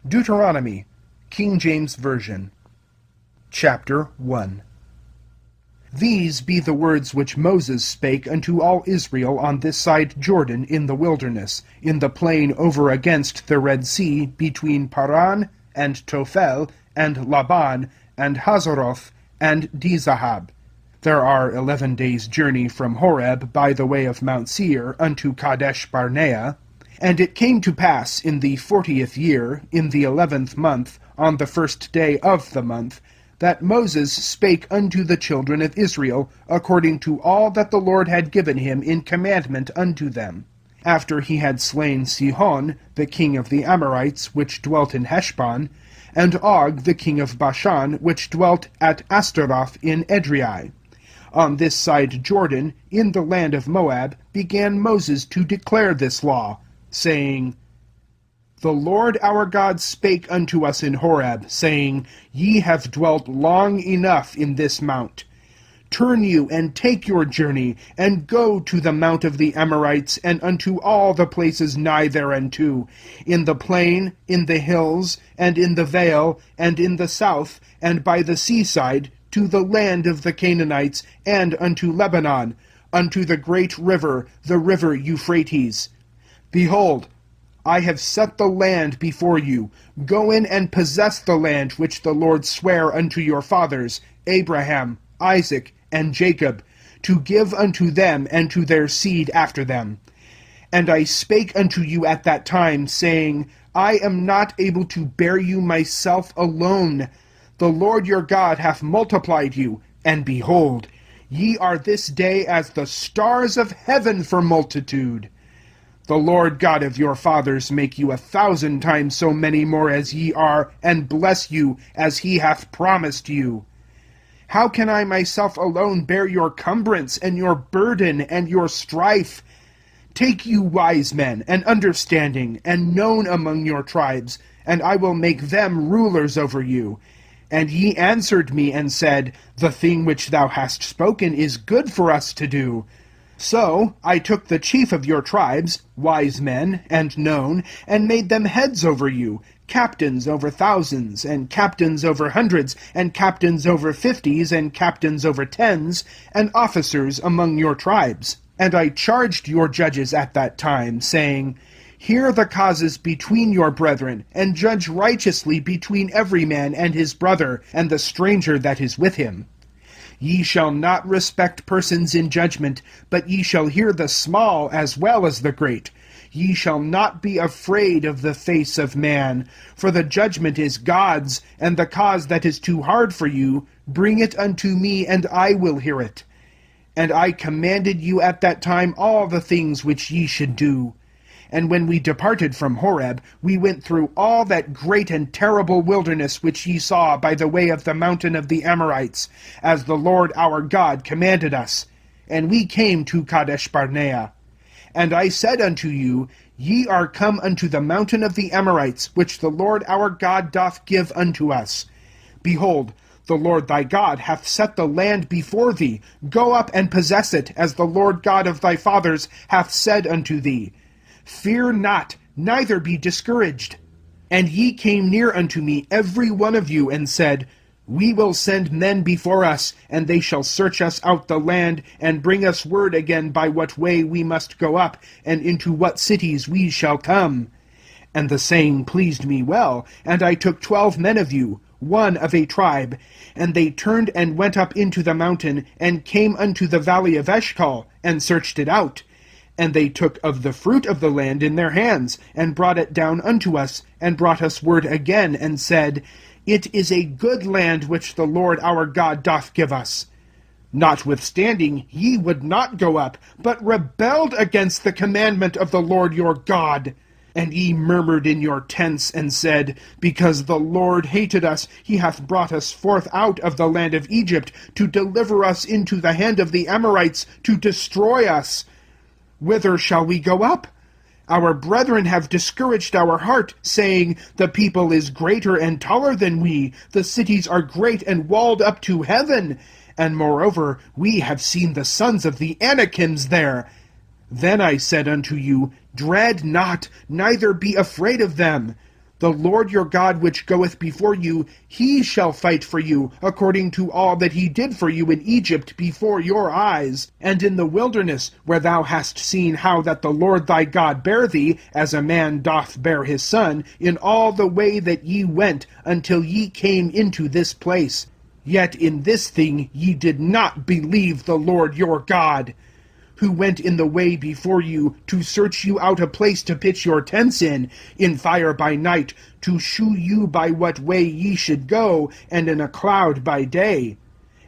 Deuteronomy, King James Version, Chapter 1. These be the words which Moses spake unto all Israel on this side Jordan in the wilderness, in the plain over against the Red Sea, between Paran, and Tophel, and Laban, and Hazeroth, and Dizahab. There are 11 days' journey from Horeb by the way of Mount Seir unto Kadesh Barnea. And it came to pass in the 40th year, in the 11th month, on the first day of the month, that Moses spake unto the children of Israel, according to all that the Lord had given him in commandment unto them. After he had slain Sihon, the king of the Amorites, which dwelt in Heshbon, and Og, the king of Bashan, which dwelt at Astaroth in Edrei. On this side Jordan, in the land of Moab, began Moses to declare this law, saying, The Lord our God spake unto us in Horeb, saying, Ye have dwelt long enough in this mount. Turn you, and take your journey, and go to the mount of the Amorites, and unto all the places nigh thereunto, in the plain, in the hills, and in the vale, and in the south, and by the seaside, to the land of the Canaanites, and unto Lebanon, unto the great river, the river Euphrates. Behold, I have set the land before you. Go in and possess the land which the Lord sware unto your fathers, Abraham, Isaac, and Jacob, to give unto them and to their seed after them. And I spake unto you at that time, saying, I am not able to bear you myself alone. The Lord your God hath multiplied you, and behold, ye are this day as the stars of heaven for multitude. The Lord God of your fathers make you 1,000 times so many more as ye are, and bless you as he hath promised you. How can I myself alone bear your cumbrance, and your burden, and your strife? Take you wise men, and understanding, and known among your tribes, and I will make them rulers over you. And ye answered me, and said, The thing which thou hast spoken is good for us to do. So I took the chief of your tribes, wise men, and known, and made them heads over you, captains over thousands, and captains over hundreds, and captains over 50s, and captains over 10s, and officers among your tribes. And I charged your judges at that time, saying, Hear the causes between your brethren, and judge righteously between every man and his brother, and the stranger that is with him. Ye shall not respect persons in judgment, but ye shall hear the small as well as the great. Ye shall not be afraid of the face of man, for the judgment is God's, and the cause that is too hard for you, bring it unto me, and I will hear it. And I commanded you at that time all the things which ye should do. And when we departed from Horeb, we went through all that great and terrible wilderness which ye saw by the way of the mountain of the Amorites, as the Lord our God commanded us. And we came to Kadesh Barnea. And I said unto you, Ye are come unto the mountain of the Amorites, which the Lord our God doth give unto us. Behold, the Lord thy God hath set the land before thee. Go up and possess it, as the Lord God of thy fathers hath said unto thee. Fear not, neither be discouraged. And ye came near unto me, every one of you, and said, We will send men before us, and they shall search us out the land, and bring us word again by what way we must go up, and into what cities we shall come. And the saying pleased me well, and I took 12 men of you, one of a tribe, and they turned and went up into the mountain, and came unto the valley of Eshcol, and searched it out. And they took of the fruit of the land in their hands, and brought it down unto us, and brought us word again, and said, It is a good land which the Lord our God doth give us. Notwithstanding, ye would not go up, but rebelled against the commandment of the Lord your God. And ye murmured in your tents, and said, Because the Lord hated us, he hath brought us forth out of the land of Egypt, to deliver us into the hand of the Amorites, to destroy us. Whither shall we go up? Our brethren have discouraged our heart, saying, The people is greater and taller than we. The cities are great and walled up to heaven. And moreover, we have seen the sons of the Anakims there. Then I said unto you, Dread not, neither be afraid of them. The Lord your God which goeth before you, he shall fight for you, according to all that he did for you in Egypt before your eyes, and in the wilderness, where thou hast seen how that the Lord thy God bare thee, as a man doth bear his son, in all the way that ye went, until ye came into this place. Yet in this thing ye did not believe the Lord your God, who went in the way before you, to search you out a place to pitch your tents in fire by night, to shew you by what way ye should go, and in a cloud by day.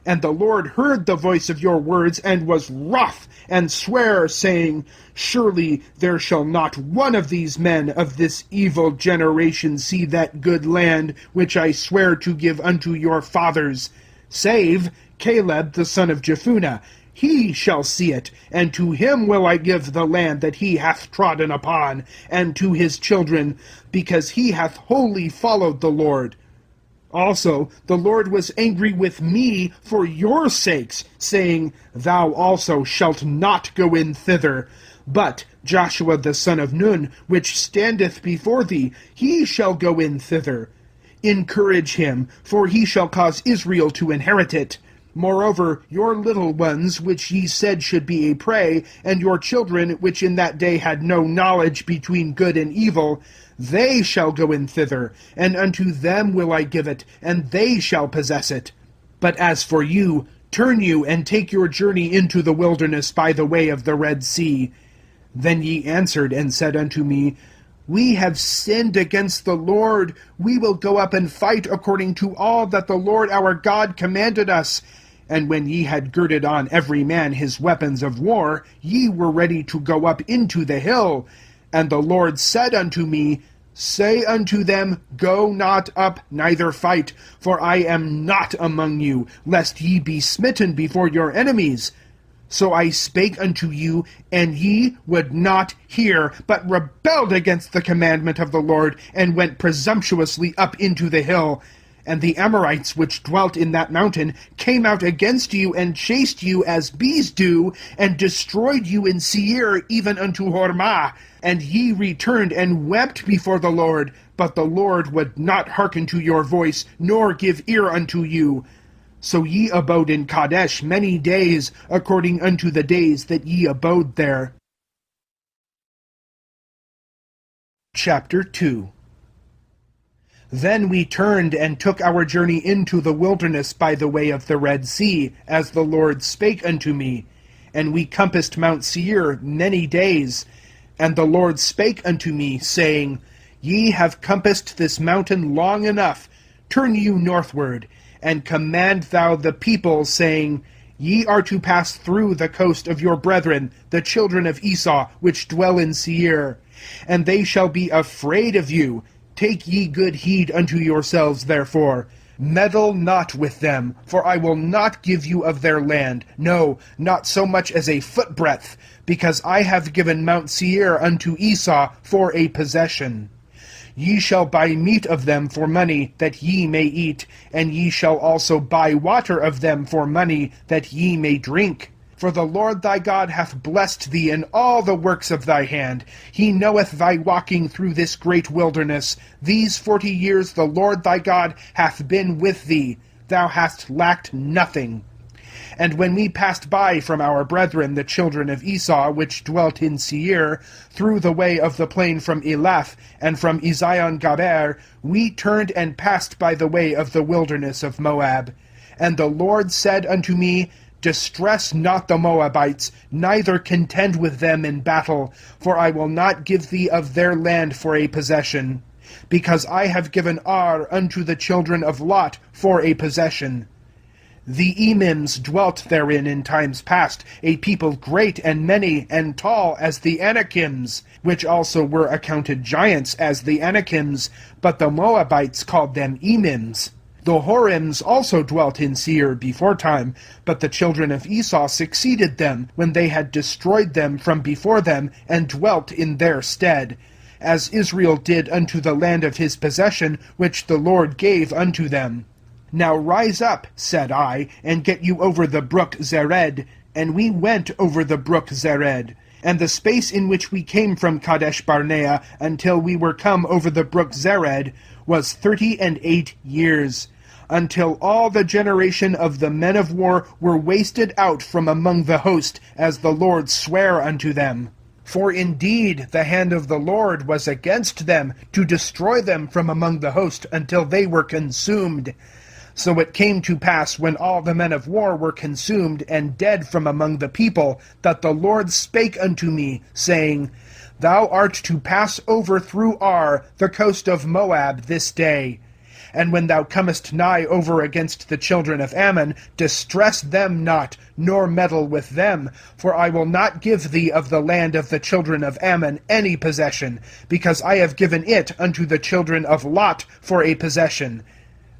And the Lord heard the voice of your words, and was wroth, and sware, saying, Surely there shall not one of these men of this evil generation see that good land which I swear to give unto your fathers, save Caleb the son of Jephunneh. He shall see it, and to him will I give the land that he hath trodden upon, and to his children, because he hath wholly followed the Lord. Also the Lord was angry with me for your sakes, saying, Thou also shalt not go in thither. But Joshua the son of Nun, which standeth before thee, he shall go in thither. Encourage him, for he shall cause Israel to inherit it. Moreover, your little ones, which ye said should be a prey, and your children, which in that day had no knowledge between good and evil, they shall go in thither, and unto them will I give it, and they shall possess it. But as for you, turn you, and take your journey into the wilderness by the way of the Red Sea. Then ye answered and said unto me, We have sinned against the Lord. We will go up and fight according to all that the Lord our God commanded us. And when ye had girded on every man his weapons of war, ye were ready to go up into the hill. And the Lord said unto me, Say unto them, Go not up, neither fight, for I am not among you, lest ye be smitten before your enemies. So I spake unto you, and ye would not hear, but rebelled against the commandment of the Lord, and went presumptuously up into the hill. And the Amorites which dwelt in that mountain came out against you, and chased you as bees do, and destroyed you in Seir, even unto Hormah. And ye returned and wept before the Lord, but the Lord would not hearken to your voice, nor give ear unto you. So ye abode in Kadesh many days, according unto the days that ye abode there. Chapter 2. Then we turned and took our journey into the wilderness by the way of the Red Sea, as the Lord spake unto me. And we compassed Mount Seir many days. And the Lord spake unto me, saying, Ye have compassed this mountain long enough. Turn you northward, and command thou the people, saying, Ye are to pass through the coast of your brethren, the children of Esau, which dwell in Seir. And they shall be afraid of you. Take ye good heed unto yourselves, therefore. Meddle not with them, for I will not give you of their land, no, not so much as a footbreadth, because I have given Mount Seir unto Esau for a possession. Ye shall buy meat of them for money, that ye may eat, and ye shall also buy water of them for money, that ye may drink. For the Lord thy God hath blessed thee in all the works of thy hand. He knoweth thy walking through this great wilderness. These 40 years the Lord thy God hath been with thee. Thou hast lacked nothing. And when we passed by from our brethren the children of Esau, which dwelt in Seir, through the way of the plain from Elath, and from Ezion-Gaber, we turned and passed by the way of the wilderness of Moab. And the Lord said unto me, Distress not the Moabites, neither contend with them in battle, for I will not give thee of their land for a possession, because I have given Ar unto the children of Lot for a possession. The Emims dwelt therein in times past, a people great and many and tall as the Anakims, which also were accounted giants as the Anakims, but the Moabites called them Emims. The Horims also dwelt in Seir beforetime, but the children of Esau succeeded them, when they had destroyed them from before them, and dwelt in their stead, as Israel did unto the land of his possession, which the Lord gave unto them. Now rise up, said I, and get you over the brook Zered. And we went over the brook Zered. And the space in which we came from Kadesh Barnea until we were come over the brook Zered was 38 years, until all the generation of the men of war were wasted out from among the host, as the Lord sware unto them. For indeed the hand of the Lord was against them, to destroy them from among the host until they were consumed. So it came to pass, when all the men of war were consumed and dead from among the people, that the Lord spake unto me, saying, Thou art to pass over through Ar, the coast of Moab, this day. And when thou comest nigh over against the children of Ammon, distress them not, nor meddle with them, for I will not give thee of the land of the children of Ammon any possession, because I have given it unto the children of Lot for a possession.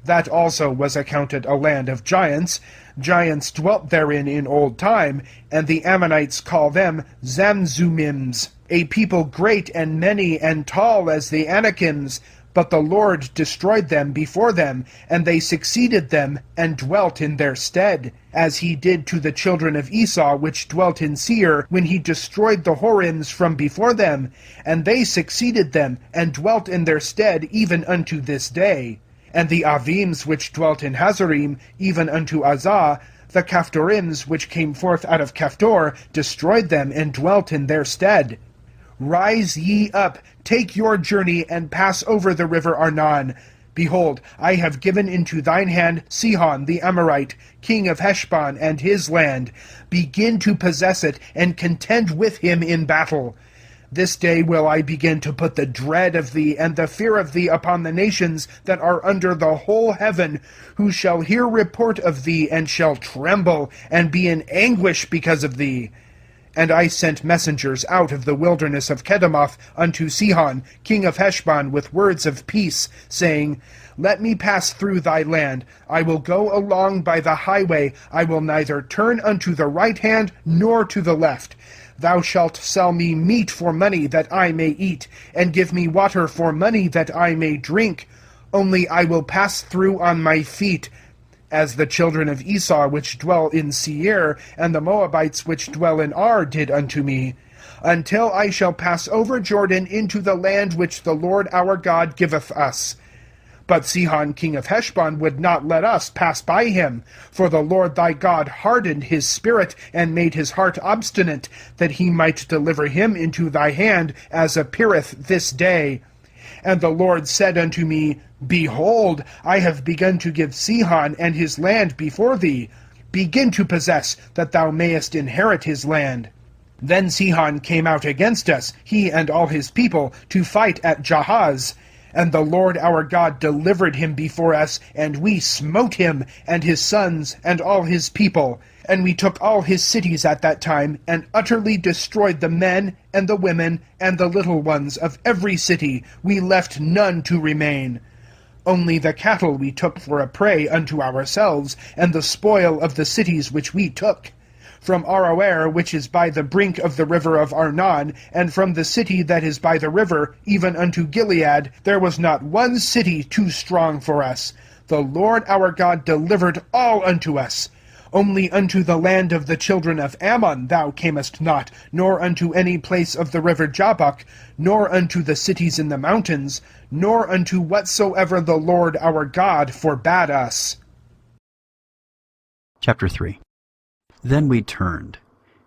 That also was accounted a land of giants. Giants dwelt therein in old time, and the Ammonites call them Zamzummims, a people great and many and tall as the Anakims. But the Lord destroyed them before them, and they succeeded them, and dwelt in their stead, as he did to the children of Esau which dwelt in Seir, when he destroyed the Horims from before them, and they succeeded them, and dwelt in their stead even unto this day. And the Avims which dwelt in Hazarim, even unto Azah, the Caphtorims which came forth out of Caphtor, destroyed them, and dwelt in their stead. Rise ye up, take your journey, and pass over the river Arnon. Behold, I have given into thine hand Sihon the Amorite, king of Heshbon, and his land. Begin to possess it, and contend with him in battle. This day will I begin to put the dread of thee and the fear of thee upon the nations that are under the whole heaven, who shall hear report of thee, and shall tremble, and be in anguish because of thee. And I sent messengers out of the wilderness of Kedemoth unto Sihon, king of Heshbon, with words of peace, saying, Let me pass through thy land. I will go along by the highway. I will neither turn unto the right hand nor to the left. Thou shalt sell me meat for money that I may eat, and give me water for money that I may drink. Only I will pass through on my feet, as the children of Esau which dwell in Seir, and the Moabites which dwell in Ar did unto me, until I shall pass over Jordan into the land which the Lord our God giveth us. But Sihon king of Heshbon would not let us pass by him, for the Lord thy God hardened his spirit, and made his heart obstinate, that he might deliver him into thy hand, as appeareth this day. And the Lord said unto me, Behold, I have begun to give Sihon and his land before thee. Begin to possess, that thou mayest inherit his land. Then Sihon came out against us, he and all his people, to fight at Jahaz. And the Lord our God delivered him before us, and we smote him, and his sons, and all his people. And we took all his cities at that time, and utterly destroyed the men, and the women, and the little ones of every city. We left none to remain. Only the cattle we took for a prey unto ourselves, and the spoil of the cities which we took. From Aroer, which is by the brink of the river of Arnon, and from the city that is by the river, even unto Gilead, there was not one city too strong for us. The Lord our God delivered all unto us. Only unto the land of the children of Ammon thou camest not, nor unto any place of the river Jabbok, nor unto the cities in the mountains, nor unto whatsoever the Lord our God forbade us. Chapter 3. Then we turned,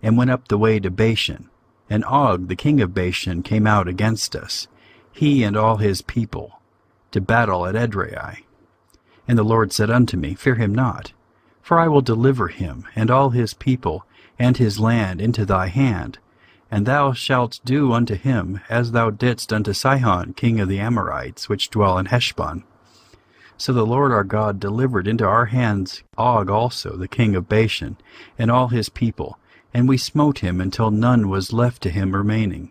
and went up the way to Bashan, and Og the king of Bashan came out against us, he and all his people, to battle at Edrei. And the Lord said unto me, Fear him not, for I will deliver him, and all his people, and his land into thy hand, and thou shalt do unto him as thou didst unto Sihon king of the Amorites, which dwell in Heshbon. So the Lord our God delivered into our hands Og also, the king of Bashan, and all his people, and we smote him until none was left to him remaining.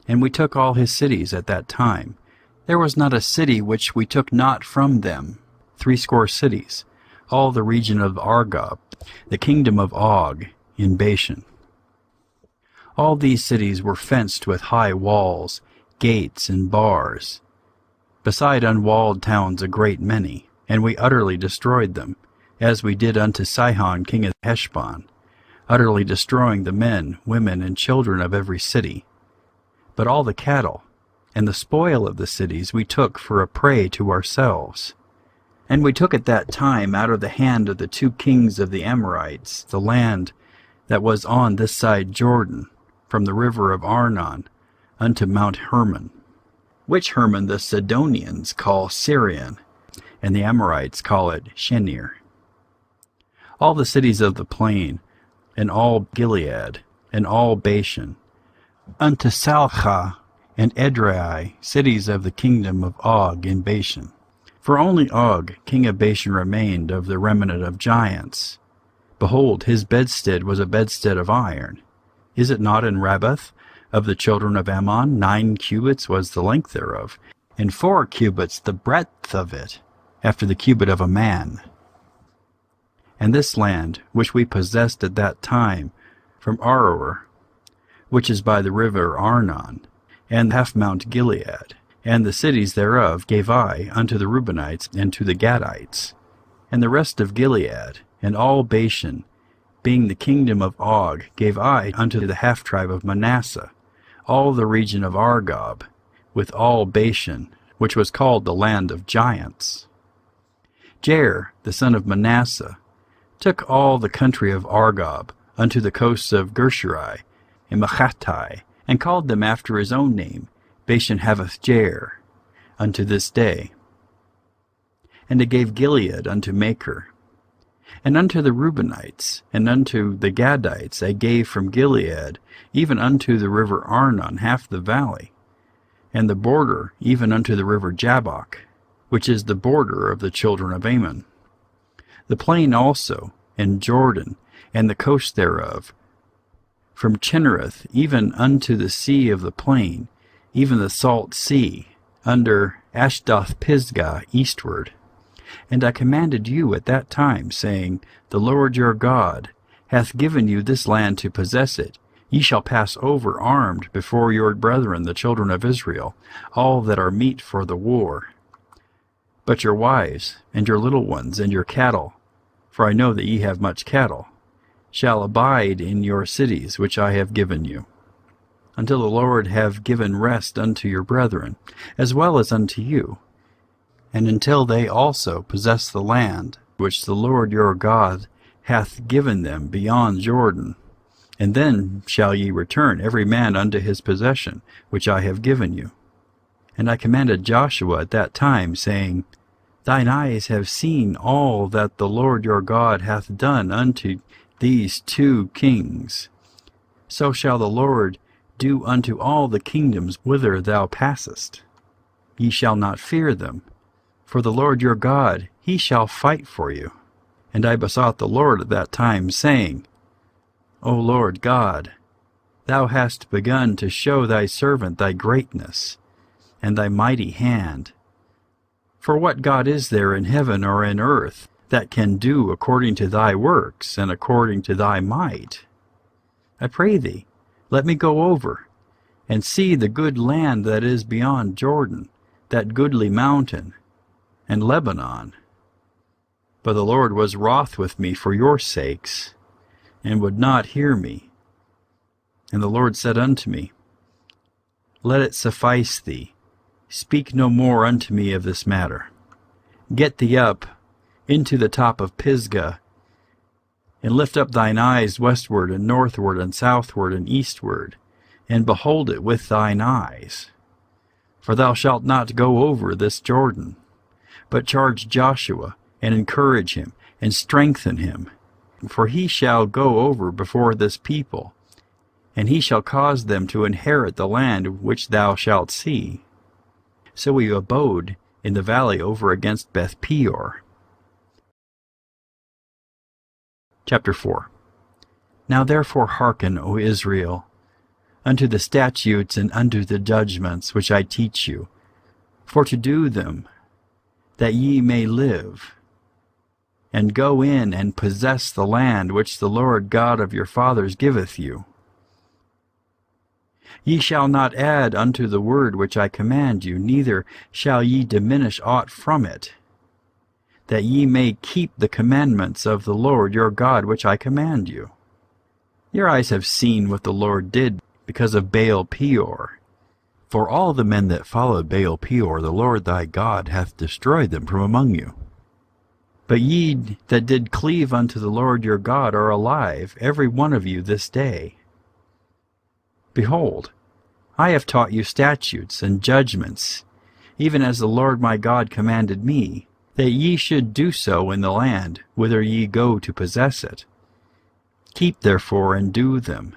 And we took all his cities at that time. There was not a city which we took not from them, 80 cities, all the region of Argob, the kingdom of Og, in Bashan. All these cities were fenced with high walls, gates, and bars, beside unwalled towns a great many, and we utterly destroyed them, as we did unto Sihon king of Heshbon. utterly destroying the men, women, and children of every city. But all the cattle and the spoil of the cities we took for a prey to ourselves. And we took at that time out of the hand of the 2 kings of the Amorites the land that was on this side Jordan, from the river of Arnon unto Mount Hermon, which Hermon the Sidonians call Syrian, and the Amorites call it Shenir. All the cities of the plain, and all Gilead, and all Bashan, unto Salcha and Edrei, cities of the kingdom of Og in Bashan. For only Og, king of Bashan, remained of the remnant of giants. Behold, his bedstead was a bedstead of iron. Is it not in Rabbath of the children of Ammon? 9 cubits was the length thereof, and 4 cubits the breadth of it, after the cubit of a man. And this land, which we possessed at that time, from Aroer, which is by the river Arnon, and half Mount Gilead, and the cities thereof gave I unto the Reubenites and to the Gadites, and the rest of Gilead, and all Bashan, being the kingdom of Og, gave I unto the half-tribe of Manasseh, all the region of Argob, with all Bashan, which was called the land of giants. Jair, the son of Manasseh, took all the country of Argob unto the coasts of Gershuri and Machatai, and called them after his own name, Bashan Havoth Jair, unto this day. And it gave Gilead unto Machir. And unto the Reubenites, and unto the Gadites I gave from Gilead, even unto the river Arnon half the valley, and the border even unto the river Jabbok, which is the border of the children of Ammon. The plain also, and Jordan, and the coast thereof, from Chinnereth even unto the sea of the plain, even the salt sea, under Ashdoth Pisgah eastward. And I commanded you at that time, saying, The Lord your God hath given you this land to possess it. Ye shall pass over armed before your brethren the children of Israel, all that are meet for the war. But your wives, and your little ones, and your cattle, for I know that ye have much cattle, shall abide in your cities which I have given you, until the Lord have given rest unto your brethren, as well as unto you, and until they also possess the land which the Lord your God hath given them beyond Jordan. And then shall ye return every man unto his possession, which I have given you. And I commanded Joshua at that time, saying, Thine eyes have seen all that the Lord your God hath done unto these 2 kings. So shall the Lord do unto all the kingdoms whither thou passest. Ye shall not fear them, for the Lord your God, he shall fight for you. And I besought the Lord at that time, saying, O Lord God, thou hast begun to show thy servant thy greatness, and thy mighty hand. For what God is there in heaven or in earth that can do according to thy works and according to thy might? I pray thee, let me go over, and see the good land that is beyond Jordan, that goodly mountain, and Lebanon. But the Lord was wroth with me for your sakes, and would not hear me. And the Lord said unto me, Let it suffice thee, speak no more unto me of this matter. Get thee up into the top of Pisgah, and lift up thine eyes westward and northward and southward and eastward, and behold it with thine eyes. For thou shalt not go over this Jordan, but charge Joshua, and encourage him, and strengthen him. For he shall go over before this people, and he shall cause them to inherit the land which thou shalt see. So we abode in the valley over against Beth Peor. Chapter 4. Now therefore hearken, O Israel, unto the statutes and unto the judgments which I teach you, for to do them, that ye may live, and go in and possess the land which the Lord God of your fathers giveth you. Ye shall not add unto the word which I command you, neither shall ye diminish aught from it, that ye may keep the commandments of the Lord your God which I command you. Your eyes have seen what the Lord did because of Baal Peor. For all the men that followed Baal Peor, the Lord thy God hath destroyed them from among you. But ye that did cleave unto the Lord your God are alive, every one of you this day. Behold, I have taught you statutes and judgments, even as the Lord my God commanded me, that ye should do so in the land whither ye go to possess it. Keep therefore and do them.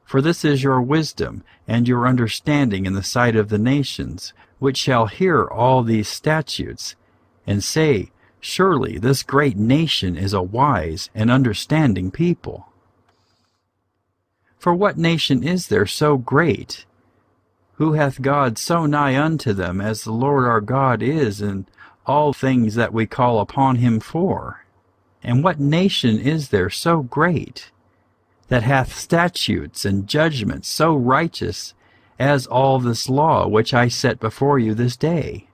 For this is your wisdom and your understanding in the sight of the nations, which shall hear all these statutes, and say, Surely this great nation is a wise and understanding people. For what nation is there so great? Who hath God so nigh unto them as the Lord our God is in all things that we call upon him for? And what nation is there so great, that hath statutes and judgments so righteous as all this law which I set before you this day?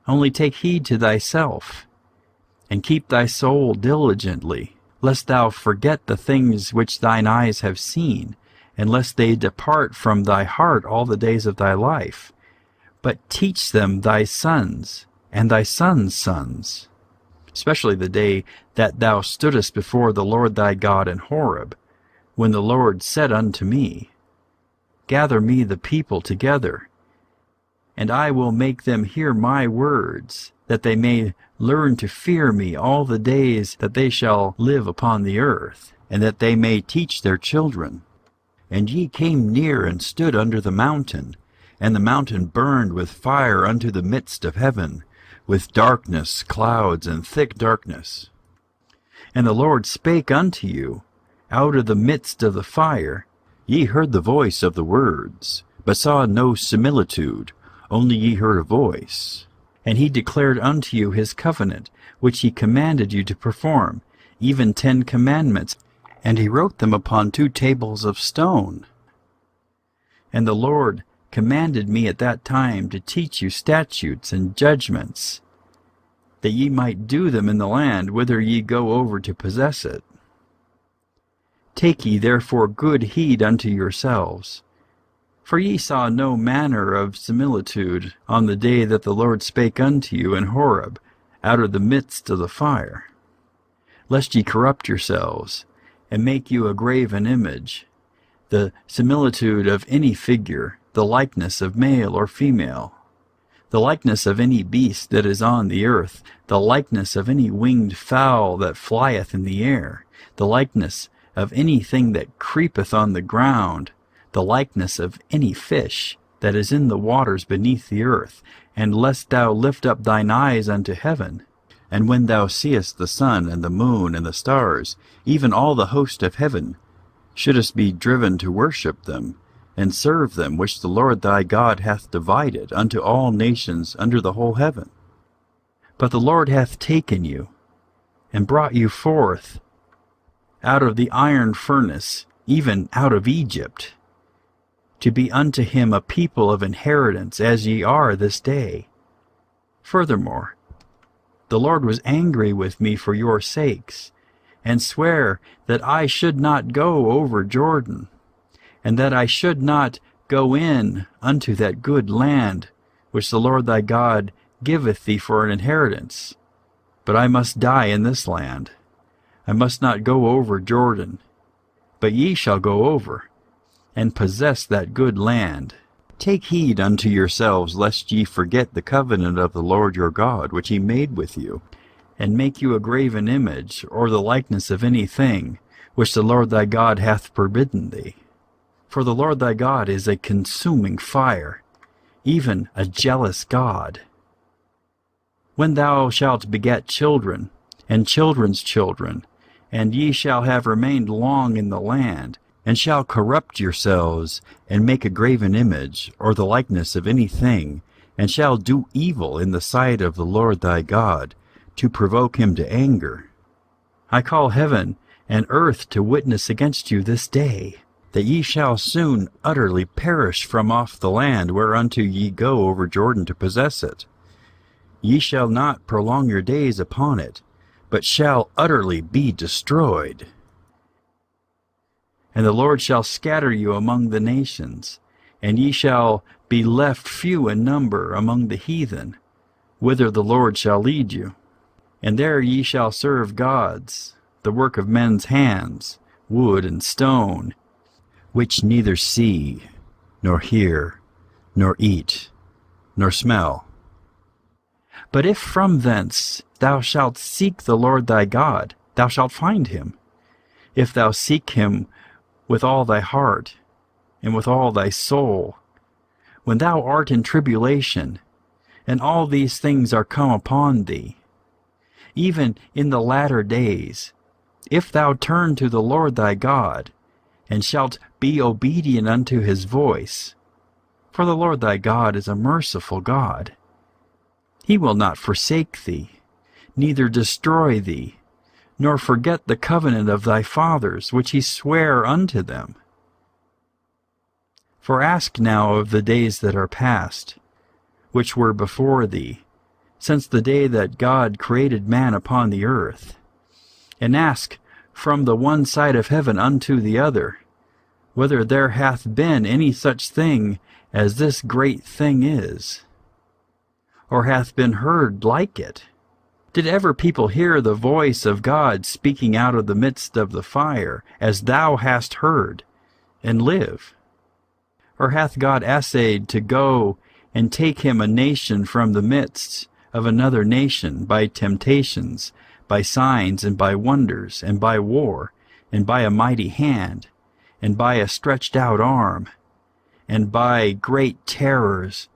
Only take heed to thyself, and keep thy soul diligently, lest thou forget the things which thine eyes have seen, and lest they depart from thy heart all the days of thy life. But teach them thy sons, and thy sons' sons, especially the day that thou stoodest before the Lord thy God in Horeb, when the Lord said unto me, Gather me the people together, and I will make them hear my words, that they may learn to fear me all the days that they shall live upon the earth, and that they may teach their children. And ye came near and stood under the mountain, and the mountain burned with fire unto the midst of heaven, with darkness, clouds, and thick darkness. And the Lord spake unto you out of the midst of the fire. Ye heard the voice of the words, but saw no similitude, only ye heard a voice. And he declared unto you his covenant, which he commanded you to perform, even 10 commandments, and he wrote them upon 2 tables of stone. And the Lord commanded me at that time to teach you statutes and judgments, that ye might do them in the land whither ye go over to possess it. Take ye therefore good heed unto yourselves, for ye saw no manner of similitude on the day that the Lord spake unto you in Horeb out of the midst of the fire, lest ye corrupt yourselves, and make you a graven image, the similitude of any figure, the likeness of male or female, the likeness of any beast that is on the earth, the likeness of any winged fowl that flieth in the air, the likeness of anything that creepeth on the ground, the likeness of any fish that is in the waters beneath the earth, and lest thou lift up thine eyes unto heaven, and when thou seest the sun and the moon and the stars, even all the host of heaven, shouldest be driven to worship them, and serve them which the Lord thy God hath divided unto all nations under the whole heaven. But the Lord hath taken you, and brought you forth out of the iron furnace, even out of Egypt, to be unto him a people of inheritance, as ye are this day. Furthermore, the Lord was angry with me for your sakes, and sware that I should not go over Jordan, and that I should not go in unto that good land which the Lord thy God giveth thee for an inheritance. But I must die in this land. I must not go over Jordan, but ye shall go over, and possess that good land. Take heed unto yourselves, lest ye forget the covenant of the Lord your God, which he made with you, and make you a graven image, or the likeness of any thing, which the Lord thy God hath forbidden thee. For the Lord thy God is a consuming fire, even a jealous God. When thou shalt beget children, and children's children, and ye shall have remained long in the land, and shall corrupt yourselves, and make a graven image, or the likeness of any thing, and shall do evil in the sight of the Lord thy God, to provoke him to anger. I call heaven and earth to witness against you this day, that ye shall soon utterly perish from off the land whereunto ye go over Jordan to possess it. Ye shall not prolong your days upon it, but shall utterly be destroyed. And the Lord shall scatter you among the nations, and ye shall be left few in number among the heathen, whither the Lord shall lead you. And there ye shall serve gods, the work of men's hands, wood and stone, which neither see, nor hear, nor eat, nor smell. But if from thence thou shalt seek the Lord thy God, thou shalt find him, if thou seek him with all thy heart, and with all thy soul. When thou art in tribulation, and all these things are come upon thee, even in the latter days, if thou turn to the Lord thy God, and shalt be obedient unto his voice, for the Lord thy God is a merciful God. He will not forsake thee, neither destroy thee, nor forget the covenant of thy fathers, which he sware unto them. For ask now of the days that are past, which were before thee, since the day that God created man upon the earth, and ask from the one side of heaven unto the other, whether there hath been any such thing as this great thing is, or hath been heard like it. Did ever people hear the voice of God speaking out of the midst of the fire, as thou hast heard, and live? Or hath God essayed to go and take him a nation from the midst of another nation by temptations, by signs, and by wonders, and by war, and by a mighty hand, and by a stretched out arm, and by great terrors,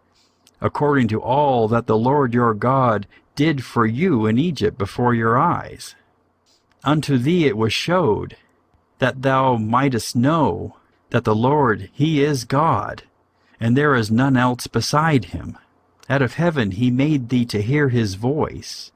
according to all that the Lord your God did for you in Egypt before your eyes? Unto thee it was showed, that thou mightest know that the Lord, he is God, and there is none else beside him. Out of heaven he made thee to hear his voice,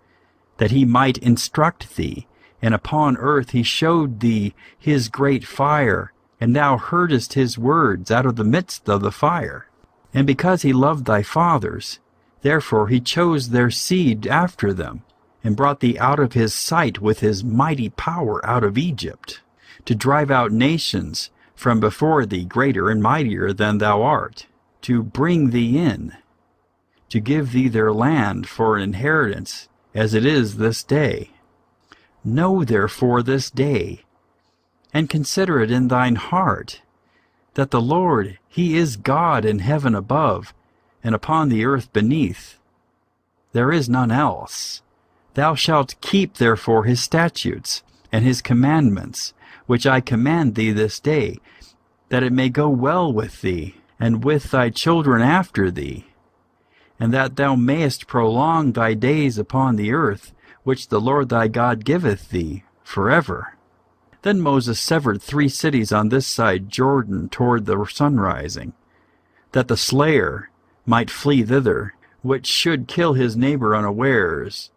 that he might instruct thee, and upon earth he showed thee his great fire, and thou heardest his words out of the midst of the fire. And because he loved thy fathers, therefore he chose their seed after them, and brought thee out of his sight with his mighty power out of Egypt, to drive out nations from before thee greater and mightier than thou art, to bring thee in, to give thee their land for an inheritance, as it is this day. Know therefore this day, and consider it in thine heart, that the Lord, he is God in heaven above, and upon the earth beneath. There is none else. Thou shalt keep therefore his statutes and his commandments, which I command thee this day, that it may go well with thee, and with thy children after thee, and that thou mayest prolong thy days upon the earth, which the Lord thy God giveth thee forever. Then Moses severed 3 cities on this side Jordan toward the sunrising, that the slayer might flee thither, which should kill his neighbor unawares,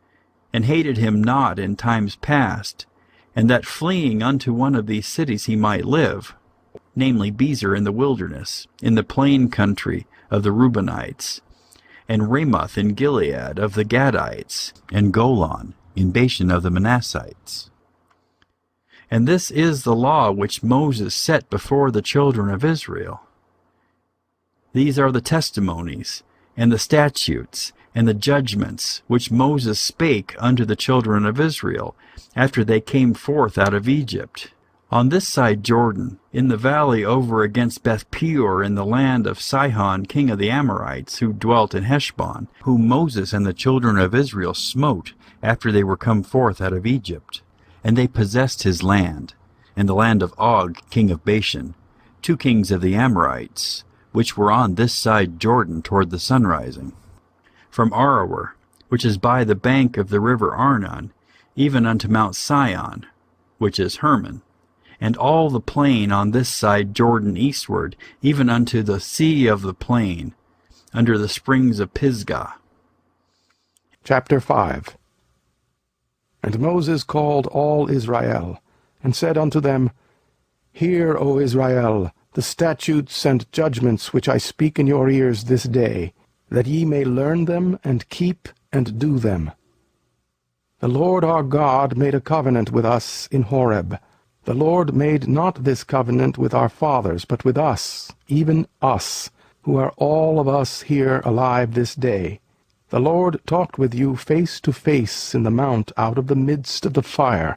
and hated him not in times past, and that fleeing unto one of these cities he might live, namely Bezer in the wilderness, in the plain country of the Reubenites, and Ramoth in Gilead of the Gadites, and Golan in Bashan of the Manassites. And this is the law which Moses set before the children of Israel. These are the testimonies, and the statutes, and the judgments, which Moses spake unto the children of Israel, after they came forth out of Egypt. On this side Jordan, in the valley over against Beth-peor, in the land of Sihon king of the Amorites, who dwelt in Heshbon, whom Moses and the children of Israel smote after they were come forth out of Egypt. And they possessed his land, and the land of Og king of Bashan, 2 kings of the Amorites, which were on this side Jordan toward the sunrising, from Aroer, which is by the bank of the river Arnon, even unto Mount Sion, which is Hermon, and all the plain on this side Jordan eastward, even unto the sea of the plain, under the springs of Pisgah. Chapter 5. And Moses called all Israel, and said unto them, Hear, O Israel, the statutes and judgments which I speak in your ears this day, that ye may learn them, and keep and do them. The Lord our God made a covenant with us in Horeb, The Lord made not this covenant with our fathers, but with us, even us, who are all of us here alive this day. The Lord talked with you face to face in the mount out of the midst of the fire.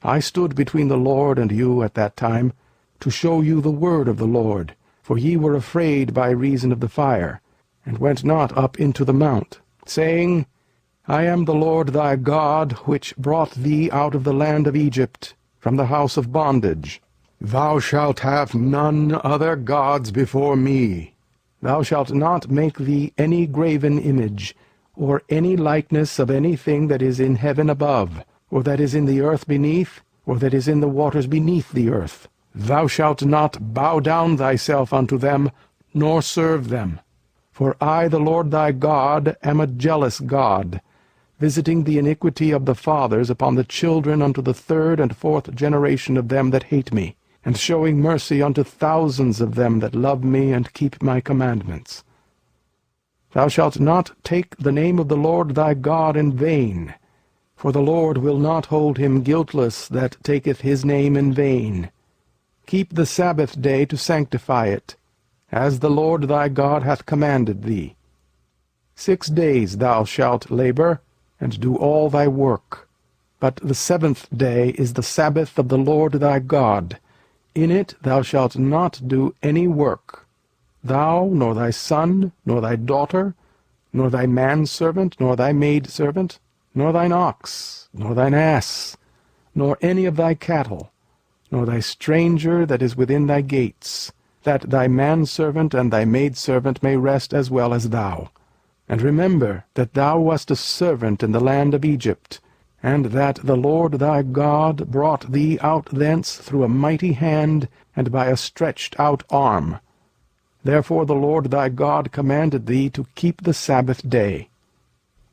I stood between the Lord and you at that time, to show you the word of the Lord, for ye were afraid by reason of the fire, and went not up into the mount, saying, I am the Lord thy God, which brought thee out of the land of Egypt, from the house of bondage. Thou shalt have none other gods before me. Thou shalt not make thee any graven image, or any likeness of anything that is in heaven above, or that is in the earth beneath, or that is in the waters beneath the earth. Thou shalt not bow down thyself unto them, nor serve them. For I, the Lord thy God, am a jealous God, visiting the iniquity of the fathers upon the children unto the third and fourth generation of them that hate me, and showing mercy unto thousands of them that love me and keep my commandments. Thou shalt not take the name of the Lord thy God in vain, for the Lord will not hold him guiltless that taketh his name in vain. Keep the Sabbath day to sanctify it, as the Lord thy God hath commanded thee. 6 days thou shalt labor, and do all thy work. But the 7th day is the Sabbath of the Lord thy God. In it thou shalt not do any work, thou, nor thy son, nor thy daughter, nor thy manservant, nor thy maidservant, nor thine ox, nor thine ass, nor any of thy cattle, nor thy stranger that is within thy gates, that thy manservant and thy maidservant may rest as well as thou. And remember that thou wast a servant in the land of Egypt, and that the Lord thy God brought thee out thence through a mighty hand and by a stretched out arm. Therefore the Lord thy God commanded thee to keep the Sabbath day.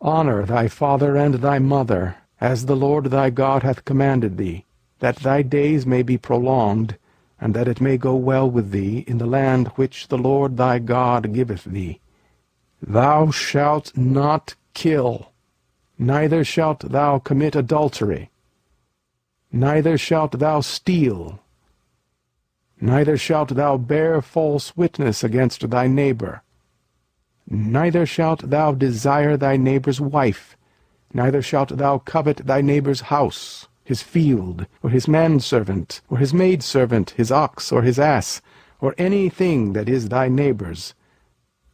Honor thy father and thy mother, as the Lord thy God hath commanded thee, that thy days may be prolonged, and that it may go well with thee in the land which the Lord thy God giveth thee. Thou shalt not kill, neither shalt thou commit adultery, neither shalt thou steal, neither shalt thou bear false witness against thy neighbor, neither shalt thou desire thy neighbor's wife, neither shalt thou covet thy neighbor's house, his field, or his manservant, or his maidservant, his ox, or his ass, or any thing that is thy neighbor's.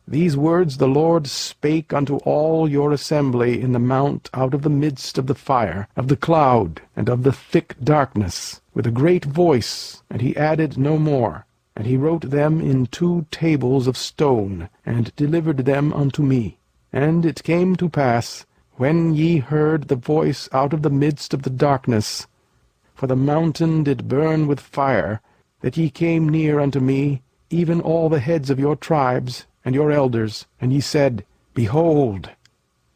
These words the Lord spake unto all your assembly in the mount out of the midst of the fire, of the cloud, and of the thick darkness, with a great voice, and he added no more. And he wrote them in 2 tables of stone, and delivered them unto me. And it came to pass, when ye heard the voice out of the midst of the darkness, for the mountain did burn with fire, that ye came near unto me, even all the heads of your tribes, and your elders, and ye said, Behold,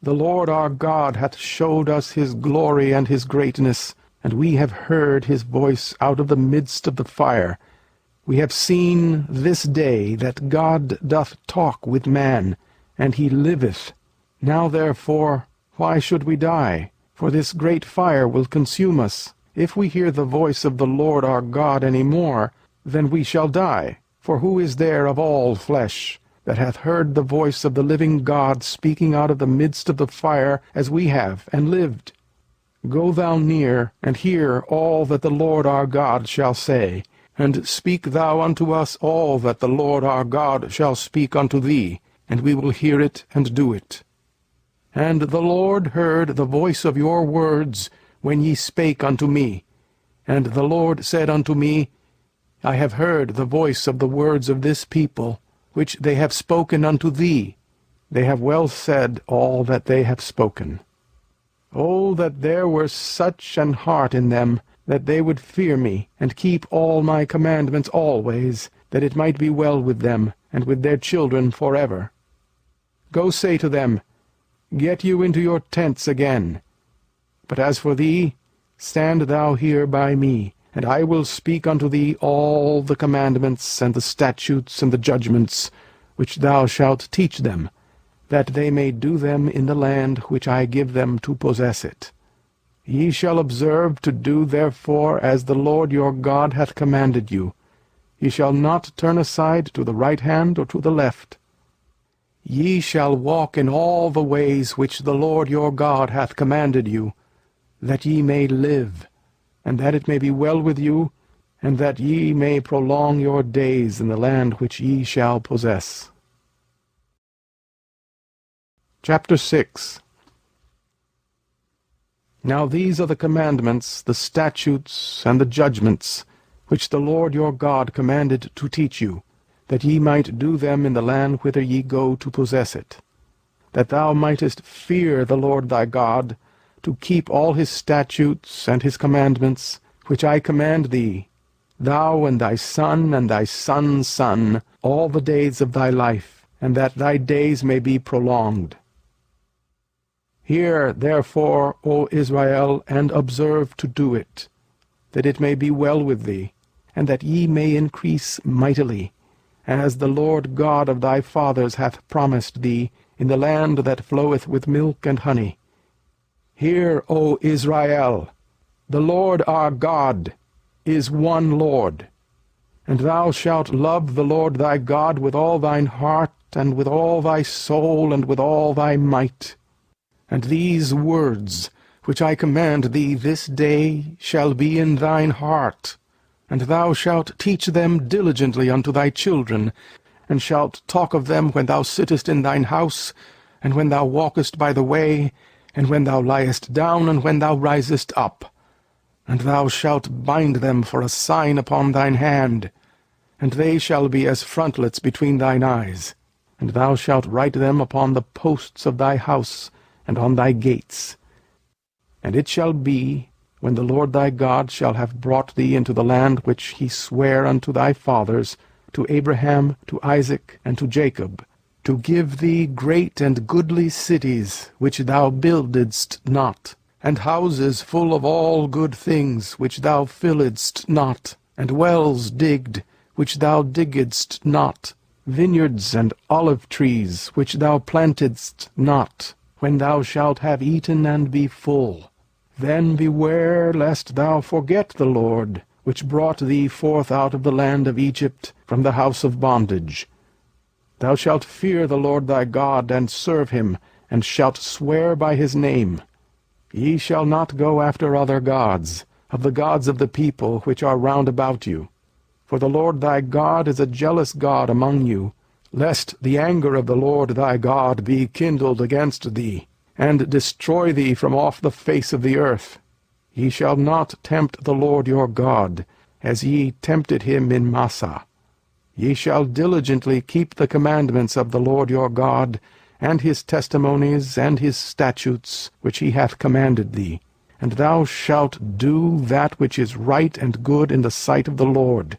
the Lord our God hath showed us his glory and his greatness, and we have heard his voice out of the midst of the fire. We have seen this day that God doth talk with man, and he liveth. Now therefore, why should we die? For this great fire will consume us. If we hear the voice of the Lord our God any more, then we shall die. For who is there of all flesh that hath heard the voice of the living God speaking out of the midst of the fire, as we have, and lived? Go thou near, and hear all that the Lord our God shall say, and speak thou unto us all that the Lord our God shall speak unto thee, and we will hear it and do it. And the Lord heard the voice of your words when ye spake unto me. And the Lord said unto me, I have heard the voice of the words of this people, which they have spoken unto thee. They have well said all that they have spoken. Oh, that there were such an heart in them, that they would fear me, and keep all my commandments always, that it might be well with them, and with their children forever. Go say to them, Get you into your tents again. But as for thee, stand thou here by me, and I will speak unto thee all the commandments, and the statutes, and the judgments, which thou shalt teach them, that they may do them in the land which I give them to possess it. Ye shall observe to do therefore as the Lord your God hath commanded you. Ye shall not turn aside to the right hand or to the left. Ye shall walk in all the ways which the Lord your God hath commanded you, that ye may live, and that it may be well with you, and that ye may prolong your days in the land which ye shall possess. Chapter 6. Now these are the commandments, the statutes, and the judgments, which the Lord your God commanded to teach you, that ye might do them in the land whither ye go to possess it, that thou mightest fear the Lord thy God, to keep all his statutes and his commandments, which I command thee, thou and thy son and thy son's son, all the days of thy life, and that thy days may be prolonged. Hear, therefore, O Israel, and observe to do it, that it may be well with thee, and that ye may increase mightily, as the Lord God of thy fathers hath promised thee, in the land that floweth with milk and honey. Hear, O Israel, the Lord our God is one Lord, and thou shalt love the Lord thy God with all thine heart, and with all thy soul, and with all thy might. And these words, which I command thee this day, shall be in thine heart, and thou shalt teach them diligently unto thy children, and shalt talk of them when thou sittest in thine house, and when thou walkest by the way, and when thou liest down, and when thou risest up. And thou shalt bind them for a sign upon thine hand, and they shall be as frontlets between thine eyes. And thou shalt write them upon the posts of thy house, and on thy gates. And it shall be, when the Lord thy God shall have brought thee into the land which he sware unto thy fathers, to Abraham, to Isaac, and to Jacob, to give thee great and goodly cities, which thou buildedst not, and houses full of all good things, which thou filledst not, and wells digged, which thou diggedst not, vineyards and olive trees, which thou plantedst not, when thou shalt have eaten and be full. Then beware lest thou forget the Lord, which brought thee forth out of the land of Egypt, from the house of bondage. Thou shalt fear the Lord thy God, and serve him, and shalt swear by his name. Ye shall not go after other gods, of the gods of the people which are round about you. For the Lord thy God is a jealous God among you, lest the anger of the Lord thy God be kindled against thee, and destroy thee from off the face of the earth. Ye shall not tempt the Lord your God, as ye tempted him in Massah. Ye shall diligently keep the commandments of the Lord your God, and his testimonies, and his statutes, which he hath commanded thee. And thou shalt do that which is right and good in the sight of the Lord,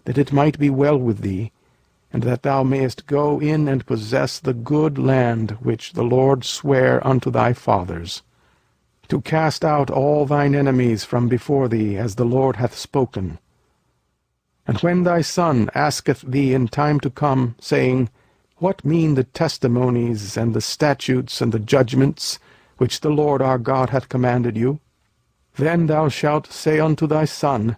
that it might be well with thee, and that thou mayest go in and possess the good land which the Lord sware unto thy fathers, to cast out all thine enemies from before thee, as the Lord hath spoken. And when thy son asketh thee in time to come, saying, What mean the testimonies, and the statutes, and the judgments, which the Lord our God hath commanded you? Then thou shalt say unto thy son,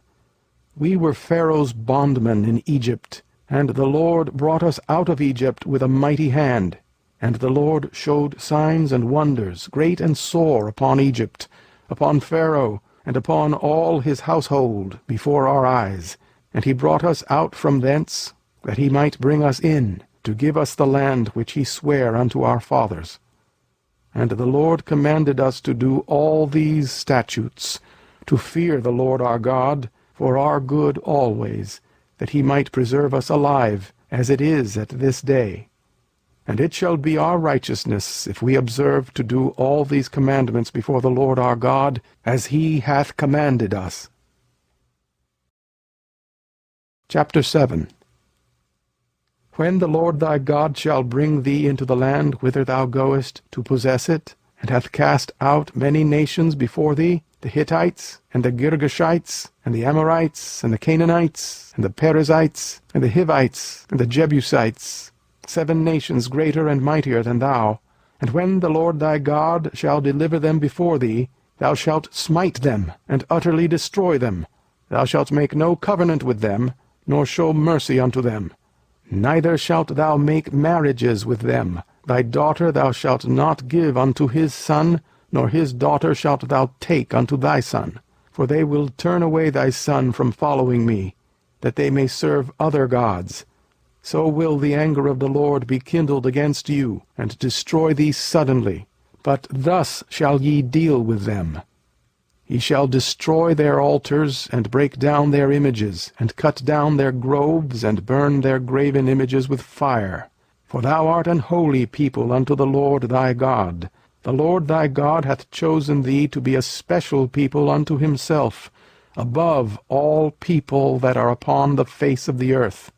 We were Pharaoh's bondmen in Egypt, and the Lord brought us out of Egypt with a mighty hand. And the Lord showed signs and wonders, great and sore, upon Egypt, upon Pharaoh, and upon all his household, before our eyes. And he brought us out from thence, that he might bring us in, to give us the land which he sware unto our fathers. And the Lord commanded us to do all these statutes, to fear the Lord our God, for our good always, that he might preserve us alive, as it is at this day. And it shall be our righteousness, if we observe to do all these commandments before the Lord our God, as he hath commanded us. Chapter 7. When the Lord thy God shall bring thee into the land whither thou goest to possess it, and hath cast out many nations before thee, the Hittites, and the Girgashites, and the Amorites, and the Canaanites, and the Perizzites, and the Hivites, and the Jebusites, 7 nations greater and mightier than thou. And when the Lord thy God shall deliver them before thee, Thou shalt smite them, and utterly destroy them. Thou shalt make no covenant with them, nor show mercy unto them. Neither shalt thou make marriages with them. Thy daughter thou shalt not give unto his son, nor his daughter shalt thou take unto thy son. For they will turn away thy son from following me, that they may serve other gods. So will the anger of the Lord be kindled against you, and destroy thee suddenly. But thus shall ye deal with them. Ye shall destroy their altars, and break down their images, and cut down their groves, and burn their graven images with fire. For thou art an holy people unto the Lord thy God. The Lord thy God hath chosen thee to be a special people unto himself, above all people that are upon the face of the earth.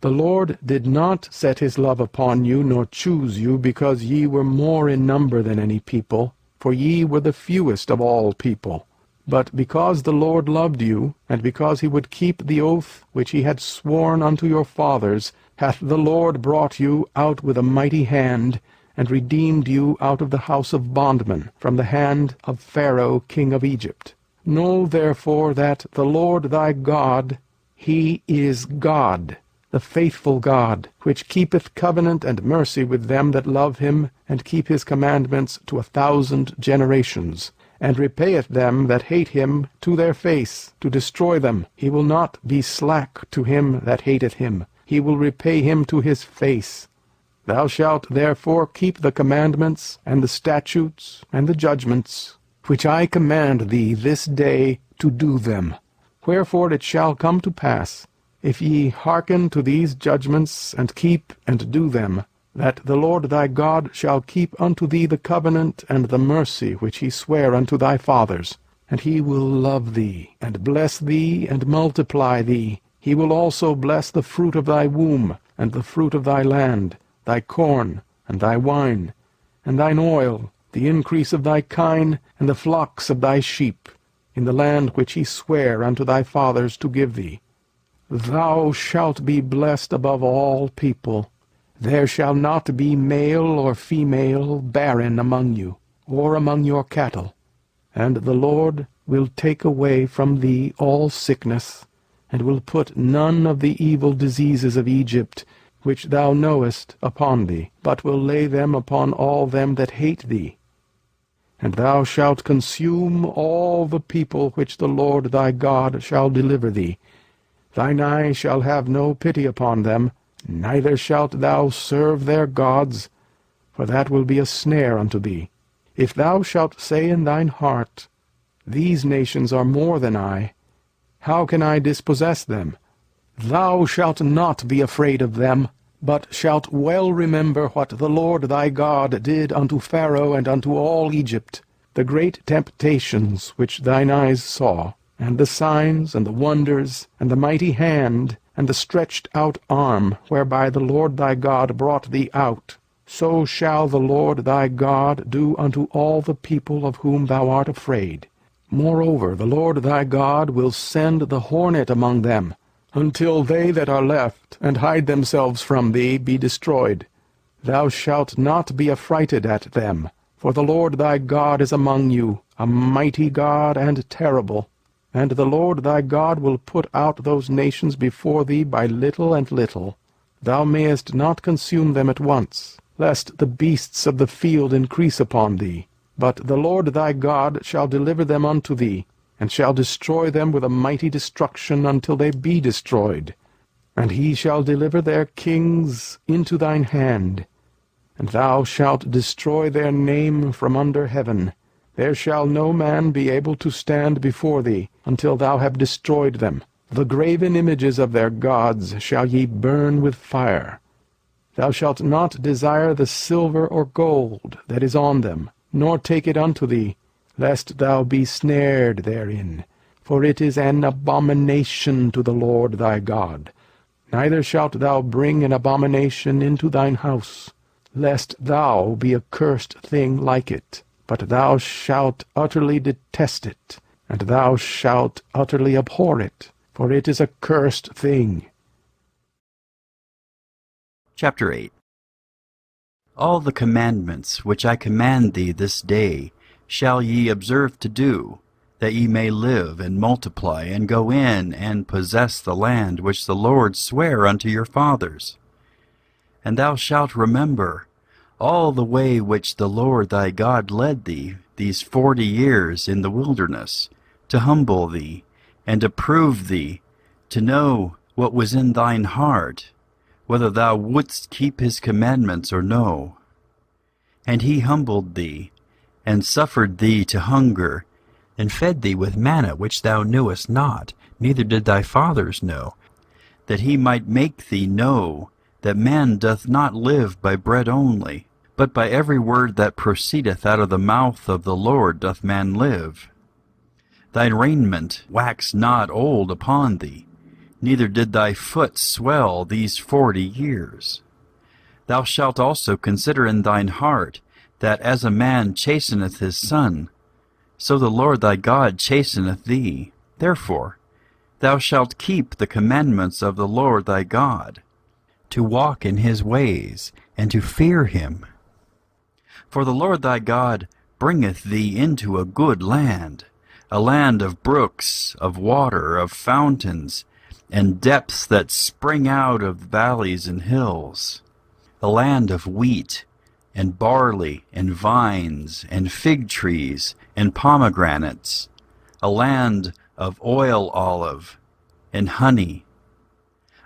The Lord did not set his love upon you, nor choose you, because ye were more in number than any people, for ye were the fewest of all people. But because the Lord loved you, and because he would keep the oath which he had sworn unto your fathers, hath the Lord brought you out with a mighty hand, and redeemed you out of the house of bondmen, from the hand of Pharaoh king of Egypt. Know therefore that the Lord thy God, he is God, the faithful God, which keepeth covenant and mercy with them that love him, and keep his commandments to 1,000 generations, and repayeth them that hate him to their face, to destroy them. He will not be slack to him that hateth him. He will repay him to his face. Thou shalt therefore keep the commandments, and the statutes, and the judgments, which I command thee this day to do them. Wherefore it shall come to pass, if ye hearken to these judgments, and keep and do them, that the Lord thy God shall keep unto thee the covenant and the mercy which he sware unto thy fathers. And he will love thee, and bless thee, and multiply thee. He will also bless the fruit of thy womb, and the fruit of thy land, thy corn, and thy wine, and thine oil, the increase of thy kine, and the flocks of thy sheep, in the land which he sware unto thy fathers to give thee. Thou shalt be blessed above all people. There shall not be male or female barren among you, or among your cattle. And the Lord will take away from thee all sickness, and will put none of the evil diseases of Egypt, which thou knowest, upon thee, but will lay them upon all them that hate thee. And thou shalt consume all the people which the Lord thy God shall deliver thee. Thine eye shall have no pity upon them, neither shalt thou serve their gods, for that will be a snare unto thee. If thou shalt say in thine heart, These nations are more than I, how can I dispossess them? Thou shalt not be afraid of them, but shalt well remember what the Lord thy God did unto Pharaoh and unto all Egypt, the great temptations which thine eyes saw, and the signs, and the wonders, and the mighty hand, and the stretched out arm, whereby the Lord thy God brought thee out. So shall the Lord thy God do unto all the people of whom thou art afraid. Moreover, the Lord thy God will send the hornet among them, until they that are left, and hide themselves from thee, be destroyed. Thou shalt not be affrighted at them, for the Lord thy God is among you, a mighty God and terrible. And the Lord thy God will put out those nations before thee by little and little. Thou mayest not consume them at once, lest the beasts of the field increase upon thee. But the Lord thy God shall deliver them unto thee, and shall destroy them with a mighty destruction until they be destroyed. And he shall deliver their kings into thine hand, and thou shalt destroy their name from under heaven. There shall no man be able to stand before thee, until thou have destroyed them. The graven images of their gods shall ye burn with fire. Thou shalt not desire the silver or gold that is on them, nor take it unto thee, lest thou be snared therein. For it is an abomination to the Lord thy God. Neither shalt thou bring an abomination into thine house, lest thou be a cursed thing like it. But thou shalt utterly detest it, and thou shalt utterly abhor it, for it is a cursed thing. Chapter 8. All the commandments which I command thee this day shall ye observe to do, that ye may live and multiply, and go in and possess the land which the Lord sware unto your fathers. And thou shalt remember all the way which the Lord thy God led thee these 40 years in the wilderness, to humble thee, and to prove thee, to know what was in thine heart, whether thou wouldst keep his commandments or no. And he humbled thee, and suffered thee to hunger, and fed thee with manna which thou knewest not, neither did thy fathers know, that he might make thee know that man doth not live by bread only, but by every word that proceedeth out of the mouth of the Lord doth man live. Thine raiment waxed not old upon thee, neither did thy foot swell these 40 years. Thou shalt also consider in thine heart, that as a man chasteneth his son, so the Lord thy God chasteneth thee. Therefore thou shalt keep the commandments of the Lord thy God, to walk in his ways, and to fear him. For the Lord thy God bringeth thee into a good land, a land of brooks, of water, of fountains, and depths that spring out of valleys and hills, a land of wheat, and barley, and vines, and fig trees, and pomegranates, a land of oil olive, and honey,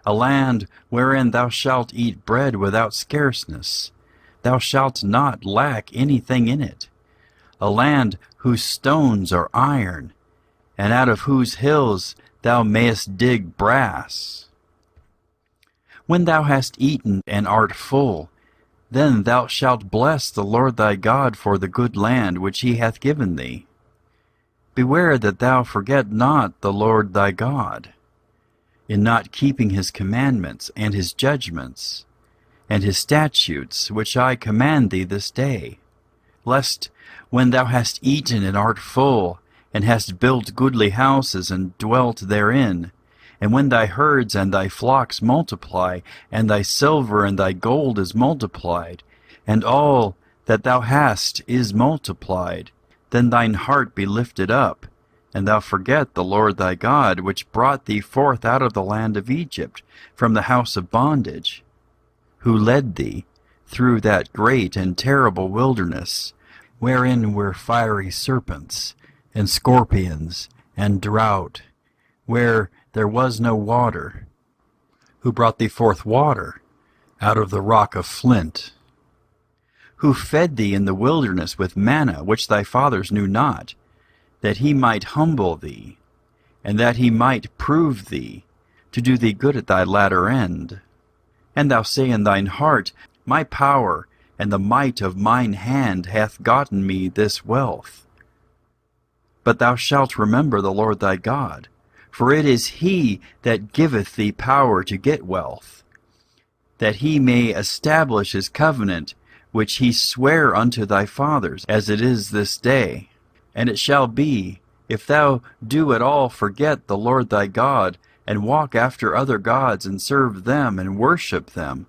a land wherein thou shalt eat bread without scarceness, thou shalt not lack anything in it, a land whose stones are iron, and out of whose hills thou mayest dig brass. When thou hast eaten and art full, then thou shalt bless the Lord thy God for the good land which he hath given thee. Beware that thou forget not the Lord thy God, in not keeping his commandments and his judgments, and his statutes, which I command thee this day, lest, when thou hast eaten and art full, and hast built goodly houses and dwelt therein, and when thy herds and thy flocks multiply, and thy silver and thy gold is multiplied, and all that thou hast is multiplied, then thine heart be lifted up, and thou forget the Lord thy God, which brought thee forth out of the land of Egypt, from the house of bondage, who led thee through that great and terrible wilderness, wherein were fiery serpents, and scorpions, and drought, where there was no water, who brought thee forth water out of the rock of flint, who fed thee in the wilderness with manna which thy fathers knew not, that he might humble thee, and that he might prove thee, to do thee good at thy latter end. And thou say in thine heart, My power and the might of mine hand hath gotten me this wealth. But thou shalt remember the Lord thy God, for it is he that giveth thee power to get wealth, that he may establish his covenant, which he sware unto thy fathers, as it is this day. And it shall be, if thou do at all forget the Lord thy God, and walk after other gods, and serve them, and worship them,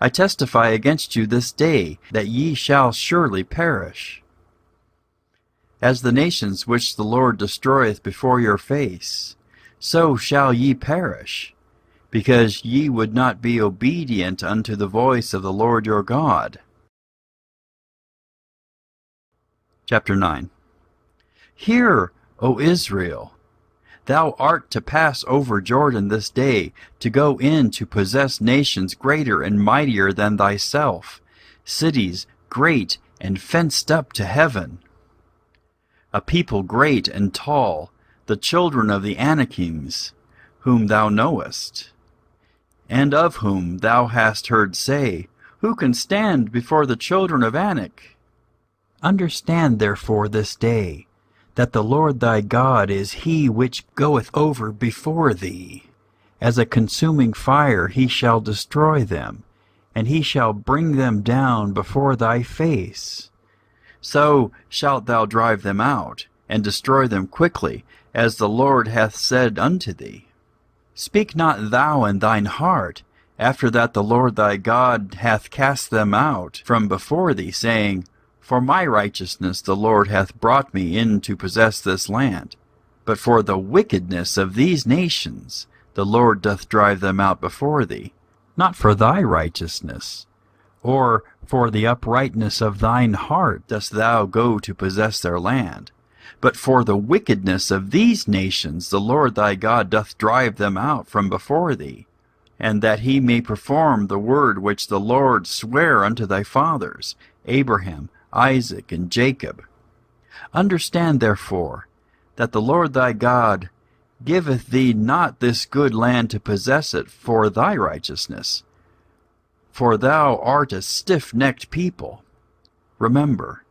I testify against you this day, that ye shall surely perish. As the nations which the Lord destroyeth before your face, so shall ye perish, because ye would not be obedient unto the voice of the Lord your God. Chapter 9. Hear, O Israel, thou art to pass over Jordan this day, to go in to possess nations greater and mightier than thyself, cities great and fenced up to heaven, a people great and tall, the children of the Anakims, whom thou knowest, and of whom thou hast heard say, Who can stand before the children of Anak? Understand therefore this day, that the Lord thy God is he which goeth over before thee. As a consuming fire he shall destroy them, and he shall bring them down before thy face. So shalt thou drive them out, and destroy them quickly, as the Lord hath said unto thee. Speak not thou in thine heart, after that the Lord thy God hath cast them out from before thee, saying, For my righteousness the Lord hath brought me in to possess this land. But for the wickedness of these nations the Lord doth drive them out before thee. Not for thy righteousness, or for the uprightness of thine heart dost thou go to possess their land, but for the wickedness of these nations the Lord thy God doth drive them out from before thee, and that he may perform the word which the Lord sware unto thy fathers, Abraham, Isaac, and Jacob. Understand therefore that the Lord thy God giveth thee not this good land to possess it for thy righteousness, for thou art a stiff-necked people. Remember,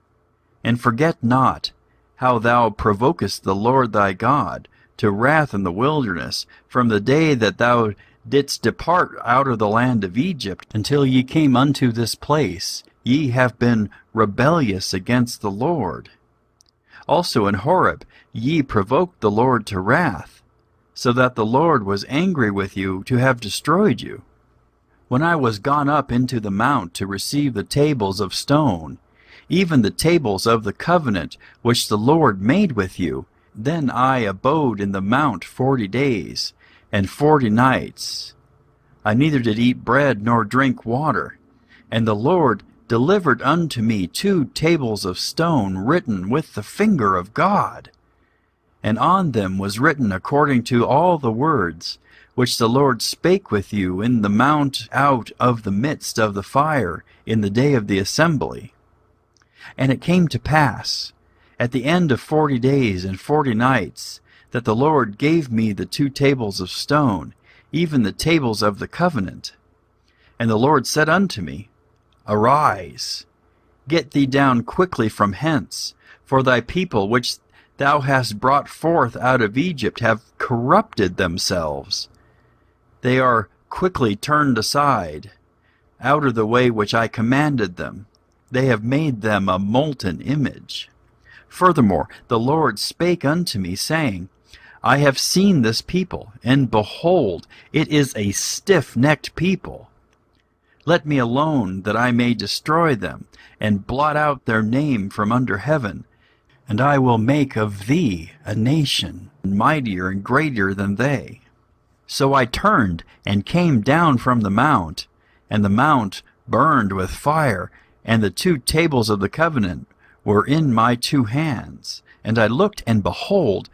and forget not how thou provokest the Lord thy God to wrath in the wilderness from the day that thou didst depart out of the land of Egypt until ye came unto this place. Ye have been rebellious against the Lord. Also in Horeb ye provoked the Lord to wrath, so that the Lord was angry with you to have destroyed you. When I was gone up into the mount to receive the tables of stone, even the tables of the covenant which the Lord made with you, then I abode in the mount 40 days and 40 nights. I neither did eat bread nor drink water. And the Lord delivered unto me 2 tables of stone written with the finger of God. And on them was written according to all the words which the Lord spake with you in the mount out of the midst of the fire in the day of the assembly. And it came to pass, at the end of 40 days and 40 nights, that the Lord gave me the 2 tables of stone, even the tables of the covenant. And the Lord said unto me, Arise, get thee down quickly from hence, for thy people which thou hast brought forth out of Egypt have corrupted themselves. They are quickly turned aside, out of the way which I commanded them. They have made them a molten image. Furthermore, the Lord spake unto me, saying, I have seen this people, and behold, it is a stiff-necked people. Let me alone, that I may destroy them, and blot out their name from under heaven, and I will make of thee a nation mightier and greater than they. So I turned and came down from the mount, and the mount burned with fire, and the 2 tables of the covenant were in my 2 hands. And I looked, and behold,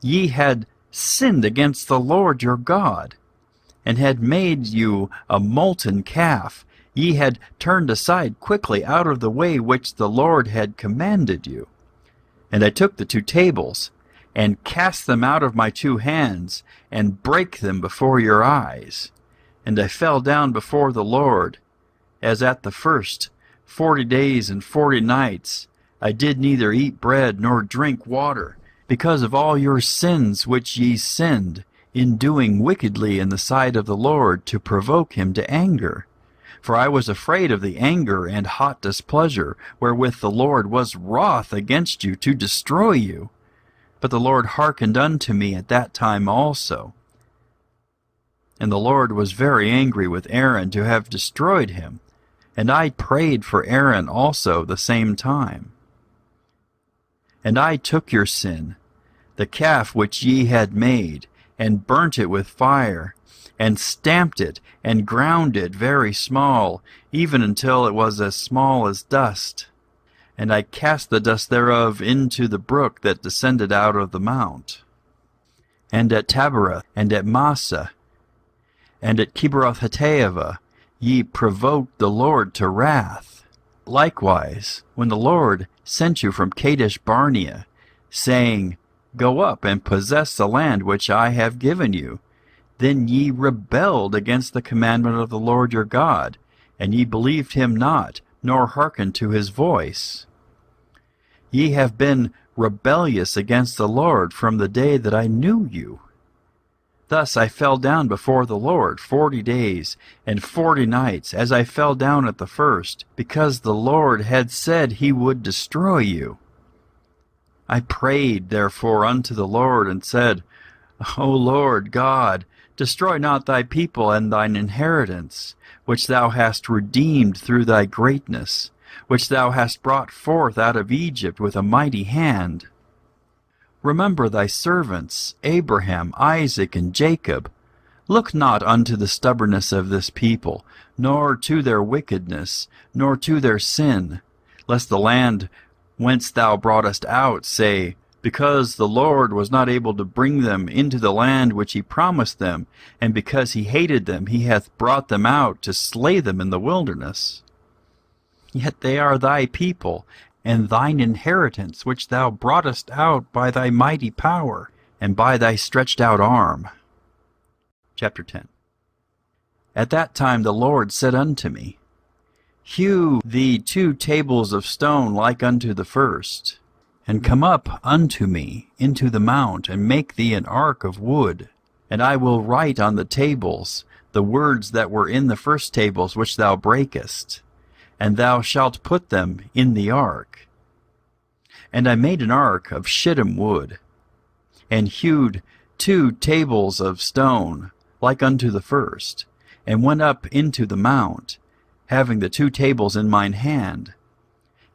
ye had sinned against the Lord your God, and had made you a molten calf. Ye had turned aside quickly out of the way which the Lord had commanded you. And I took the 2 tables, and cast them out of my 2 hands, and brake them before your eyes. And I fell down before the Lord, as at the first 40 days and 40 nights. I did neither eat bread nor drink water, because of all your sins which ye sinned, in doing wickedly in the sight of the Lord, to provoke him to anger. For I was afraid of the anger and hot displeasure, wherewith the Lord was wroth against you to destroy you. But the Lord hearkened unto me at that time also. And the Lord was very angry with Aaron to have destroyed him, and I prayed for Aaron also the same time. And I took your sin, the calf which ye had made, and burnt it with fire, and stamped it, and ground it very small, even until it was as small as dust. And I cast the dust thereof into the brook that descended out of the mount. And at Taberah, and at Massa, and at Kibroth-Hattaavah, ye provoked the Lord to wrath. Likewise, when the Lord sent you from Kadesh Barnea, saying, Go up and possess the land which I have given you, then ye rebelled against the commandment of the Lord your God, and ye believed him not, nor hearkened to his voice. Ye have been rebellious against the Lord from the day that I knew you. Thus I fell down before the Lord 40 days and 40 nights, as I fell down at the first, because the Lord had said he would destroy you. I prayed therefore unto the Lord, and said, O Lord God, destroy not thy people and thine inheritance, which thou hast redeemed through thy greatness, which thou hast brought forth out of Egypt with a mighty hand. Remember thy servants, Abraham, Isaac, and Jacob. Look not unto the stubbornness of this people, nor to their wickedness, nor to their sin, lest the land whence thou broughtest out say, because the Lord was not able to bring them into the land which he promised them, and because he hated them, he hath brought them out to slay them in the wilderness. Yet they are thy people, and thine inheritance, which thou broughtest out by thy mighty power, and by thy stretched out arm. Chapter 10. At that time the Lord said unto me, Hew thee 2 tables of stone like unto the first, and come up unto me into the mount, and make thee an ark of wood. And I will write on the tables the words that were in the first tables which thou breakest, and thou shalt put them in the ark. And I made an ark of shittim wood, and hewed 2 tables of stone like unto the first, and went up into the mount, having the 2 tables in mine hand.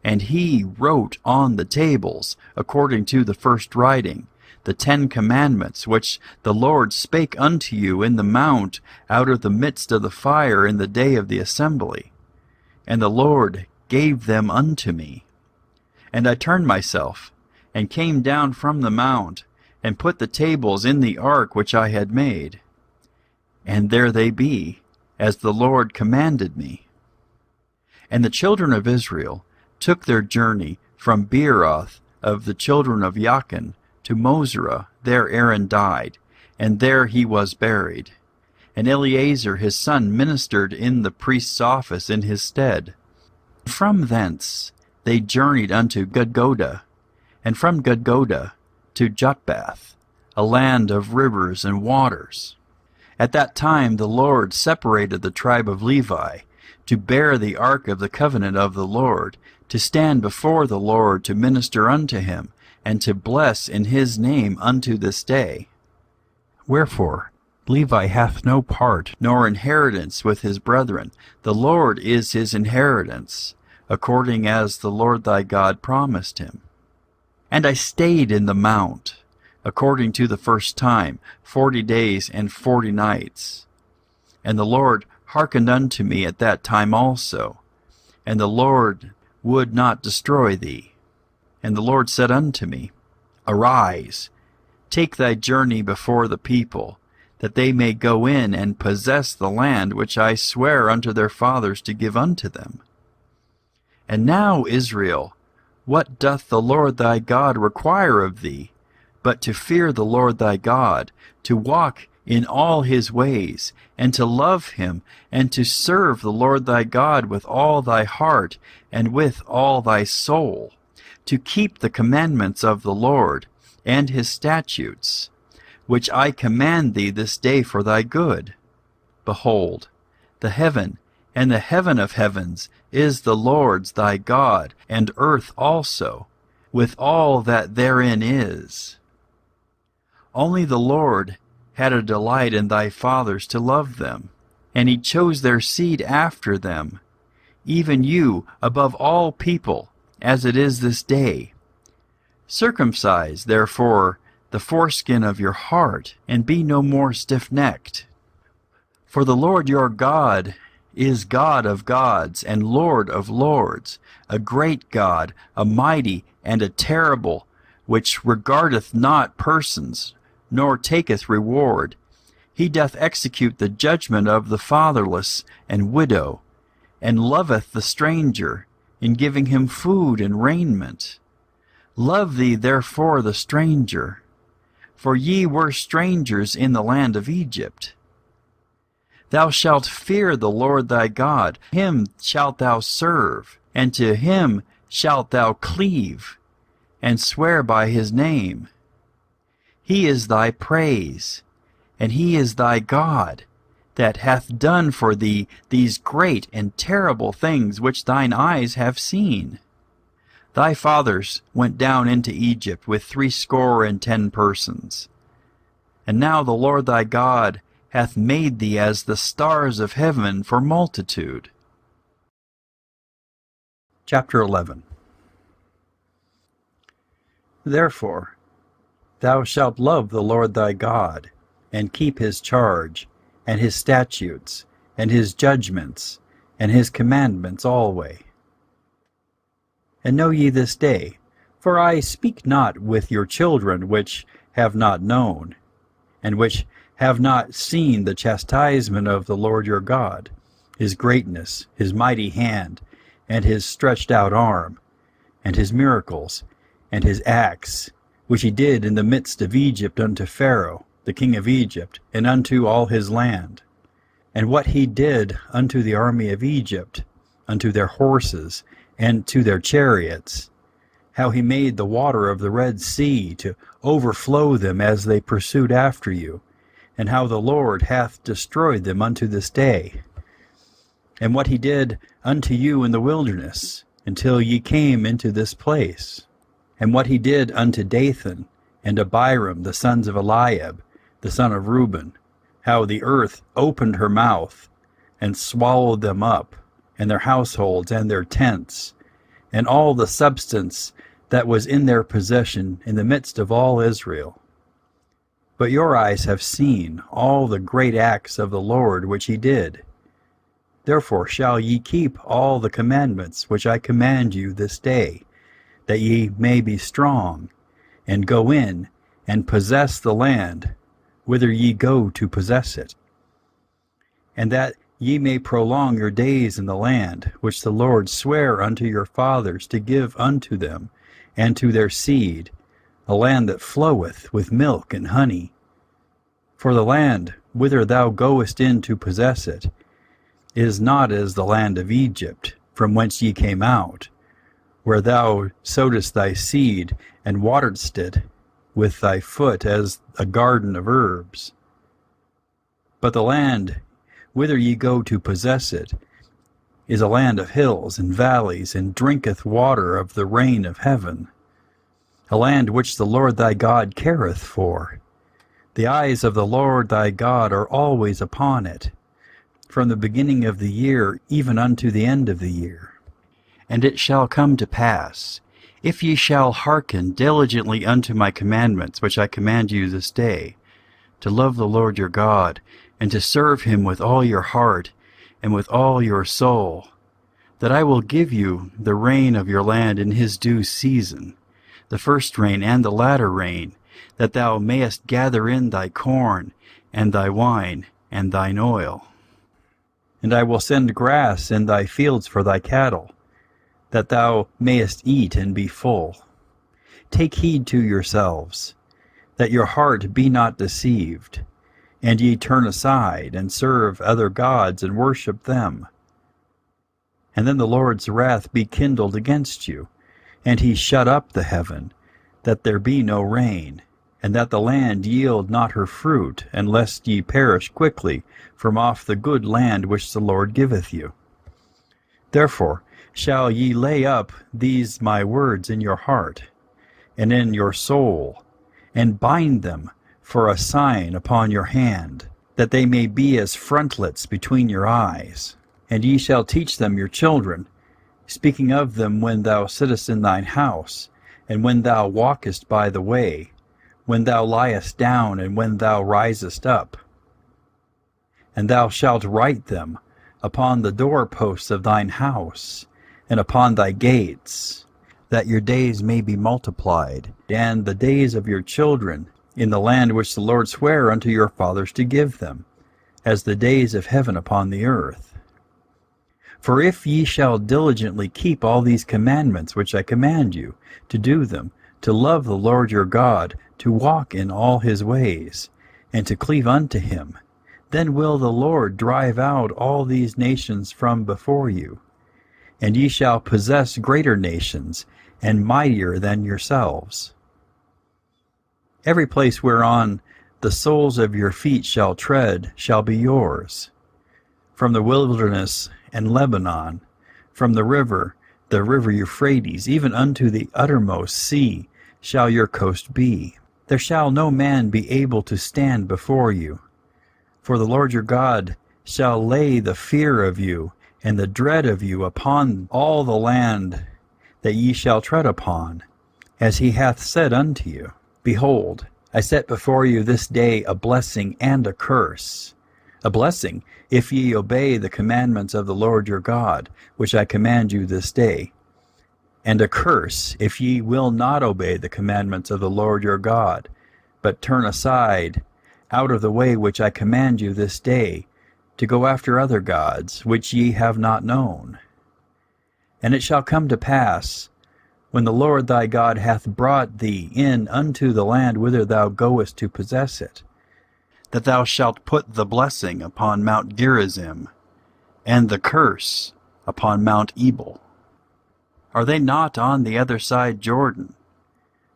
And he wrote on the tables, according to the first writing, the 10 commandments, which the Lord spake unto you in the mount out of the midst of the fire in the day of the assembly. And the Lord gave them unto me. And I turned myself, and came down from the mount, and put the tables in the ark which I had made. And there they be, as the Lord commanded me. And the children of Israel took their journey from Beeroth of the children of Jachin to Mosera. There Aaron died, and there he was buried. And Eleazar his son ministered in the priest's office in his stead. From thence they journeyed unto Gudgoda, and from Gudgoda to Jotbath, a land of rivers and waters. At that time the Lord separated the tribe of Levi, to bear the ark of the covenant of the Lord, to stand before the Lord to minister unto him, and to bless in his name unto this day. Wherefore Levi hath no part nor inheritance with his brethren. The Lord is his inheritance, according as the Lord thy God promised him. And I stayed in the mount, according to the first time, 40 days and 40 nights. And the Lord hearkened unto me at that time also, and the Lord would not destroy thee. And the Lord said unto me, Arise, take thy journey before the people, that they may go in and possess the land which I swear unto their fathers to give unto them. And now, Israel, what doth the Lord thy God require of thee, but to fear the Lord thy God, to walk in all his ways, and to love him, and to serve the Lord thy God with all thy heart and with all thy soul, to keep the commandments of the Lord and his statutes, which I command thee this day for thy good. Behold, the heaven and the heaven of heavens is the Lord's thy God, and earth also, with all that therein is. Only the Lord had a delight in thy fathers to love them, and he chose their seed after them, even you above all people, as it is this day. Circumcise, therefore, the foreskin of your heart, and be no more stiff-necked. For the Lord your God is God of gods and Lord of lords, a great God, a mighty and a terrible, which regardeth not persons, nor taketh reward. He doth execute the judgment of the fatherless and widow, and loveth the stranger, in giving him food and raiment. Love thee therefore the stranger, for ye were strangers in the land of Egypt. Thou shalt fear the Lord thy God, him shalt thou serve, and to him shalt thou cleave, and swear by his name. He is thy praise, and he is thy God, that hath done for thee these great and terrible things which thine eyes have seen. Thy fathers went down into Egypt with 70 persons. And now the Lord thy God hath made thee as the stars of heaven for multitude. Chapter 11. Therefore, thou shalt love the Lord thy God, and keep his charge, and his statutes, and his judgments, and his commandments alway. And know ye this day, for I speak not with your children which have not known, and which have not seen the chastisement of the Lord your God, his greatness, his mighty hand, and his stretched out arm, and his miracles, and his acts, which he did in the midst of Egypt unto Pharaoh, the king of Egypt, and unto all his land, and what he did unto the army of Egypt, unto their horses, and to their chariots, how he made the water of the Red Sea to overflow them as they pursued after you, and how the Lord hath destroyed them unto this day, and what he did unto you in the wilderness, until ye came into this place, and what he did unto Dathan and Abiram, the sons of Eliab, the son of Reuben, how the earth opened her mouth, and swallowed them up, and their households, and their tents, and all the substance that was in their possession in the midst of all Israel. But your eyes have seen all the great acts of the Lord which he did. Therefore shall ye keep all the commandments which I command you this day, that ye may be strong, and go in and possess the land, whither ye go to possess it, and that ye may prolong your days in the land, which the Lord sware unto your fathers to give unto them, and to their seed, a land that floweth with milk and honey. For the land whither thou goest in to possess it is not as the land of Egypt, from whence ye came out, where thou sowedst thy seed, and wateredst it with thy foot as a garden of herbs. But the land whither ye go to possess it is a land of hills and valleys, and drinketh water of the rain of heaven, a land which the Lord thy God careth for. The eyes of the Lord thy God are always upon it, from the beginning of the year even unto the end of the year. And it shall come to pass, if ye shall hearken diligently unto my commandments which I command you this day, to love the Lord your God, and to serve him with all your heart and with all your soul, that I will give you the rain of your land in his due season, the first rain and the latter rain, that thou mayest gather in thy corn, and thy wine, and thine oil. And I will send grass in thy fields for thy cattle, that thou mayest eat and be full. Take heed to yourselves, that your heart be not deceived, and ye turn aside, and serve other gods, and worship them. And then the Lord's wrath be kindled against you, and he shut up the heaven, that there be no rain, and that the land yield not her fruit, and lest ye perish quickly from off the good land which the Lord giveth you. Therefore shall ye lay up these my words in your heart, and in your soul, and bind them for a sign upon your hand, that they may be as frontlets between your eyes. And ye shall teach them your children, speaking of them when thou sittest in thine house, and when thou walkest by the way, when thou liest down, and when thou risest up. And thou shalt write them upon the doorposts of thine house, and upon thy gates, that your days may be multiplied, and the days of your children, in the land which the Lord sware unto your fathers to give them, as the days of heaven upon the earth. For if ye shall diligently keep all these commandments which I command you, to do them, to love the Lord your God, to walk in all his ways, and to cleave unto him, then will the Lord drive out all these nations from before you, and ye shall possess greater nations, and mightier than yourselves. Every place whereon the soles of your feet shall tread shall be yours. From the wilderness and Lebanon, from the river Euphrates, even unto the uttermost sea, shall your coast be. There shall no man be able to stand before you. For the Lord your God shall lay the fear of you and the dread of you upon all the land that ye shall tread upon, as he hath said unto you. Behold, I set before you this day a blessing and a curse. A blessing, if ye obey the commandments of the Lord your God, which I command you this day. And a curse, if ye will not obey the commandments of the Lord your God, but turn aside out of the way which I command you this day, to go after other gods, which ye have not known. And it shall come to pass, when the Lord thy God hath brought thee in unto the land whither thou goest to possess it, that thou shalt put the blessing upon Mount Gerizim, and the curse upon Mount Ebal. Are they not on the other side Jordan,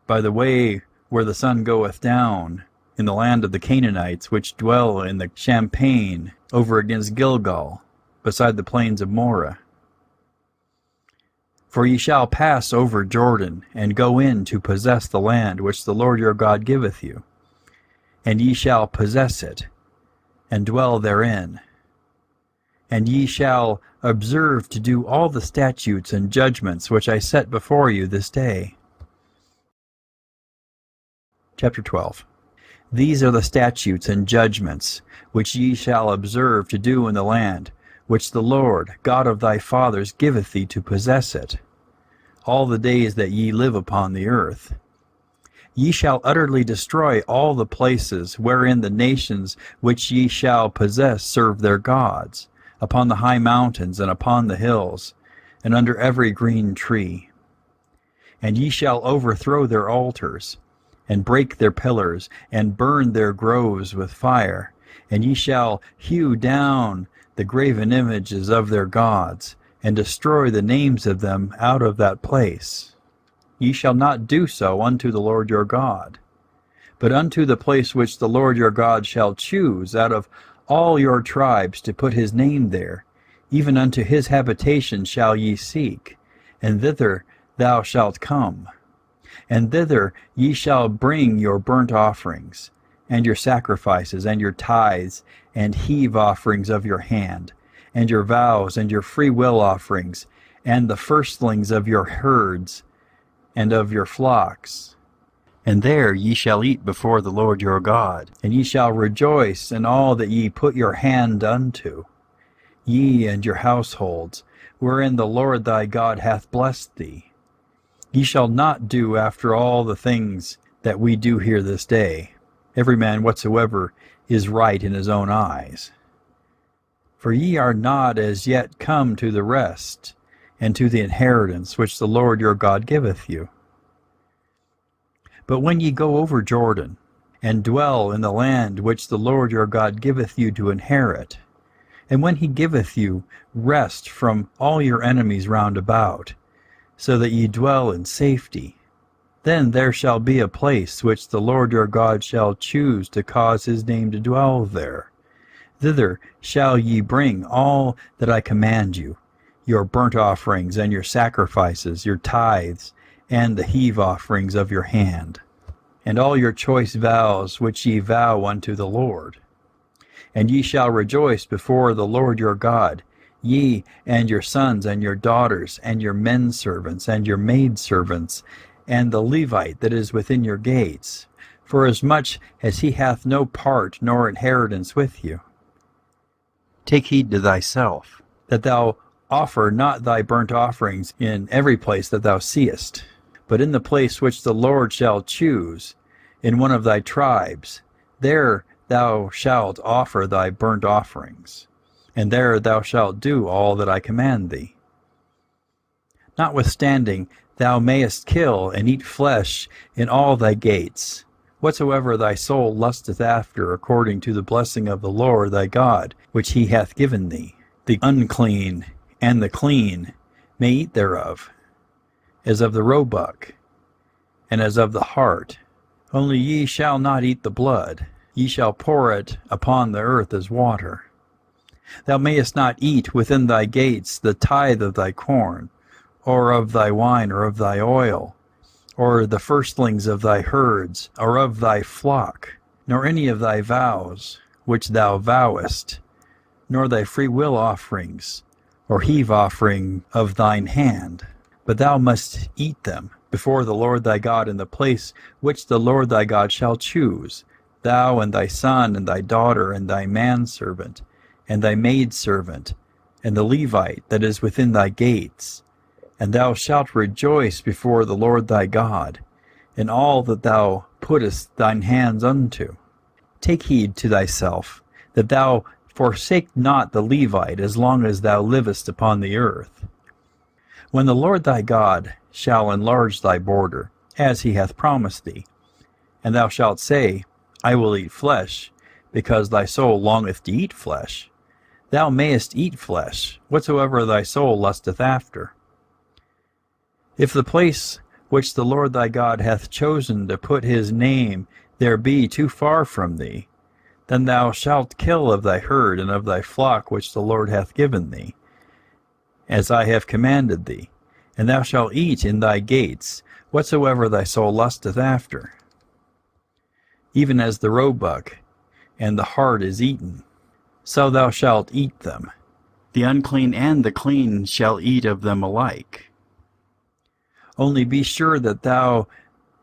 by the way where the sun goeth down, in the land of the Canaanites, which dwell in the champaign over against Gilgal, beside the plains of Moreh? For ye shall pass over Jordan, and go in to possess the land which the Lord your God giveth you. And ye shall possess it, and dwell therein. And ye shall observe to do all the statutes and judgments which I set before you this day. Chapter 12. These are the statutes and judgments which ye shall observe to do in the land, which the Lord God of thy fathers giveth thee to possess it, all the days that ye live upon the earth. Ye shall utterly destroy all the places wherein the nations which ye shall possess serve their gods, upon the high mountains and upon the hills, and under every green tree. And ye shall overthrow their altars, and break their pillars, and burn their groves with fire. And ye shall hew down the graven images of their gods, and destroy the names of them out of that place. Ye shall not do so unto the Lord your God, but unto the place which the Lord your God shall choose out of all your tribes to put his name there, even unto his habitation shall ye seek, and thither thou shalt come. And thither ye shall bring your burnt offerings, and your sacrifices, and your tithes, and heave offerings of your hand, and your vows, and your freewill offerings, and the firstlings of your herds, and of your flocks. And there ye shall eat before the Lord your God, and ye shall rejoice in all that ye put your hand unto, ye and your households, wherein the Lord thy God hath blessed thee. Ye shall not do after all the things that we do here this day, every man whatsoever is right in his own eyes. For ye are not as yet come to the rest, and to the inheritance which the Lord your God giveth you. But when ye go over Jordan, and dwell in the land which the Lord your God giveth you to inherit, and when he giveth you rest from all your enemies round about, so that ye dwell in safety, then there shall be a place which the Lord your God shall choose to cause his name to dwell there. Thither shall ye bring all that I command you, your burnt offerings and your sacrifices, your tithes, and the heave offerings of your hand, and all your choice vows which ye vow unto the Lord. And ye shall rejoice before the Lord your God, ye and your sons and your daughters, and your menservants and your maidservants, and the Levite that is within your gates, forasmuch as he hath no part nor inheritance with you. Take heed to thyself, that thou offer not thy burnt offerings in every place that thou seest, but in the place which the Lord shall choose, in one of thy tribes, there thou shalt offer thy burnt offerings, and there thou shalt do all that I command thee. Notwithstanding, thou mayest kill and eat flesh in all thy gates, whatsoever thy soul lusteth after, according to the blessing of the Lord thy God, which he hath given thee. The unclean and the clean may eat thereof, as of the roebuck, and as of the hart. Only ye shall not eat the blood, ye shall pour it upon the earth as water. Thou mayest not eat within thy gates the tithe of thy corn, or of thy wine, or of thy oil, or the firstlings of thy herds, or of thy flock, nor any of thy vows which thou vowest, nor thy freewill offerings, or heave offering of thine hand, but thou must eat them before the Lord thy God in the place which the Lord thy God shall choose, thou and thy son and thy daughter and thy manservant and thy maidservant, and the Levite that is within thy gates. And thou shalt rejoice before the Lord thy God in all that thou puttest thine hands unto. Take heed to thyself, that thou forsake not the Levite as long as thou livest upon the earth. When the Lord thy God shall enlarge thy border, as he hath promised thee, and thou shalt say, I will eat flesh, because thy soul longeth to eat flesh, thou mayest eat flesh, whatsoever thy soul lusteth after. If the place which the Lord thy God hath chosen to put his name there be too far from thee, then thou shalt kill of thy herd and of thy flock which the Lord hath given thee, as I have commanded thee, and thou shalt eat in thy gates whatsoever thy soul lusteth after, even as the roebuck and the hart is eaten, so thou shalt eat them. The unclean and the clean shall eat of them alike. Only be sure that thou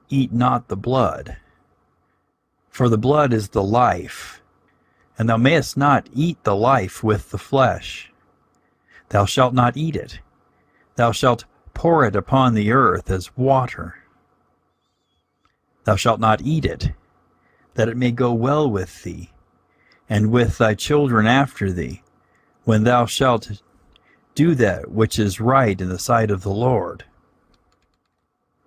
eat not the blood, for the blood is the life, and thou mayest not eat the life with the flesh. Thou shalt not eat it. Thou shalt pour it upon the earth as water. Thou shalt not eat it, that it may go well with thee, and with thy children after thee, when thou shalt do that which is right in the sight of the Lord.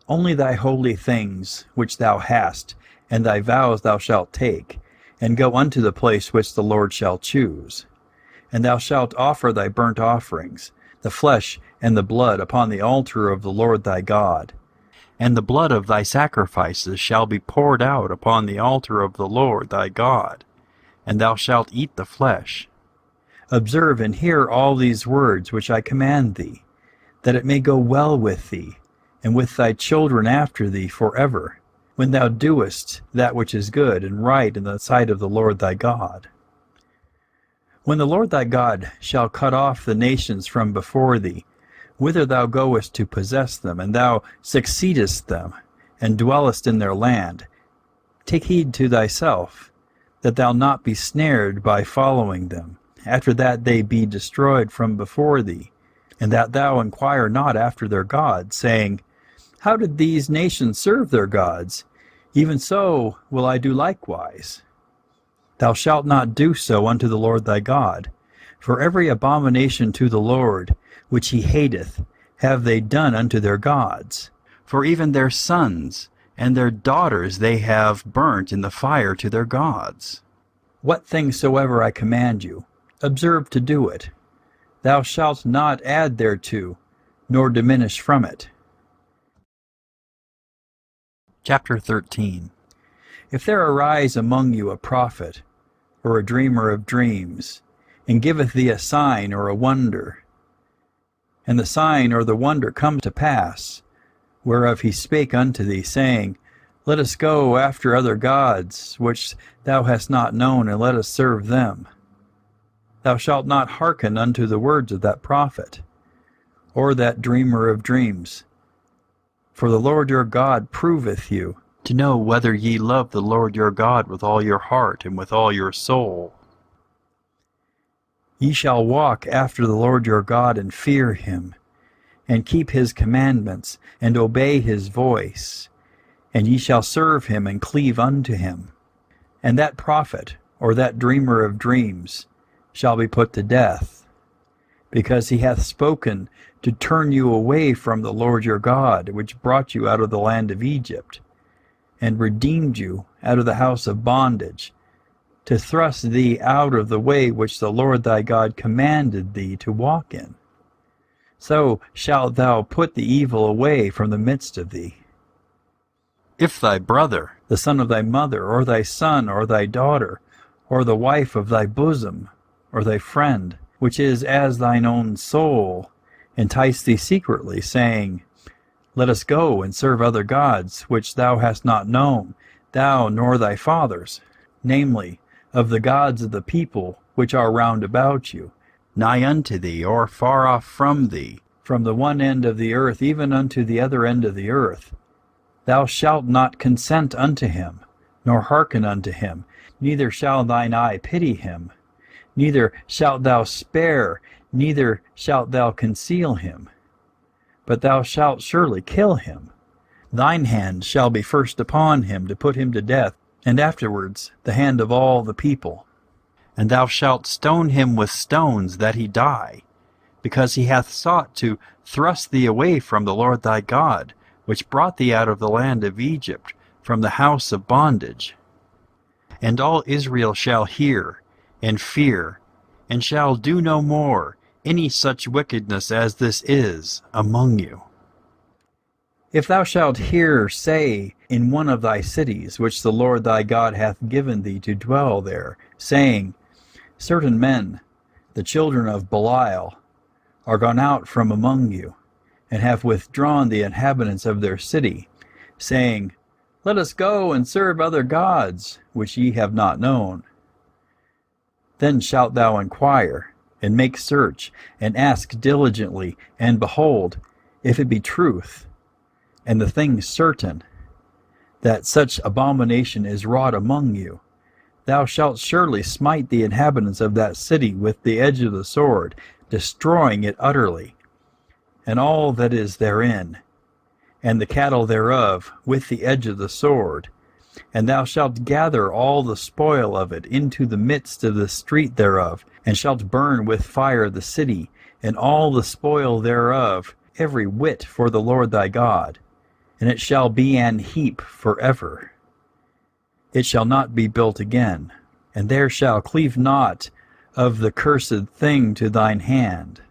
Only thy holy things which thou hast, and thy vows thou shalt take, and go unto the place which the Lord shall choose. And thou shalt offer thy burnt offerings, the flesh and the blood, upon the altar of the Lord thy God. And the blood of thy sacrifices shall be poured out upon the altar of the Lord thy God, and thou shalt eat the flesh. Observe and hear all these words which I command thee, that it may go well with thee, and with thy children after thee forever, when thou doest that which is good and right in the sight of the Lord thy God. When the Lord thy God shall cut off the nations from before thee, whither thou goest to possess them, and thou succeedest them, and dwellest in their land, take heed to thyself, that thou not be snared by following them, after that they be destroyed from before thee, and that thou inquire not after their gods, saying, How did these nations serve their gods? Even so will I do likewise. Thou shalt not do so unto the Lord thy God, for every abomination to the Lord, which he hateth, have they done unto their gods. For even their sons and their daughters they have burnt in the fire to their gods. What thing soever I command you, observe to do it. Thou shalt not add thereto, nor diminish from it. Chapter 13. If there arise among you a prophet, or a dreamer of dreams, and giveth thee a sign or a wonder, and the sign or the wonder come to pass, whereof he spake unto thee, saying, Let us go after other gods, which thou hast not known, and let us serve them. Thou shalt not hearken unto the words of that prophet, or that dreamer of dreams. For the Lord your God proveth you, to know whether ye love the Lord your God with all your heart and with all your soul. Ye shall walk after the Lord your God and fear him, and keep his commandments, and obey his voice, and ye shall serve him and cleave unto him. And that prophet, or that dreamer of dreams, shall be put to death, because he hath spoken to turn you away from the Lord your God, which brought you out of the land of Egypt, and redeemed you out of the house of bondage, to thrust thee out of the way which the Lord thy God commanded thee to walk in. So shalt thou put the evil away from the midst of thee. If thy brother, the son of thy mother, or thy son, or thy daughter, or the wife of thy bosom, or thy friend, which is as thine own soul, entice thee secretly, saying, Let us go and serve other gods, which thou hast not known, thou nor thy fathers, namely, of the gods of the people which are round about you, nigh unto thee, or far off from thee, from the one end of the earth even unto the other end of the earth, thou shalt not consent unto him, nor hearken unto him, neither shall thine eye pity him, neither shalt thou spare, neither shalt thou conceal him, but thou shalt surely kill him. Thine hand shall be first upon him to put him to death, and afterwards the hand of all the people. And thou shalt stone him with stones that he die, because he hath sought to thrust thee away from the Lord thy God, which brought thee out of the land of Egypt, from the house of bondage. And all Israel shall hear, and fear, and shall do no more any such wickedness as this is among you. If thou shalt hear say in one of thy cities, which the Lord thy God hath given thee to dwell there, saying, Certain men, the children of Belial, are gone out from among you, and have withdrawn the inhabitants of their city, saying, Let us go and serve other gods, which ye have not known. Then shalt thou inquire, and make search, and ask diligently, and behold, if it be truth, and the thing certain, that such abomination is wrought among you, thou shalt surely smite the inhabitants of that city with the edge of the sword, destroying it utterly, and all that is therein, and the cattle thereof with the edge of the sword. And thou shalt gather all the spoil of it into the midst of the street thereof, and shalt burn with fire the city, and all the spoil thereof, every whit for the Lord thy God. And it shall be an heap forever. It shall not be built again, and there shall cleave not of the cursed thing to thine hand,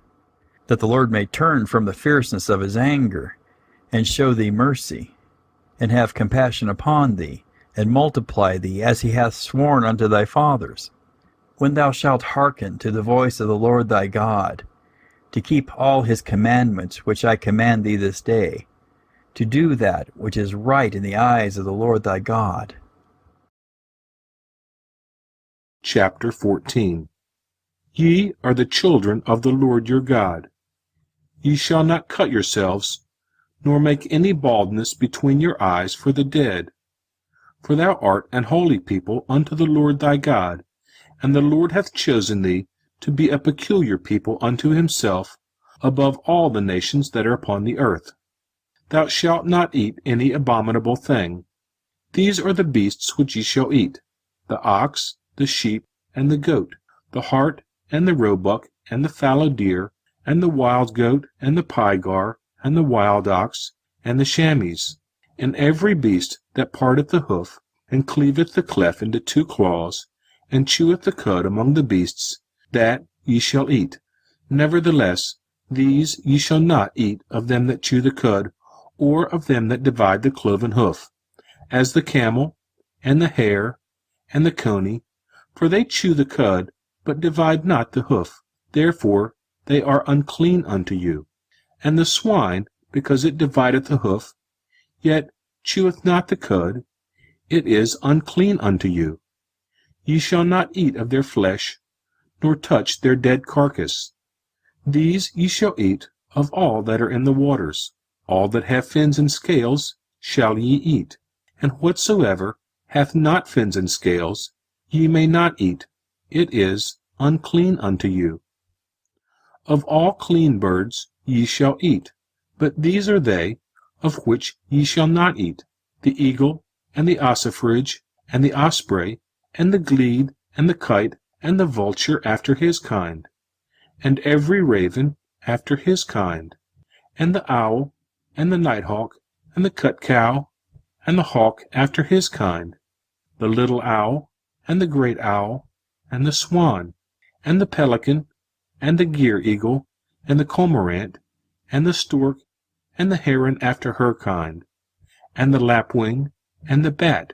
that the Lord may turn from the fierceness of his anger, and show thee mercy, and have compassion upon thee, and multiply thee as he hath sworn unto thy fathers. When thou shalt hearken to the voice of the Lord thy God, to keep all his commandments which I command thee this day, to do that which is right in the eyes of the Lord thy God. Chapter 14. Ye are the children of the Lord your God. Ye shall not cut yourselves, nor make any baldness between your eyes for the dead. For thou art an holy people unto the Lord thy God, and the Lord hath chosen thee to be a peculiar people unto himself, above all the nations that are upon the earth. Thou shalt not eat any abominable thing. These are the beasts which ye shall eat: the ox, the sheep, and the goat, the hart, and the roebuck, and the fallow deer, and the wild goat, and the pygar, and the wild ox, and the chamois, and every beast that parteth the hoof, and cleaveth the cleft into two claws, and cheweth the cud among the beasts, that ye shall eat. Nevertheless, these ye shall not eat of them that chew the cud, or of them that divide the cloven hoof, as the camel, and the hare, and the coney, for they chew the cud, but divide not the hoof, therefore they are unclean unto you. And the swine, because it divideth the hoof, yet cheweth not the cud, it is unclean unto you. Ye shall not eat of their flesh, nor touch their dead carcass. These ye shall eat of all that are in the waters. All that have fins and scales shall ye eat, and whatsoever hath not fins and scales ye may not eat, it is unclean unto you. Of all clean birds ye shall eat, but these are they of which ye shall not eat: the eagle, and the ossifrage, and the osprey, and the glede, and the kite, and the vulture after his kind, and every raven after his kind, and the owl, and the nighthawk, and the cutcow, and the hawk after his kind, the little owl, and the great owl, and the swan, and the pelican, and the gier eagle, and the cormorant, and the stork, and the heron after her kind, and the lapwing, and the bat,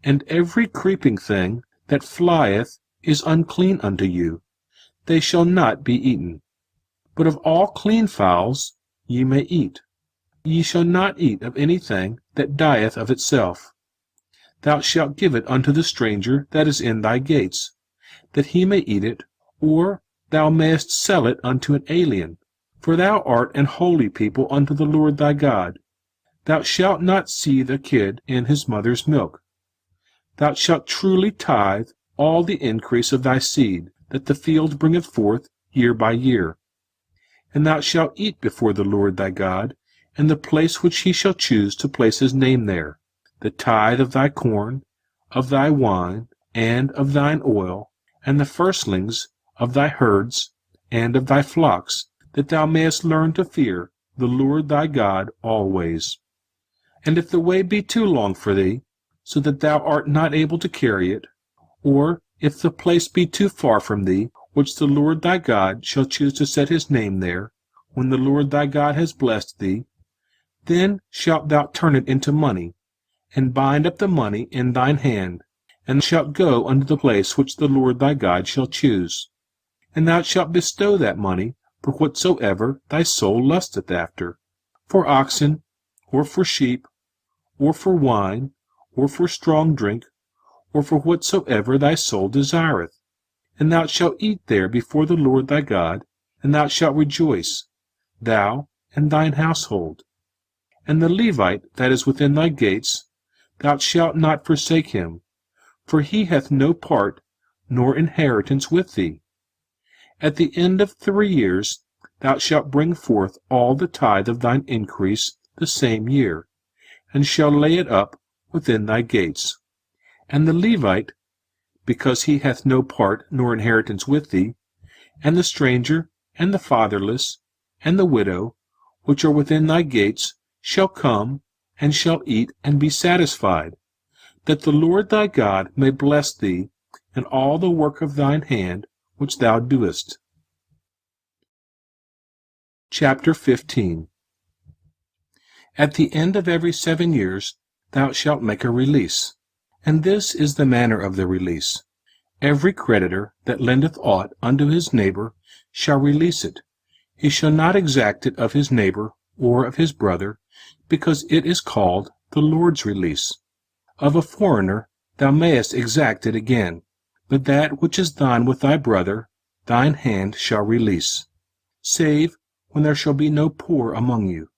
and every creeping thing that flieth is unclean unto you, they shall not be eaten. But of all clean fowls ye may eat. Ye shall not eat of anything that dieth of itself. Thou shalt give it unto the stranger that is in thy gates, that he may eat it, or thou mayest sell it unto an alien. For thou art an holy people unto the Lord thy God. Thou shalt not seethe a kid in his mother's milk. Thou shalt truly tithe all the increase of thy seed, that the field bringeth forth year by year. And thou shalt eat before the Lord thy God, in the place which he shall choose to place his name there, the tithe of thy corn, of thy wine, and of thine oil, and the firstlings of thy herds, and of thy flocks, that thou mayest learn to fear the Lord thy God always. And if the way be too long for thee, so that thou art not able to carry it, or if the place be too far from thee, which the Lord thy God shall choose to set his name there, when the Lord thy God has blessed thee, then shalt thou turn it into money, and bind up the money in thine hand, and shalt go unto the place which the Lord thy God shall choose. And thou shalt bestow that money for whatsoever thy soul lusteth after, for oxen, or for sheep, or for wine, or for strong drink, or for whatsoever thy soul desireth. And thou shalt eat there before the Lord thy God, and thou shalt rejoice, thou and thine household. And the Levite that is within thy gates, thou shalt not forsake him, for he hath no part nor inheritance with thee. At the end of 3 years thou shalt bring forth all the tithe of thine increase the same year, and shall lay it up within thy gates. And the Levite, because he hath no part nor inheritance with thee, and the stranger, and the fatherless, and the widow, which are within thy gates, shall come, and shall eat and be satisfied, that the Lord thy God may bless thee in all the work of thine hand which thou doest. Chapter 15. At the end of every 7 years thou shalt make a release. And this is the manner of the release. Every creditor that lendeth aught unto his neighbor shall release it. He shall not exact it of his neighbor or of his brother, because it is called the Lord's release. Of a foreigner thou mayest exact it again, but that which is thine with thy brother, thine hand shall release, save when there shall be no poor among you.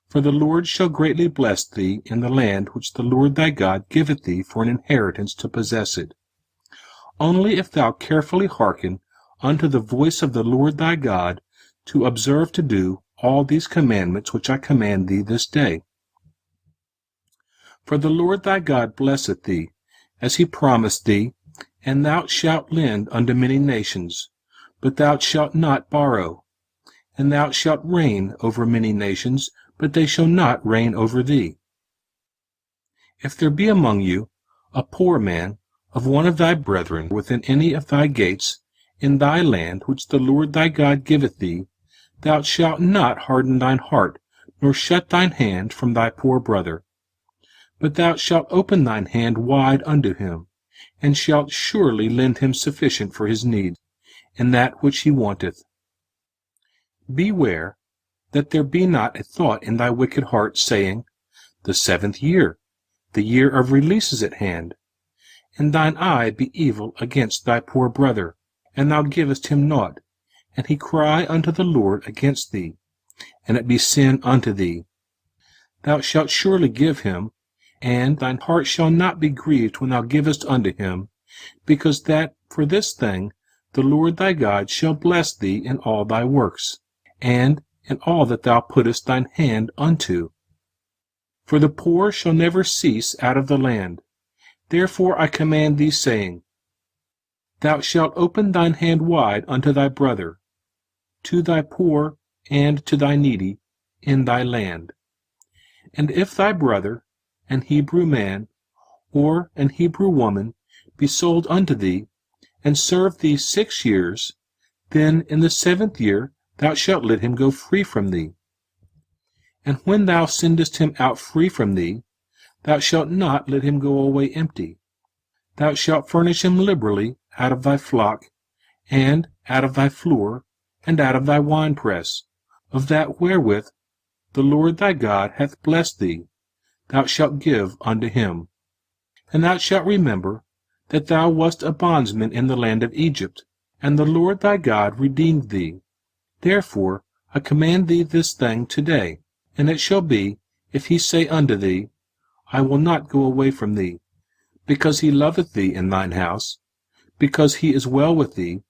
For the Lord shall greatly bless thee in the land which the Lord thy God giveth thee for an inheritance to possess it. Only if thou carefully hearken unto the voice of the Lord thy God, to observe to do all these commandments which I command thee this day. For the Lord thy God blesseth thee, as he promised thee, and thou shalt lend unto many nations, but thou shalt not borrow. And thou shalt reign over many nations, but they shall not reign over thee. If there be among you a poor man of one of thy brethren within any of thy gates, in thy land which the Lord thy God giveth thee, thou shalt not harden thine heart, nor shut thine hand from thy poor brother. But thou shalt open thine hand wide unto him, and shalt surely lend him sufficient for his need, in that which he wanteth. Beware that there be not a thought in thy wicked heart, saying, The 7th year, the year of release is at hand, and thine eye be evil against thy poor brother, and thou givest him naught, and he cry unto the Lord against thee, and it be sin unto thee. Thou shalt surely give him, and thine heart shall not be grieved when thou givest unto him, because that for this thing the Lord thy God shall bless thee in all thy works, and in all that thou puttest thine hand unto. For the poor shall never cease out of the land. Therefore I command thee, saying, Thou shalt open thine hand wide unto thy brother, to thy poor and to thy needy, in thy land. And if thy brother, an Hebrew man, or an Hebrew woman, be sold unto thee, and serve thee 6 years, then in the 7th year thou shalt let him go free from thee. And when thou sendest him out free from thee, thou shalt not let him go away empty. Thou shalt furnish him liberally out of thy flock, and out of thy floor, and out of thy winepress, of that wherewith the Lord thy God hath blessed thee, thou shalt give unto him. And thou shalt remember that thou wast a bondsman in the land of Egypt, and the Lord thy God redeemed thee. Therefore I command thee this thing today. And it shall be, if he say unto thee, I will not go away from thee, because he loveth thee in thine house, because he is well with thee,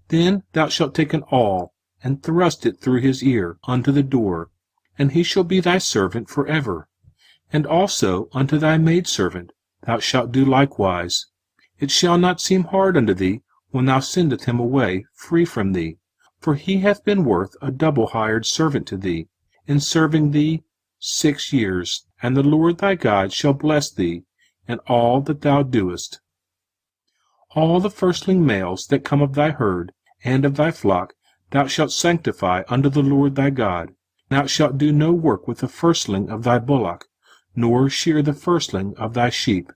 then thou shalt take an awl, and thrust it through his ear unto the door, and he shall be thy servant for ever. And also unto thy maidservant thou shalt do likewise. It shall not seem hard unto thee when thou sendest him away free from thee, for he hath been worth a double hired servant to thee, in serving thee 6 years. And the Lord thy God shall bless thee in all that thou doest. All the firstling males that come of thy herd and of thy flock thou shalt sanctify unto the Lord thy God. Thou shalt do no work with the firstling of thy bullock, nor shear the firstling of thy sheep.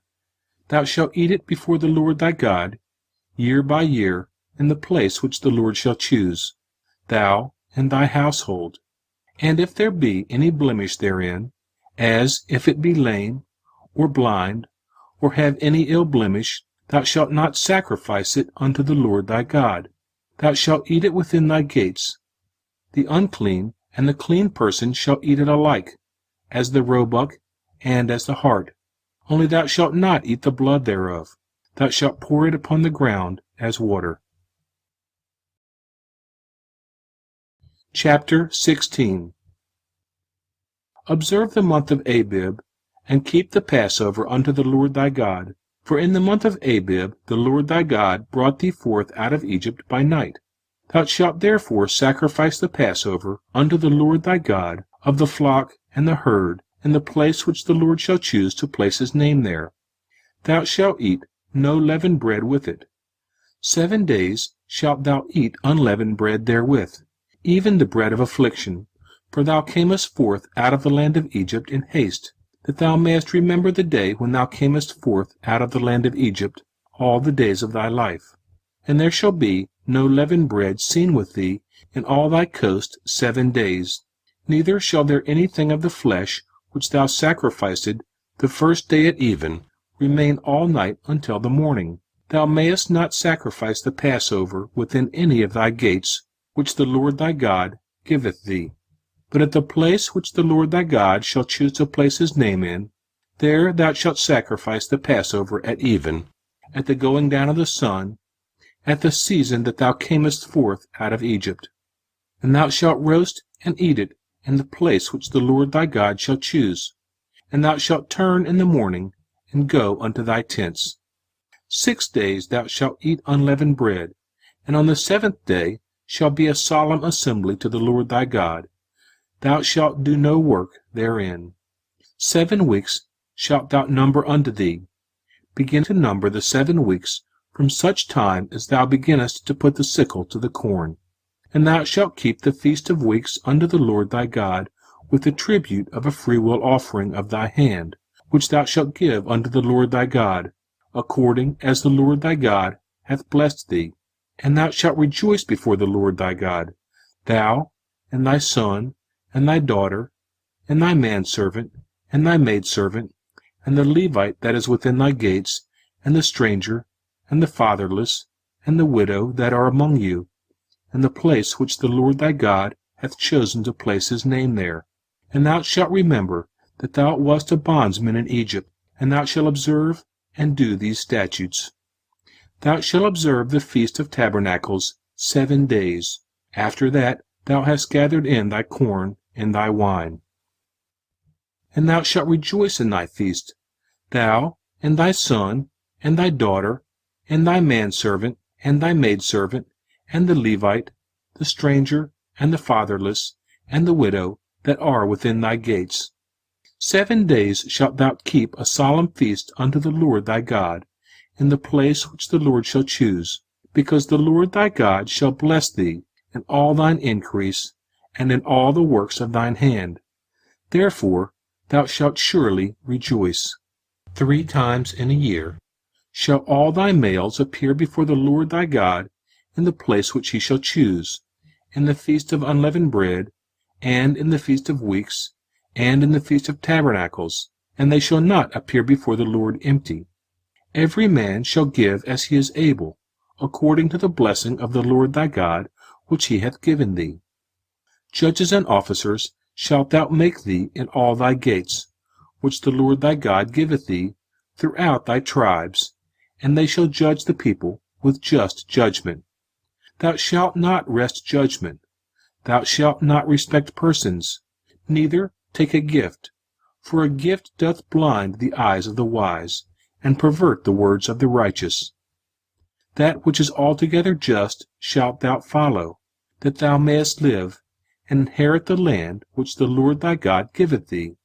Thou shalt eat it before the Lord thy God, year by year, in the place which the Lord shall choose, thou and thy household. And if there be any blemish therein, as if it be lame, or blind, or have any ill blemish, thou shalt not sacrifice it unto the Lord thy God. Thou shalt eat it within thy gates. The unclean and the clean person shall eat it alike, as the roebuck and as the hart. Only thou shalt not eat the blood thereof. Thou shalt pour it upon the ground as water. Chapter 16. Observe the month of Abib, and keep the Passover unto the Lord thy God. For in the month of Abib the Lord thy God brought thee forth out of Egypt by night. Thou shalt therefore sacrifice the Passover unto the Lord thy God of the flock and the herd, in the place which the Lord shall choose to place his name there. Thou shalt eat no leavened bread with it. 7 days shalt thou eat unleavened bread therewith, even the bread of affliction. For thou camest forth out of the land of Egypt in haste, that thou mayest remember the day when thou camest forth out of the land of Egypt all the days of thy life. And there shall be no leavened bread seen with thee in all thy coast 7 days, neither shall there anything of the flesh which thou sacrificest the first day at even remain all night until the morning. Thou mayest not sacrifice the Passover within any of thy gates, which the Lord thy God giveth thee. But at the place which the Lord thy God shall choose to place his name in, there thou shalt sacrifice the Passover at even, at the going down of the sun, at the season that thou camest forth out of Egypt. And thou shalt roast and eat it in the place which the Lord thy God shall choose. And thou shalt turn in the morning, and go unto thy tents. 6 days thou shalt eat unleavened bread, and on the 7th day shall be a solemn assembly to the Lord thy God. Thou shalt do no work therein. 7 weeks shalt thou number unto thee. Begin to number the 7 weeks from such time as thou beginnest to put the sickle to the corn. And thou shalt keep the feast of weeks unto the Lord thy God, with the tribute of a freewill offering of thy hand, which thou shalt give unto the Lord thy God, according as the Lord thy God hath blessed thee. And thou shalt rejoice before the Lord thy God, thou, and thy son, and thy daughter, and thy manservant, and thy maidservant, and the Levite that is within thy gates, and the stranger, and the fatherless, and the widow that are among you, in the place which the Lord thy God hath chosen to place his name there. And thou shalt remember that thou wast a bondsman in Egypt, and thou shalt observe and do these statutes. Thou shalt observe the Feast of Tabernacles 7 days. After that thou hast gathered in thy corn and thy wine. And thou shalt rejoice in thy feast, thou, and thy son, and thy daughter, and thy manservant, and thy maidservant, and the Levite, the stranger, and the fatherless, and the widow that are within thy gates. 7 days shalt thou keep a solemn feast unto the Lord thy God, in the place which the Lord shall choose, because the Lord thy God shall bless thee in all thine increase, and in all the works of thine hand. Therefore thou shalt surely rejoice. 3 times in a year shall all thy males appear before the Lord thy God in the place which he shall choose, in the feast of unleavened bread, and in the feast of weeks, and in the feast of tabernacles, and they shall not appear before the Lord empty. Every man shall give as he is able, according to the blessing of the Lord thy God, which he hath given thee. Judges and officers shalt thou make thee in all thy gates, which the Lord thy God giveth thee, throughout thy tribes, and they shall judge the people with just judgment. Thou shalt not wrest judgment. Thou shalt not respect persons, neither take a gift, for a gift doth blind the eyes of the wise, and pervert the words of the righteous. That which is altogether just shalt thou follow, that thou mayest live, and inherit the land which the Lord thy God giveth thee.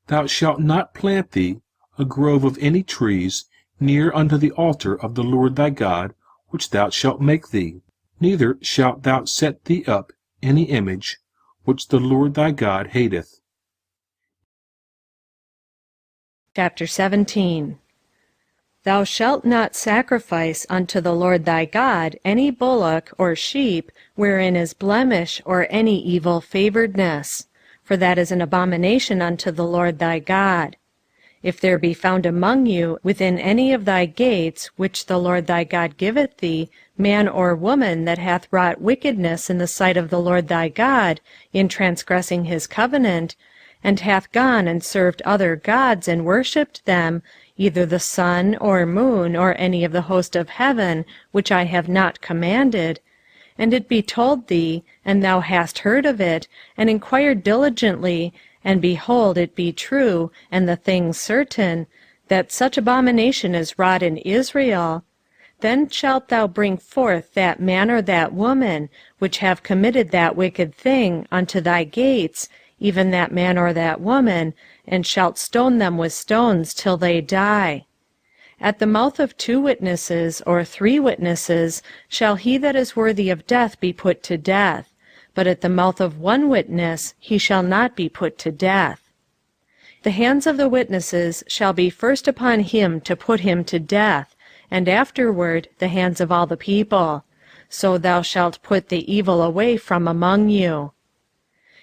Thou shalt not plant thee a grove of any trees near unto the altar of the Lord thy God, which thou shalt make thee. Neither shalt thou set thee up any image, which the Lord thy God hateth. Chapter 17. Thou shalt not sacrifice unto the Lord thy God any bullock or sheep wherein is blemish or any evil favoredness, for that is an abomination unto the Lord thy God. If there be found among you within any of thy gates, which the Lord thy God giveth thee, man or woman that hath wrought wickedness in the sight of the Lord thy God, in transgressing his covenant, and hath gone and served other gods and worshipped them, either the sun or moon or any of the host of heaven, which I have not commanded, and it be told thee, and thou hast heard of it, and inquired diligently, and behold, it be true, and the thing certain, that such abomination is wrought in Israel, then shalt thou bring forth that man or that woman, which have committed that wicked thing, unto thy gates, even that man or that woman, and shalt stone them with stones till they die. At the mouth of 2 witnesses or 3 witnesses shall he that is worthy of death be put to death, but at the mouth of 1 witness he shall not be put to death. The hands of the witnesses shall be first upon him to put him to death, and afterward the hands of all the people. So thou shalt put the evil away from among you.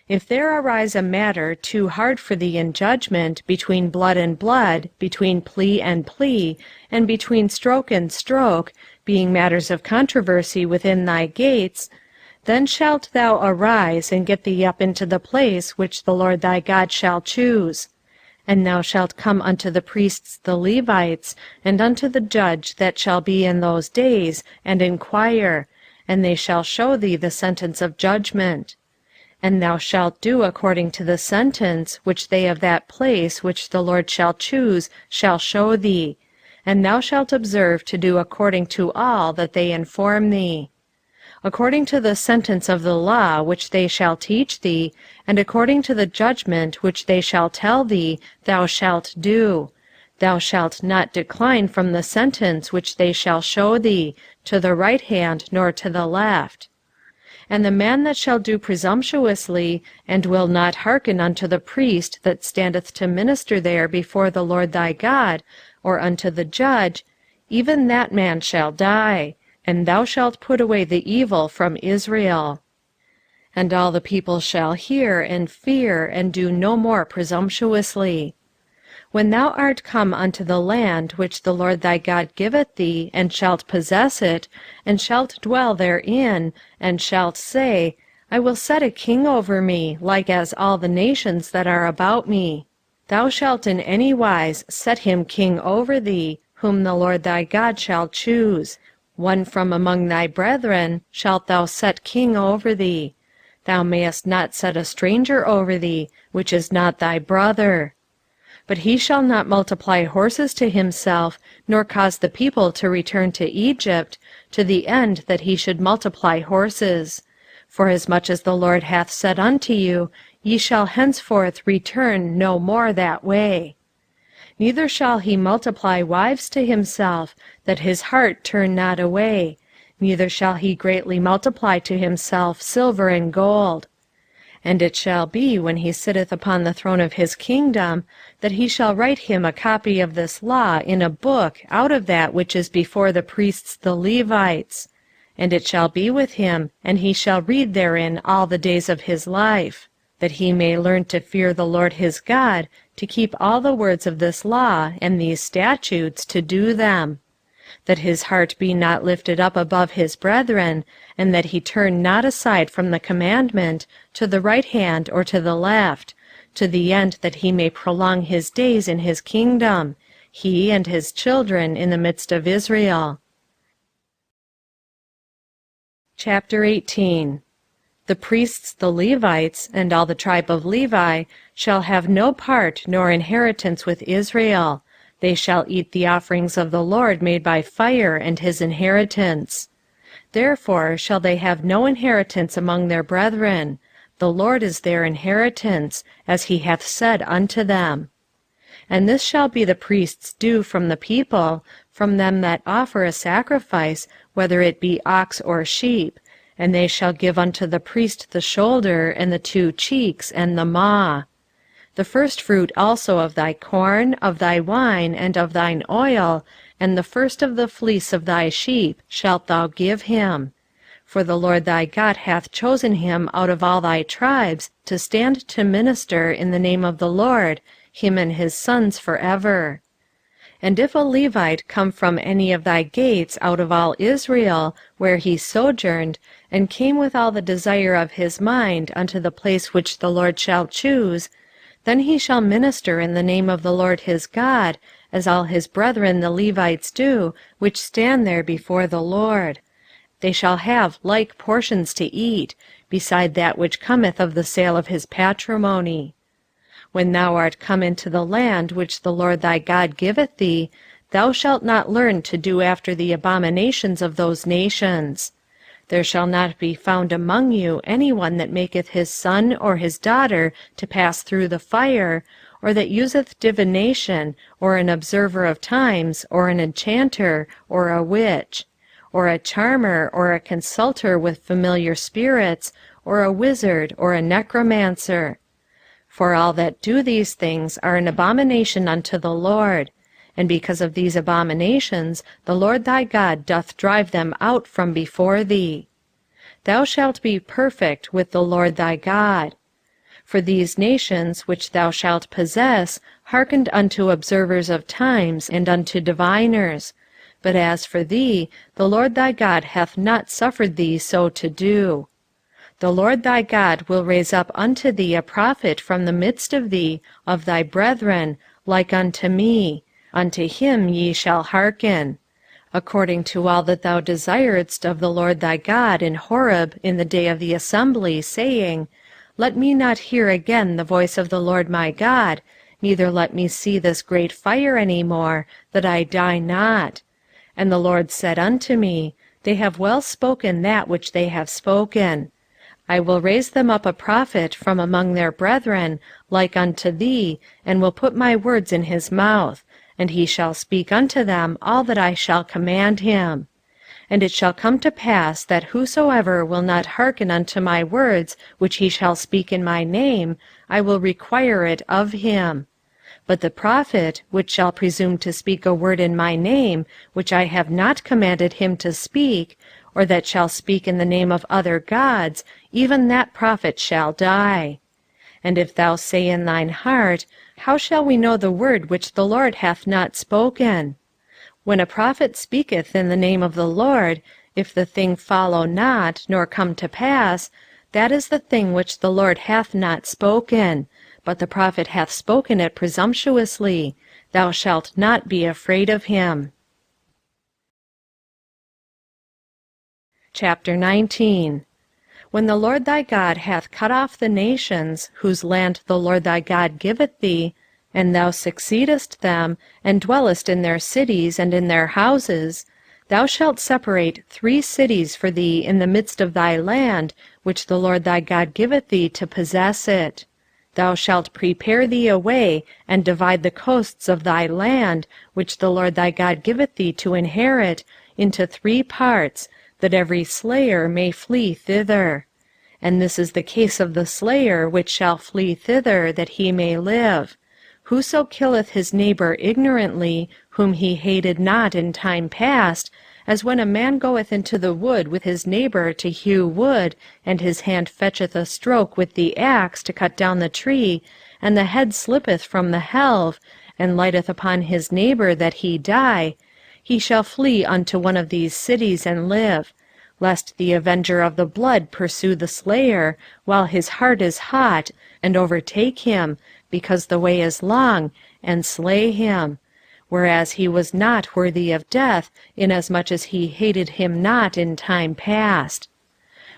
If there arise a matter too hard for thee in judgment, between blood and blood, between plea and plea, and between stroke and stroke, being matters of controversy within thy gates, then shalt thou arise and get thee up into the place which the Lord thy God shall choose. And thou shalt come unto the priests the Levites, and unto the judge that shall be in those days, and inquire, and they shall show thee the sentence of judgment. And thou shalt do according to the sentence which they of that place which the Lord shall choose shall show thee, and thou shalt observe to do according to all that they inform thee. According to the sentence of the law which they shall teach thee, and according to the judgment which they shall tell thee, thou shalt do. Thou shalt not decline from the sentence which they shall show thee, to the right hand nor to the left. And the man that shall do presumptuously, and will not hearken unto the priest that standeth to minister there before the Lord thy God, or unto the judge, even that man shall die, and thou shalt put away the evil from Israel. And all the people shall hear and fear, and do no more presumptuously. When thou art come unto the land which the Lord thy God giveth thee, and shalt possess it, and shalt dwell therein, and shalt say, I will set a king over me, like as all the nations that are about me. Thou shalt in any wise set him king over thee, whom the Lord thy God shall choose. One from among thy brethren shalt thou set king over thee. Thou mayest not set a stranger over thee, which is not thy brother. But he shall not multiply horses to himself, nor cause the people to return to Egypt, to the end that he should multiply horses. Forasmuch as the Lord hath said unto you, ye shall henceforth return no more that way. Neither shall he multiply wives to himself, that his heart turn not away, neither shall he greatly multiply to himself silver and gold. And it shall be, when he sitteth upon the throne of his kingdom, that he shall write him a copy of this law in a book out of that which is before the priests the Levites. And it shall be with him, and he shall read therein all the days of his life, that he may learn to fear the Lord his God, to keep all the words of this law and these statutes, to do them. that his heart be not lifted up above his brethren, and that he turn not aside from the commandment, to the right hand or to the left, to the end that he may prolong his days in his kingdom, he and his children in the midst of Israel. Chapter 18. The priests the Levites, and all the tribe of Levi, shall have no part nor inheritance with Israel. They shall eat the offerings of the Lord made by fire, and his inheritance. Therefore shall they have no inheritance among their brethren. The Lord is their inheritance, as he hath said unto them. And this shall be the priest's due from the people, from them that offer a sacrifice, whether it be ox or sheep, and they shall give unto the priest the shoulder, and the 2 cheeks, and the maw. The first fruit also of thy corn, of thy wine, and of thine oil, and the first of the fleece of thy sheep shalt thou give him. For the Lord thy God hath chosen him out of all thy tribes, to stand to minister in the name of the Lord, him and his sons forever. And if a Levite come from any of thy gates out of all Israel, where he sojourned, and came with all the desire of his mind unto the place which the Lord shall choose, then he shall minister in the name of the Lord his God, as all his brethren the Levites do, which stand there before the Lord. They shall have like portions to eat, beside that which cometh of the sale of his patrimony. When thou art come into the land which the Lord thy God giveth thee, thou shalt not learn to do after the abominations of those nations. There shall not be found among you any one that maketh his son or his daughter to pass through the fire, or that useth divination, or an observer of times, or an enchanter, or a witch, or a charmer, or a consulter with familiar spirits, or a wizard, or a necromancer. For all that do these things are an abomination unto the Lord. And because of these abominations the Lord thy God doth drive them out from before thee. Thou shalt be perfect with the Lord thy God. For these nations which thou shalt possess hearkened unto observers of times and unto diviners. But as for thee, the Lord thy God hath not suffered thee so to do. The Lord thy God will raise up unto thee a prophet from the midst of thee, of thy brethren, like unto me. Unto him ye shall hearken. According to all that thou desiredst of the Lord thy God in Horeb in the day of the assembly, saying, Let me not hear again the voice of the Lord my God, neither let me see this great fire any more, that I die not. And the Lord said unto me, They have well spoken that which they have spoken. I will raise them up a prophet from among their brethren, like unto thee, and will put my words in his mouth, and he shall speak unto them all that I shall command him. And it shall come to pass that whosoever will not hearken unto my words which he shall speak in my name, I will require it of him. But the prophet, which shall presume to speak a word in my name, which I have not commanded him to speak, or that shall speak in the name of other gods, even that prophet shall die. And if thou say in thine heart, How shall we know the word which the Lord hath not spoken? When a prophet speaketh in the name of the Lord, if the thing follow not, nor come to pass, that is the thing which the Lord hath not spoken, but the prophet hath spoken it presumptuously. Thou shalt not be afraid of him. Chapter 19. When the Lord thy God hath cut off the nations, whose land the Lord thy God giveth thee, and thou succeedest them, and dwellest in their cities and in their houses, thou shalt separate 3 cities for thee in the midst of thy land, which the Lord thy God giveth thee to possess it. Thou shalt prepare thee a way, and divide the coasts of thy land, which the Lord thy God giveth thee to inherit, into 3 parts, that every slayer may flee thither. And this is the case of the slayer which shall flee thither, that he may live. Whoso killeth his neighbor ignorantly, whom he hated not in time past, as when a man goeth into the wood with his neighbor to hew wood, and his hand fetcheth a stroke with the axe to cut down the tree, and the head slippeth from the helve, and lighteth upon his neighbor that he die, he shall flee unto one of these cities and live, lest the avenger of the blood pursue the slayer, while his heart is hot, and overtake him, because the way is long, and slay him, whereas he was not worthy of death, inasmuch as he hated him not in time past.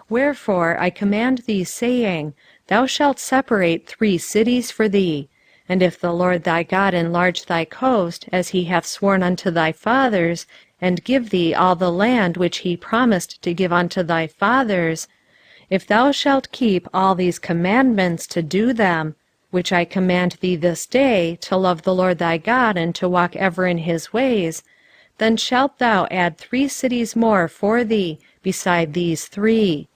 Wherefore I command thee, saying, Thou shalt separate 3 cities for thee. And if the Lord thy God enlarge thy coast, as he hath sworn unto thy fathers, and give thee all the land which he promised to give unto thy fathers, if thou shalt keep all these commandments to do them, which I command thee this day, to love the Lord thy God, and to walk ever in his ways, then shalt thou add 3 cities more for thee, beside these 3,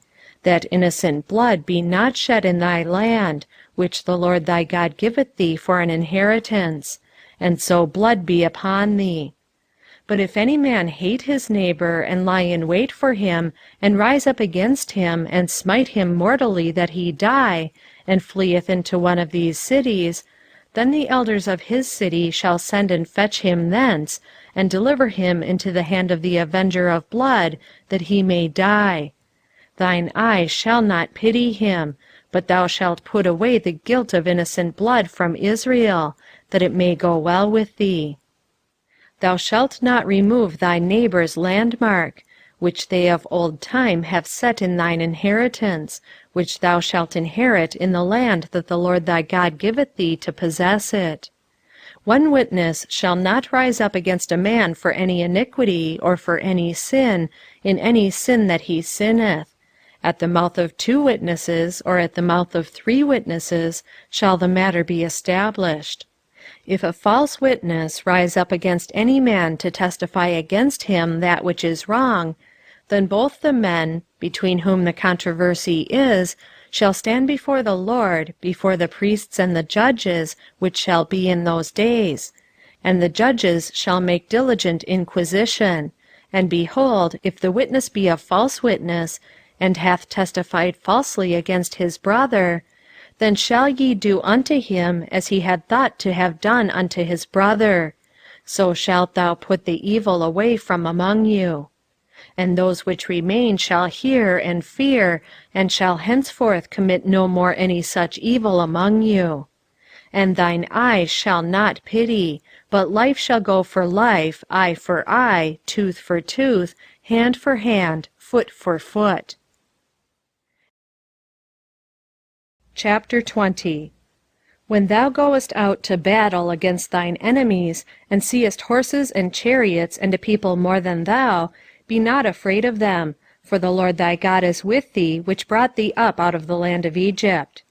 that innocent blood be not shed in thy land, which the Lord thy God giveth thee for an inheritance, and so blood be upon thee. But if any man hate his neighbor, and lie in wait for him, and rise up against him, and smite him mortally that he die, and fleeth into one of these cities, then the elders of his city shall send and fetch him thence, and deliver him into the hand of the avenger of blood, that he may die. Thine eye shall not pity him, but thou shalt put away the guilt of innocent blood from Israel, that it may go well with thee. Thou shalt not remove thy neighbor's landmark, which they of old time have set in thine inheritance, which thou shalt inherit in the land that the Lord thy God giveth thee to possess it. 1 witness shall not rise up against a man for any iniquity, or for any sin, in any sin that he sinneth. At the mouth of 2 witnesses, or at the mouth of 3 witnesses, shall the matter be established. If a false witness rise up against any man to testify against him that which is wrong, then both the men, between whom the controversy is, shall stand before the Lord, before the priests and the judges, which shall be in those days. And the judges shall make diligent inquisition. And behold, if the witness be a false witness, and hath testified falsely against his brother, then shall ye do unto him as he had thought to have done unto his brother. So shalt thou put the evil away from among you. And those which remain shall hear and fear, and shall henceforth commit no more any such evil among you. And thine eye shall not pity, but life shall go for life, eye for eye, tooth for tooth, hand for hand, foot for foot. Chapter 20. When thou goest out to battle against thine enemies, and seest horses and chariots and a people more than thou, be not afraid of them, for the Lord thy God is with thee, which brought thee up out of the land of Egypt.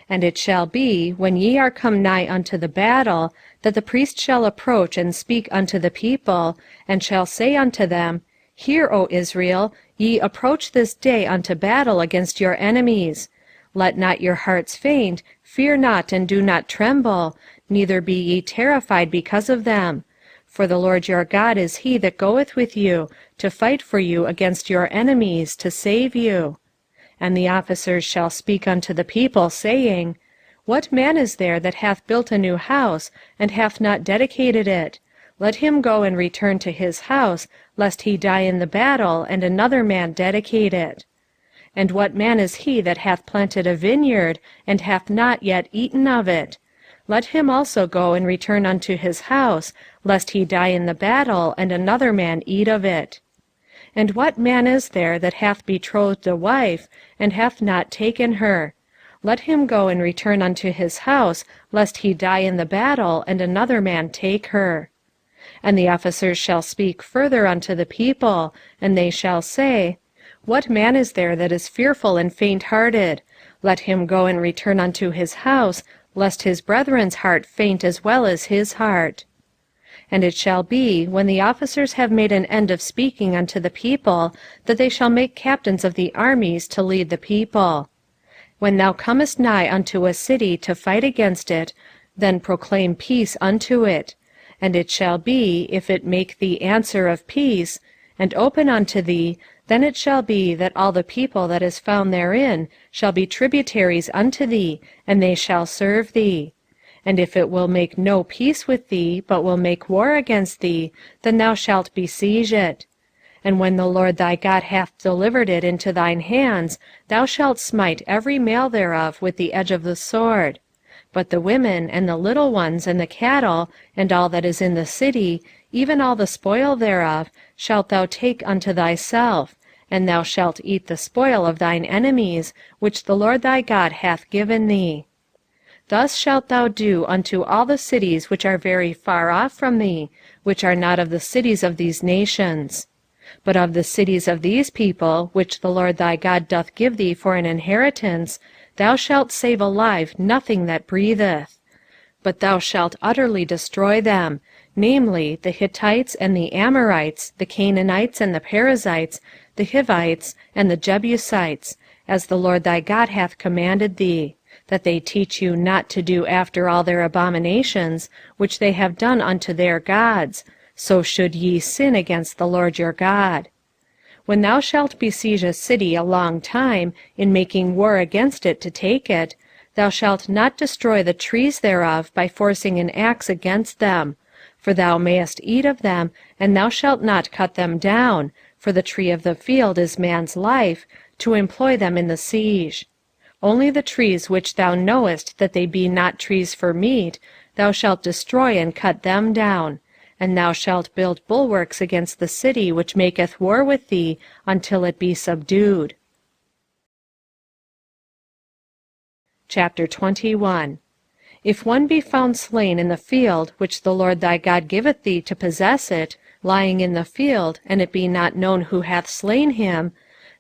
And it shall be, when ye are come nigh unto the battle, that the priest shall approach and speak unto the people, and shall say unto them, Hear, O Israel, ye approach this day unto battle against your enemies. Let not your hearts faint, fear not and do not tremble, neither be ye terrified because of them. For the Lord your God is he that goeth with you, to fight for you against your enemies, to save you. And the officers shall speak unto the people, saying, What man is there that hath built a new house, and hath not dedicated it? Let him go and return to his house, lest he die in the battle, and another man dedicate it. And what man is he that hath planted a vineyard, and hath not yet eaten of it? Let him also go and return unto his house, lest he die in the battle, and another man eat of it. And what man is there that hath betrothed a wife, and hath not taken her? Let him go and return unto his house, lest he die in the battle, and another man take her. And the officers shall speak further unto the people, and they shall say, What man is there that is fearful and faint-hearted? Let him go and return unto his house, lest his brethren's heart faint as well as his heart. And it shall be, when the officers have made an end of speaking unto the people, that they shall make captains of the armies to lead the people. When thou comest nigh unto a city to fight against it, then proclaim peace unto it. And it shall be, if it make thee answer of peace, and open unto thee, then it shall be that all the people that is found therein shall be tributaries unto thee, and they shall serve thee. And if it will make no peace with thee, but will make war against thee, then thou shalt besiege it. And when the Lord thy God hath delivered it into thine hands, thou shalt smite every male thereof with the edge of the sword. But the women, and the little ones, and the cattle, and all that is in the city, even all the spoil thereof, shalt thou take unto thyself, and thou shalt eat the spoil of thine enemies, which the Lord thy God hath given thee. Thus shalt thou do unto all the cities which are very far off from thee, which are not of the cities of these nations. But of the cities of these people, which the Lord thy God doth give thee for an inheritance, thou shalt save alive nothing that breatheth. But thou shalt utterly destroy them, namely, the Hittites and the Amorites, the Canaanites and the Perizzites, the Hivites and the Jebusites, as the Lord thy God hath commanded thee, that they teach you not to do after all their abominations, which they have done unto their gods, so should ye sin against the Lord your God. When thou shalt besiege a city a long time, in making war against it to take it, thou shalt not destroy the trees thereof by forcing an axe against them. For thou mayest eat of them, and thou shalt not cut them down, for the tree of the field is man's life, to employ them in the siege. Only the trees which thou knowest that they be not trees for meat, thou shalt destroy and cut them down. And thou shalt build bulwarks against the city which maketh war with thee, until it be subdued. Chapter 21. If one be found slain in the field which the Lord thy God giveth thee to possess it, lying in the field, and it be not known who hath slain him,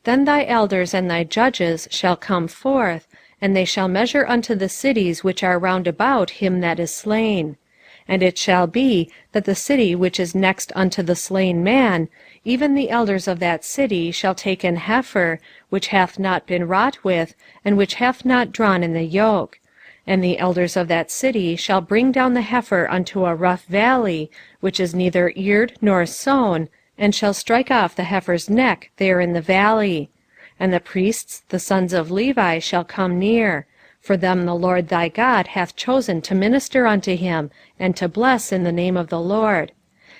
then thy elders and thy judges shall come forth, and they shall measure unto the cities which are round about him that is slain. And it shall be that the city which is next unto the slain man, even the elders of that city shall take an heifer, which hath not been wrought with, and which hath not drawn in the yoke. And the elders of that city shall bring down the heifer unto a rough valley, which is neither eared nor sown, and shall strike off the heifer's neck there in the valley. And the priests, the sons of Levi, shall come near. For them the Lord thy God hath chosen to minister unto him, and to bless in the name of the Lord.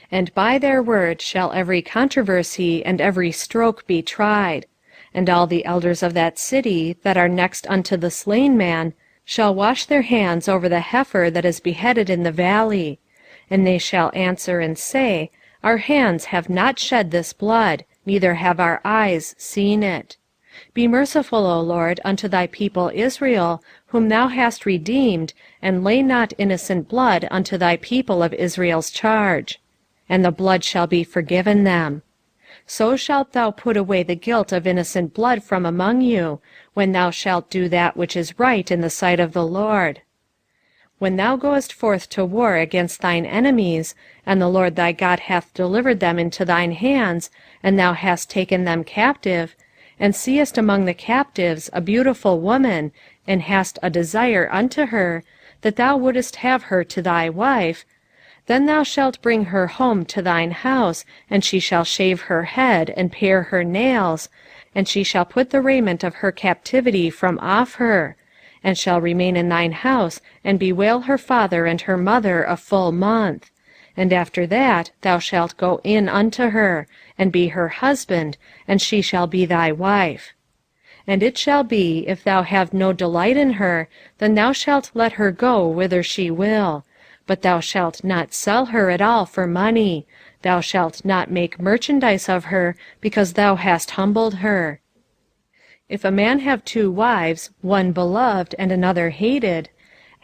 And by their word shall every controversy and every stroke be tried. And all the elders of that city, that are next unto the slain man, shall wash their hands over the heifer that is beheaded in the valley. And they shall answer and say, Our hands have not shed this blood, neither have our eyes seen it. Be merciful, O Lord, unto thy people Israel, whom thou hast redeemed, and lay not innocent blood unto thy people of Israel's charge. And the blood shall be forgiven them. So shalt thou put away the guilt of innocent blood from among you, when thou shalt do that which is right in the sight of the Lord. When thou goest forth to war against thine enemies, and the Lord thy God hath delivered them into thine hands, and thou hast taken them captive, and seest among the captives a beautiful woman, and hast a desire unto her, that thou wouldest have her to thy wife, then thou shalt bring her home to thine house, and she shall shave her head, and pare her nails, and she shall put the raiment of her captivity from off her, and shall remain in thine house, and bewail her father and her mother a full month. And after that thou shalt go in unto her, and be her husband, and she shall be thy wife. And it shall be, if thou have no delight in her, then thou shalt let her go whither she will. But thou shalt not sell her at all for money. Thou shalt not make merchandise of her, because thou hast humbled her. If a man have 2 wives, one beloved and another hated,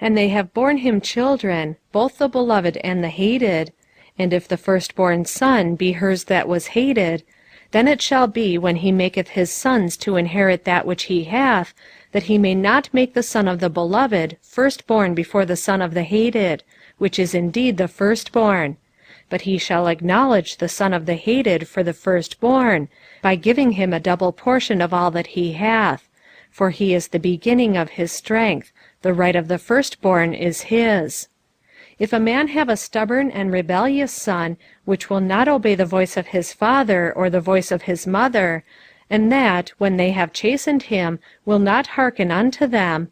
and they have borne him children, both the beloved and the hated, and if the firstborn son be hers that was hated, then it shall be when he maketh his sons to inherit that which he hath, that he may not make the son of the beloved firstborn before the son of the hated, which is indeed the firstborn. But he shall acknowledge the son of the hated for the firstborn, by giving him a double portion of all that he hath. For he is the beginning of his strength, the right of the firstborn is his. If a man have a stubborn and rebellious son, which will not obey the voice of his father or the voice of his mother, and that, when they have chastened him, will not hearken unto them,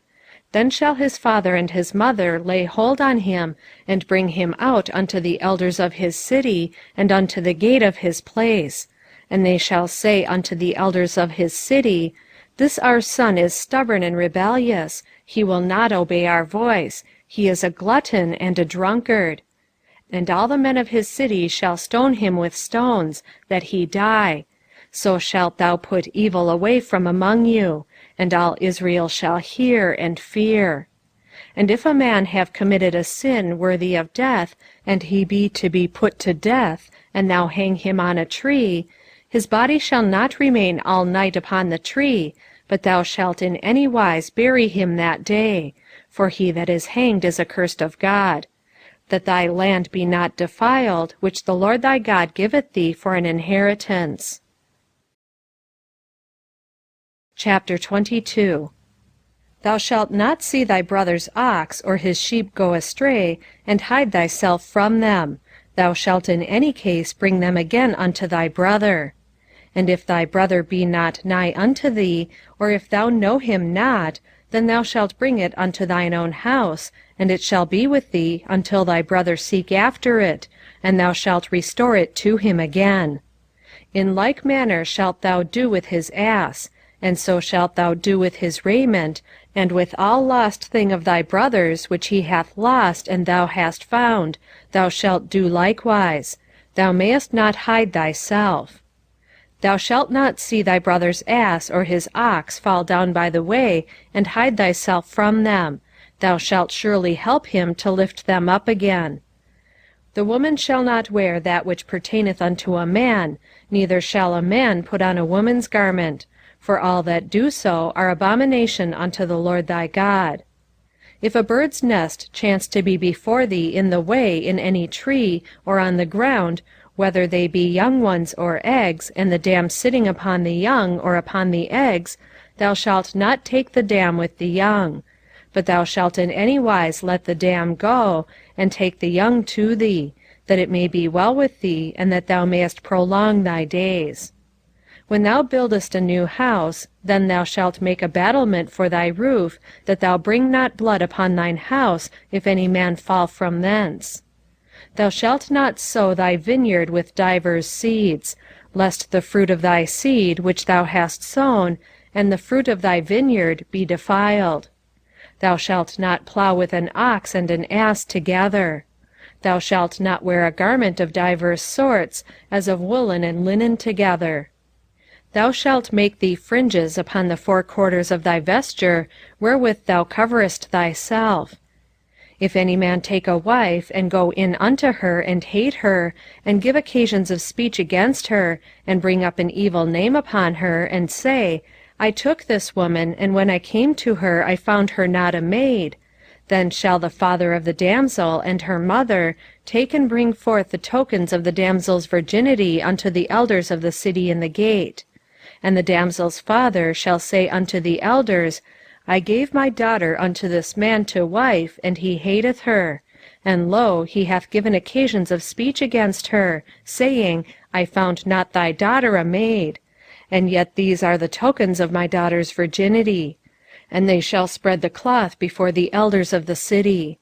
Then shall his father and his mother lay hold on him, and bring him out unto the elders of his city, and unto the gate of his place. And they shall say unto the elders of his city, This our son is stubborn and rebellious, he will not obey our voice, he is a glutton and a drunkard. And all the men of his city shall stone him with stones, that he die. So shalt thou put evil away from among you, and all Israel shall hear and fear. And if a man have committed a sin worthy of death, and he be to be put to death, and thou hang him on a tree, his body shall not remain all night upon the tree, but thou shalt in any wise bury him that day, for he that is hanged is accursed of God. That thy land be not defiled, which the Lord thy God giveth thee for an inheritance. Chapter 22. Thou shalt not see thy brother's ox or his sheep go astray, and hide thyself from them. Thou shalt in any case bring them again unto thy brother. And if thy brother be not nigh unto thee, or if thou know him not, then thou shalt bring it unto thine own house, and it shall be with thee until thy brother seek after it, and thou shalt restore it to him again. In like manner shalt thou do with his ass, and so shalt thou do with his raiment, and with all lost thing of thy brother's which he hath lost and thou hast found, thou shalt do likewise. Thou mayest not hide thyself. Thou shalt not see thy brother's ass or his ox fall down by the way, and hide thyself from them. Thou shalt surely help him to lift them up again. The woman shall not wear that which pertaineth unto a man, neither shall a man put on a woman's garment, for all that do so are abomination unto the Lord thy God. If a bird's nest chance to be before thee in the way in any tree, or on the ground, whether they be young ones or eggs, and the dam sitting upon the young or upon the eggs, thou shalt not take the dam with the young. But thou shalt in any wise let the dam go, and take the young to thee, that it may be well with thee, and that thou mayest prolong thy days. When thou buildest a new house, then thou shalt make a battlement for thy roof, that thou bring not blood upon thine house, if any man fall from thence. Thou shalt not sow thy vineyard with divers seeds, lest the fruit of thy seed which thou hast sown, and the fruit of thy vineyard be defiled. Thou shalt not plow with an ox and an ass together. Thou shalt not wear a garment of divers sorts, as of woolen and linen together. Thou shalt make thee fringes upon the four quarters of thy vesture, wherewith thou coverest thyself. If any man take a wife, and go in unto her, and hate her, and give occasions of speech against her, and bring up an evil name upon her, and say, I took this woman, and when I came to her, I found her not a maid, then shall the father of the damsel and her mother take and bring forth the tokens of the damsel's virginity unto the elders of the city in the gate. And the damsel's father shall say unto the elders, I gave my daughter unto this man to wife, and he hateth her. And lo, he hath given occasions of speech against her, saying, I found not thy daughter a maid. And yet these are the tokens of my daughter's virginity. And they shall spread the cloth before the elders of the city.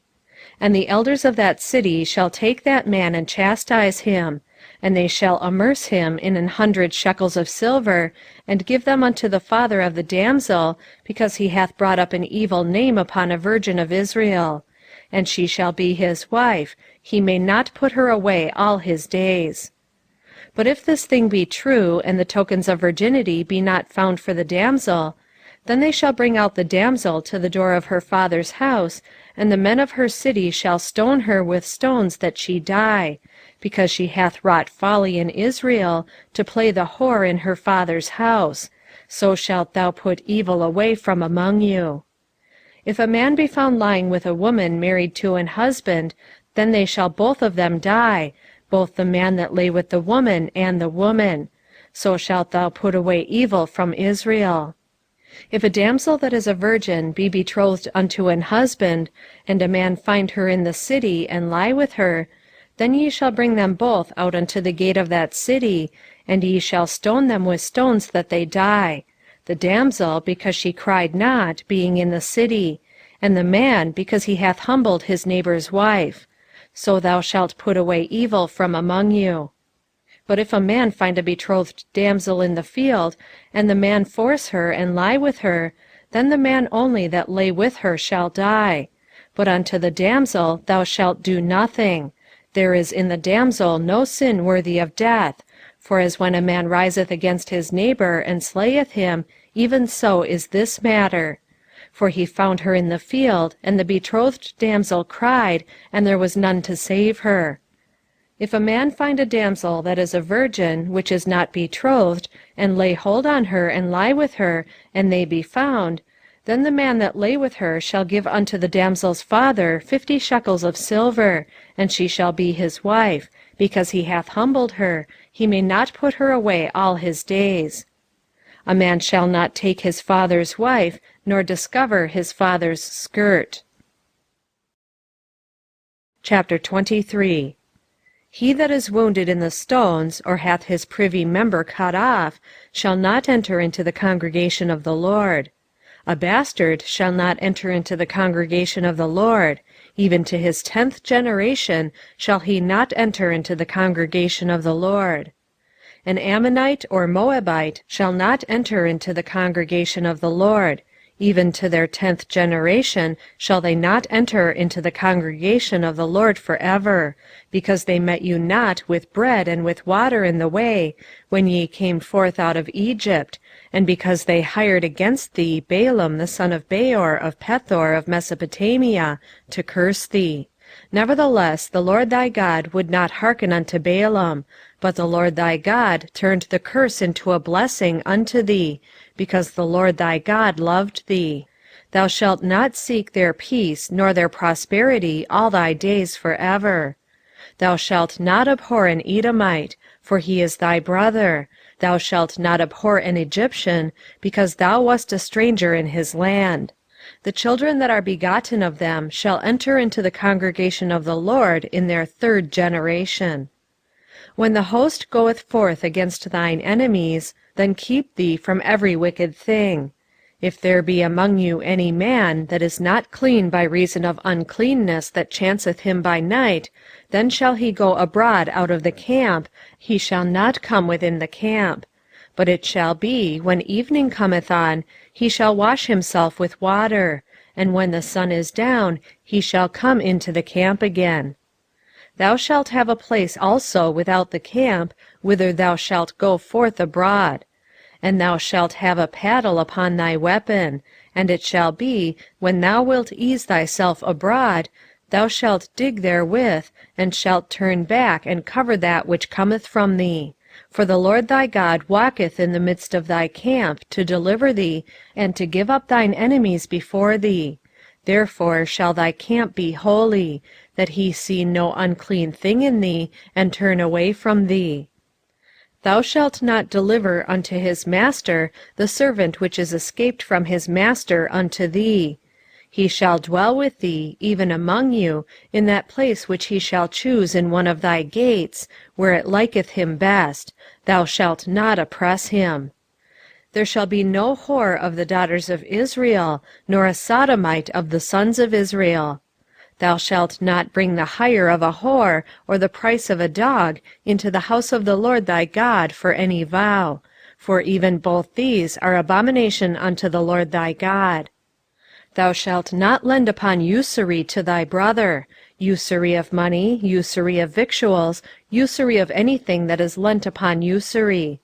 And the elders of that city shall take that man and chastise him, and they shall amerce him in 100 shekels of silver, and give them unto the father of the damsel, because he hath brought up an evil name upon a virgin of Israel. And she shall be his wife, he may not put her away all his days. But if this thing be true, and the tokens of virginity be not found for the damsel, then they shall bring out the damsel to the door of her father's house, and the men of her city shall stone her with stones that she die, because she hath wrought folly in Israel, to play the whore in her father's house. So shalt thou put evil away from among you. If a man be found lying with a woman married to an husband, then they shall both of them die, both the man that lay with the woman and the woman. So shalt thou put away evil from Israel. If a damsel that is a virgin be betrothed unto an husband, and a man find her in the city, and lie with her, then ye shall bring them both out unto the gate of that city, and ye shall stone them with stones that they die, the damsel, because she cried not, being in the city, and the man because he hath humbled his neighbor's wife. So thou shalt put away evil from among you. But if a man find a betrothed damsel in the field, and the man force her, and lie with her, then the man only that lay with her shall die. But unto the damsel thou shalt do nothing. There is in the damsel no sin worthy of death, for as when a man riseth against his neighbor, and slayeth him, even so is this matter. For he found her in the field, and the betrothed damsel cried, and there was none to save her. If a man find a damsel that is a virgin, which is not betrothed, and lay hold on her, and lie with her, and they be found, then the man that lay with her shall give unto the damsel's father 50 shekels of silver, and she shall be his wife, because he hath humbled her, he may not put her away all his days. A man shall not take his father's wife, nor discover his father's skirt. Chapter 23. He that is wounded in the stones, or hath his privy member cut off, shall not enter into the congregation of the Lord. A bastard shall not enter into the congregation of the Lord. Even to his 10th generation shall he not enter into the congregation of the Lord. An Ammonite or Moabite shall not enter into the congregation of the Lord. Even to their 10th generation shall they not enter into the congregation of the Lord forever, because they met you not with bread and with water in the way, when ye came forth out of Egypt, and because they hired against thee Balaam the son of Beor of Pethor of Mesopotamia, to curse thee. Nevertheless the Lord thy God would not hearken unto Balaam, but the Lord thy God turned the curse into a blessing unto thee, because the Lord thy God loved thee. Thou shalt not seek their peace nor their prosperity all thy days forever. Thou shalt not abhor an Edomite, for he is thy brother. Thou shalt not abhor an Egyptian, because thou wast a stranger in his land. The children that are begotten of them shall enter into the congregation of the Lord in their 3rd generation. When the host goeth forth against thine enemies, then keep thee from every wicked thing. If there be among you any man that is not clean by reason of uncleanness that chanceth him by night, then shall he go abroad out of the camp, he shall not come within the camp. But it shall be, when evening cometh on, he shall wash himself with water, and when the sun is down, he shall come into the camp again. Thou shalt have a place also without the camp, whither thou shalt go forth abroad. And thou shalt have a paddle upon thy weapon, and it shall be, when thou wilt ease thyself abroad, thou shalt dig therewith, and shalt turn back and cover that which cometh from thee. For the Lord thy God walketh in the midst of thy camp, to deliver thee, and to give up thine enemies before thee. Therefore shall thy camp be holy, that he see no unclean thing in thee, and turn away from thee. Thou shalt not deliver unto his master the servant which is escaped from his master unto thee. He shall dwell with thee, even among you, in that place which he shall choose in one of thy gates, where it liketh him best. Thou shalt not oppress him. There shall be no whore of the daughters of Israel, nor a sodomite of the sons of Israel. Thou shalt not bring the hire of a whore, or the price of a dog, into the house of the Lord thy God for any vow, for even both these are abomination unto the Lord thy God. Thou shalt not lend upon usury to thy brother, usury of money, usury of victuals, usury of anything that is lent upon usury.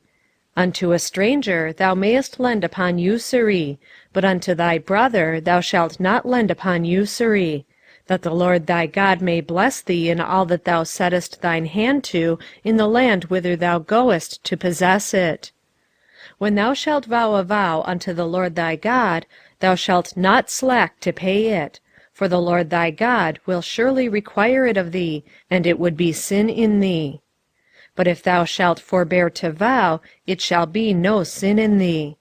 Unto a stranger thou mayest lend upon usury, but unto thy brother thou shalt not lend upon usury, that the Lord thy God may bless thee in all that thou settest thine hand to in the land whither thou goest to possess it. When thou shalt vow a vow unto the Lord thy God, thou shalt not slack to pay it, for the Lord thy God will surely require it of thee, and it would be sin in thee. But if thou shalt forbear to vow, it shall be no sin in thee.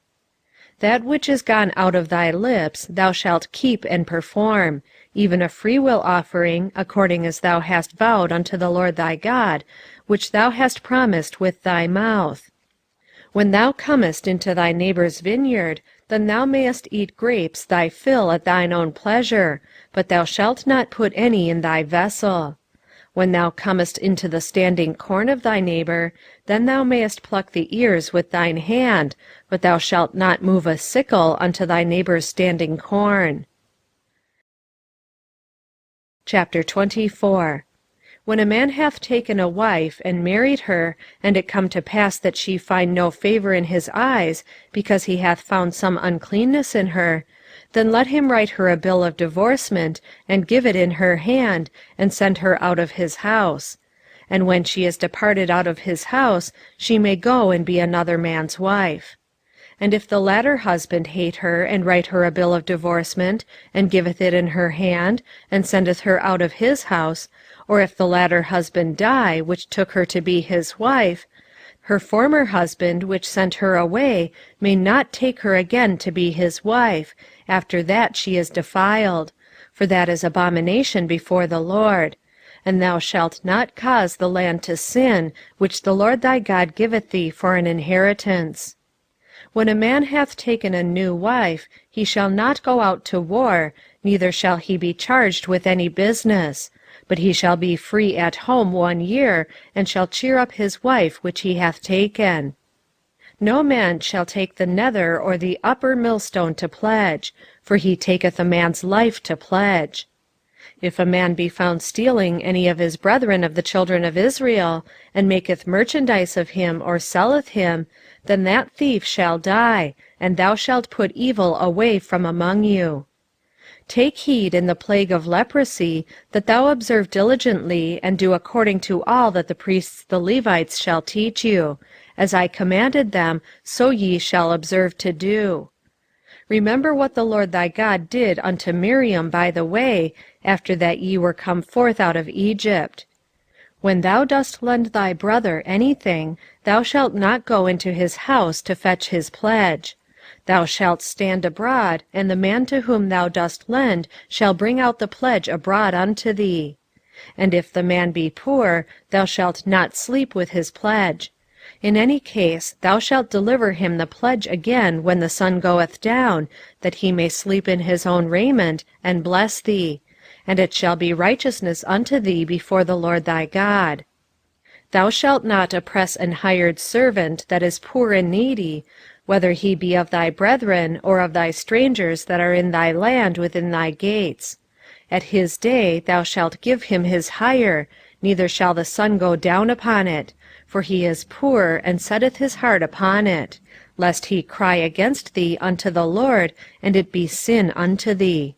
That which is gone out of thy lips thou shalt keep and perform, even a freewill offering, according as thou hast vowed unto the Lord thy God, which thou hast promised with thy mouth. When thou comest into thy neighbour's vineyard, Then thou mayest eat grapes thy fill at thine own pleasure, but thou shalt not put any in thy vessel. When thou comest into the standing corn of thy neighbor, then thou mayest pluck the ears with thine hand, but thou shalt not move a sickle unto thy neighbor's standing corn. Chapter 24. When a man hath taken a wife, and married her, and it come to pass that she find no favor in his eyes, because he hath found some uncleanness in her, then let him write her a bill of divorcement, and give it in her hand, and send her out of his house. And when she is departed out of his house, she may go and be another man's wife. And if the latter husband hate her, and write her a bill of divorcement, and giveth it in her hand, and sendeth her out of his house, or if the latter husband die, which took her to be his wife, her former husband, which sent her away, may not take her again to be his wife, after that she is defiled: for that is abomination before the Lord. And thou shalt not cause the land to sin, which the Lord thy God giveth thee for an inheritance. When a man hath taken a new wife, he shall not go out to war, neither shall he be charged with any business: but he shall be free at home 1 year, and shall cheer up his wife which he hath taken. No man shall take the nether or the upper millstone to pledge, for he taketh a man's life to pledge. If a man be found stealing any of his brethren of the children of Israel, and maketh merchandise of him, or selleth him, then that thief shall die, and thou shalt put evil away from among you. Take heed in the plague of leprosy, that thou observe diligently, and do according to all that the priests the Levites shall teach you: as I commanded them, so ye shall observe to do. Remember what the Lord thy God did unto Miriam by the way, after that ye were come forth out of Egypt. When thou dost lend thy brother anything, thou shalt not go into his house to fetch his pledge. Thou shalt stand abroad, and the man to whom thou dost lend shall bring out the pledge abroad unto thee. And if the man be poor, thou shalt not sleep with his pledge. In any case thou shalt deliver him the pledge again when the sun goeth down, that he may sleep in his own raiment, and bless thee: and it shall be righteousness unto thee before the Lord thy God. Thou shalt not oppress an hired servant that is poor and needy, whether he be of thy brethren, or of thy strangers that are in thy land within thy gates. At his day thou shalt give him his hire, neither shall the sun go down upon it: for he is poor, and setteth his heart upon it, lest he cry against thee unto the Lord, and it be sin unto thee.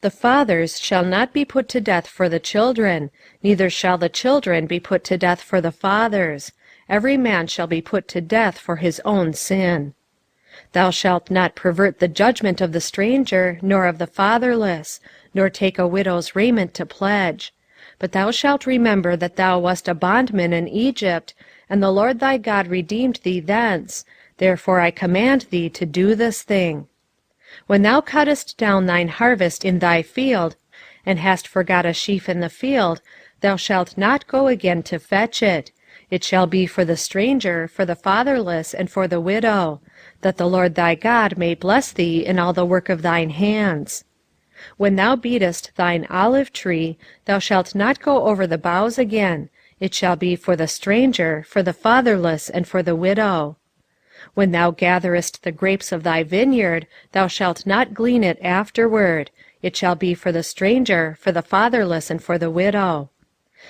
The fathers shall not be put to death for the children, neither shall the children be put to death for the fathers: every man shall be put to death for his own sin. Thou shalt not pervert the judgment of the stranger, nor of the fatherless, nor take a widow's raiment to pledge. But thou shalt remember that thou wast a bondman in Egypt, and the Lord thy God redeemed thee thence: therefore I command thee to do this thing. When thou cuttest down thine harvest in thy field, and hast forgot a sheaf in the field, thou shalt not go again to fetch it: it shall be for the stranger, for the fatherless, and for the widow: that the Lord thy God may bless thee in all the work of thine hands. When thou beatest thine olive tree, thou shalt not go over the boughs again: it shall be for the stranger, for the fatherless, and for the widow. When thou gatherest the grapes of thy vineyard, thou shalt not glean it afterward: it shall be for the stranger, for the fatherless, and for the widow.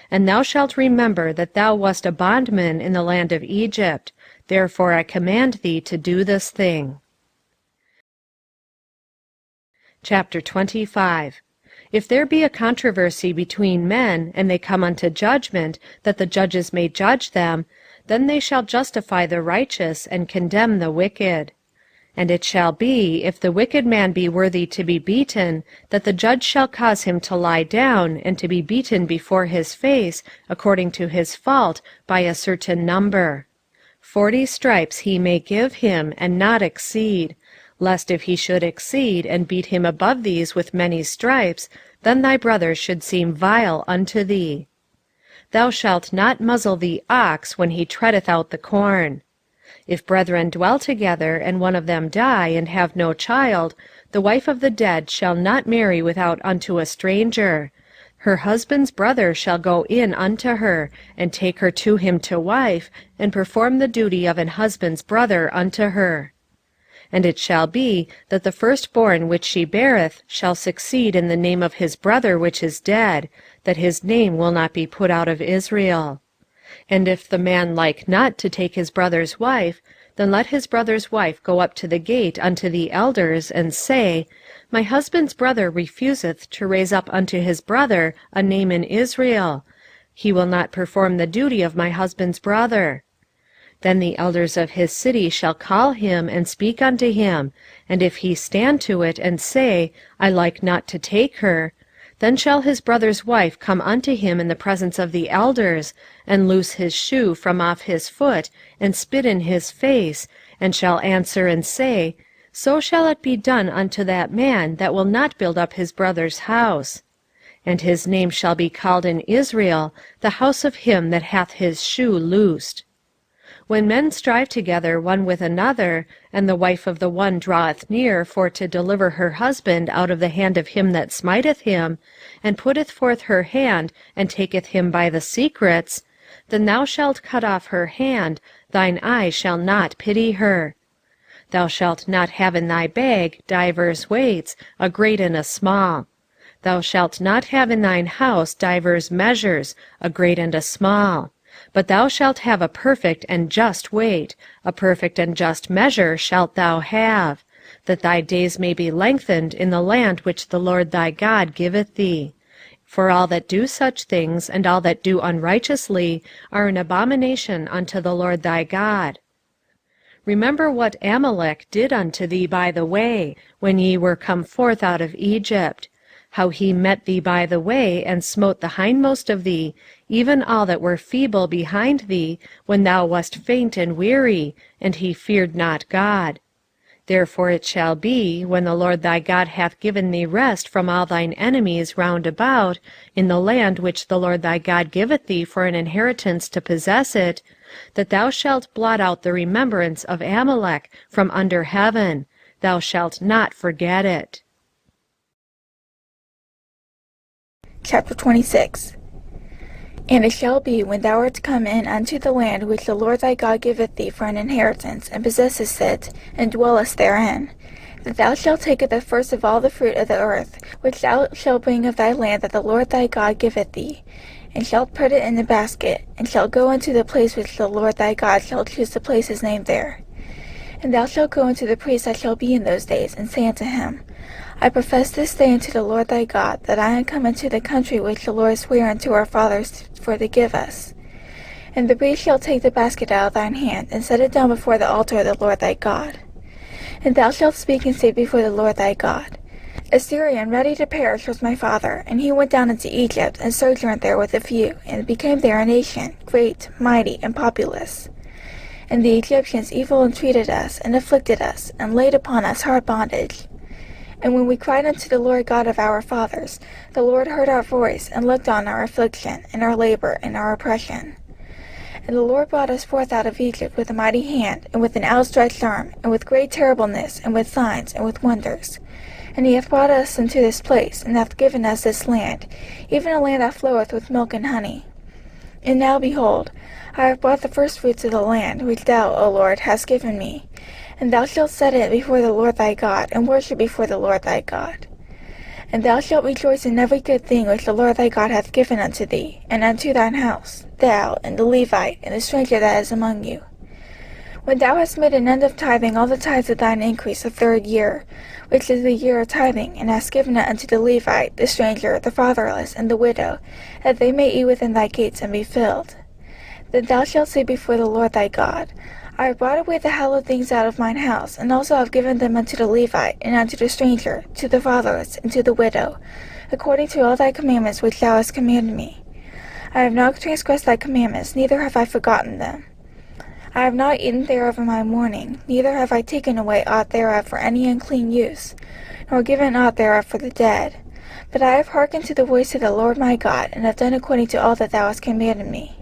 And thou shalt remember that thou wast a bondman in the land of Egypt: therefore I command thee to do this thing. Chapter 25. If there be a controversy between men, and they come unto judgment, that the judges may judge them, then they shall justify the righteous, and condemn the wicked. And it shall be, if the wicked man be worthy to be beaten, that the judge shall cause him to lie down, and to be beaten before his face, according to his fault, by a certain number. 40 stripes he may give him, and not exceed: lest if he should exceed, and beat him above these with many stripes, then thy brother should seem vile unto thee. Thou shalt not muzzle the ox when he treadeth out the corn. If brethren dwell together, and one of them die, and have no child, the wife of the dead shall not marry without unto a stranger. Her husband's brother shall go in unto her, and take her to him to wife, and perform the duty of an husband's brother unto her. And it shall be, that the firstborn which she beareth shall succeed in the name of his brother which is dead, that his name will not be put out of Israel. And if the man like not to take his brother's wife, then let his brother's wife go up to the gate unto the elders, and say, My husband's brother refuseth to raise up unto his brother a name in Israel. He will not perform the duty of my husband's brother. Then the elders of his city shall call him, and speak unto him, and if he stand to it, and say, I like not to take her, then shall his brother's wife come unto him in the presence of the elders, and loose his shoe from off his foot, and spit in his face, and shall answer and say, So shall it be done unto that man that will not build up his brother's house. And his name shall be called in Israel, the house of him that hath his shoe loosed. When men strive together one with another, and the wife of the one draweth near for to deliver her husband out of the hand of him that smiteth him, and putteth forth her hand, and taketh him by the secrets, then thou shalt cut off her hand, thine eye shall not pity her. Thou shalt not have in thy bag divers weights, a great and a small. Thou shalt not have in thine house divers measures, a great and a small. But thou shalt have a perfect and just weight, a perfect and just measure shalt thou have, that thy days may be lengthened in the land which the Lord thy God giveth thee. For all that do such things, and all that do unrighteously, are an abomination unto the Lord thy God. Remember what Amalek did unto thee by the way, when ye were come forth out of Egypt, how he met thee by the way, and smote the hindmost of thee, even all that were feeble behind thee, when thou wast faint and weary, and he feared not God. Therefore it shall be, when the Lord thy God hath given thee rest from all thine enemies round about, in the land which the Lord thy God giveth thee for an inheritance to possess it, that thou shalt blot out the remembrance of Amalek from under heaven. Thou shalt not forget it. Chapter 26. And it shall be, when thou art come in unto the land which the Lord thy God giveth thee for an inheritance, and possessest it, and dwellest therein, that thou shalt take of the first of all the fruit of the earth, which thou shalt bring of thy land that the Lord thy God giveth thee, and shalt put it in a basket, and shalt go unto the place which the Lord thy God shall choose to place his name there. And thou shalt go unto the priest that shall be in those days, and say unto him, I profess this day unto the Lord thy God, that I am come into the country which the Lord sware unto our fathers for to give us. And the priest shall take the basket out of thine hand, and set it down before the altar of the Lord thy God. And thou shalt speak and say before the Lord thy God, A Syrian ready to perish was my father, and he went down into Egypt, and sojourned there with a few, and became there a nation, great, mighty, and populous. And the Egyptians evil entreated us, and afflicted us, and laid upon us hard bondage. And when we cried unto the Lord God of our fathers, the Lord heard our voice, and looked on our affliction, and our labor, and our oppression. And the Lord brought us forth out of Egypt with a mighty hand, and with an outstretched arm, and with great terribleness, and with signs, and with wonders. And he hath brought us into this place, and hath given us this land, even a land that floweth with milk and honey. And now, behold, I have brought the firstfruits of the land, which thou, O Lord, hast given me. And thou shalt set it before the Lord thy God, and worship before the Lord thy God. And thou shalt rejoice in every good thing which the Lord thy God hath given unto thee, and unto thine house, thou, and the Levite, and the stranger that is among you. When thou hast made an end of tithing all the tithes of thine increase the third year, which is the year of tithing, and hast given it unto the Levite, the stranger, the fatherless, and the widow, that they may eat within thy gates and be filled, then thou shalt say before the Lord thy God, I have brought away the hallowed things out of mine house, and also have given them unto the Levite, and unto the stranger, to the fatherless, and to the widow, according to all thy commandments which thou hast commanded me. I have not transgressed thy commandments, neither have I forgotten them. I have not eaten thereof in my mourning, neither have I taken away aught thereof for any unclean use, nor given aught thereof for the dead. But I have hearkened to the voice of the Lord my God, and have done according to all that thou hast commanded me.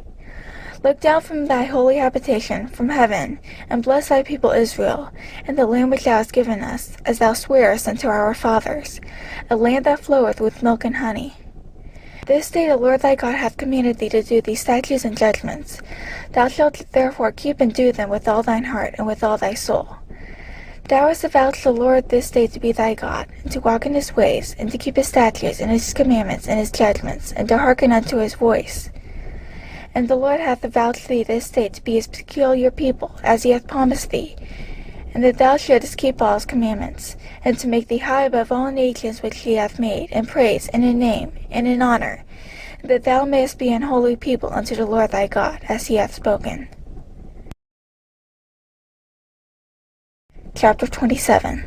Look down from thy holy habitation, from heaven, and bless thy people Israel, and the land which thou hast given us, as thou swarest unto our fathers, a land that floweth with milk and honey. This day the Lord thy God hath commanded thee to do these statutes and judgments. Thou shalt therefore keep and do them with all thine heart and with all thy soul. Thou hast avouched the Lord this day to be thy God, and to walk in his ways, and to keep his statutes and his commandments and his judgments, and to hearken unto his voice. And the Lord hath avouched thee this day to be his peculiar people, as he hath promised thee, and that thou shouldest keep all his commandments, and to make thee high above all nations which he hath made, in praise, and in name, and in honor, and that thou mayest be an holy people unto the Lord thy God, as he hath spoken. Chapter 27.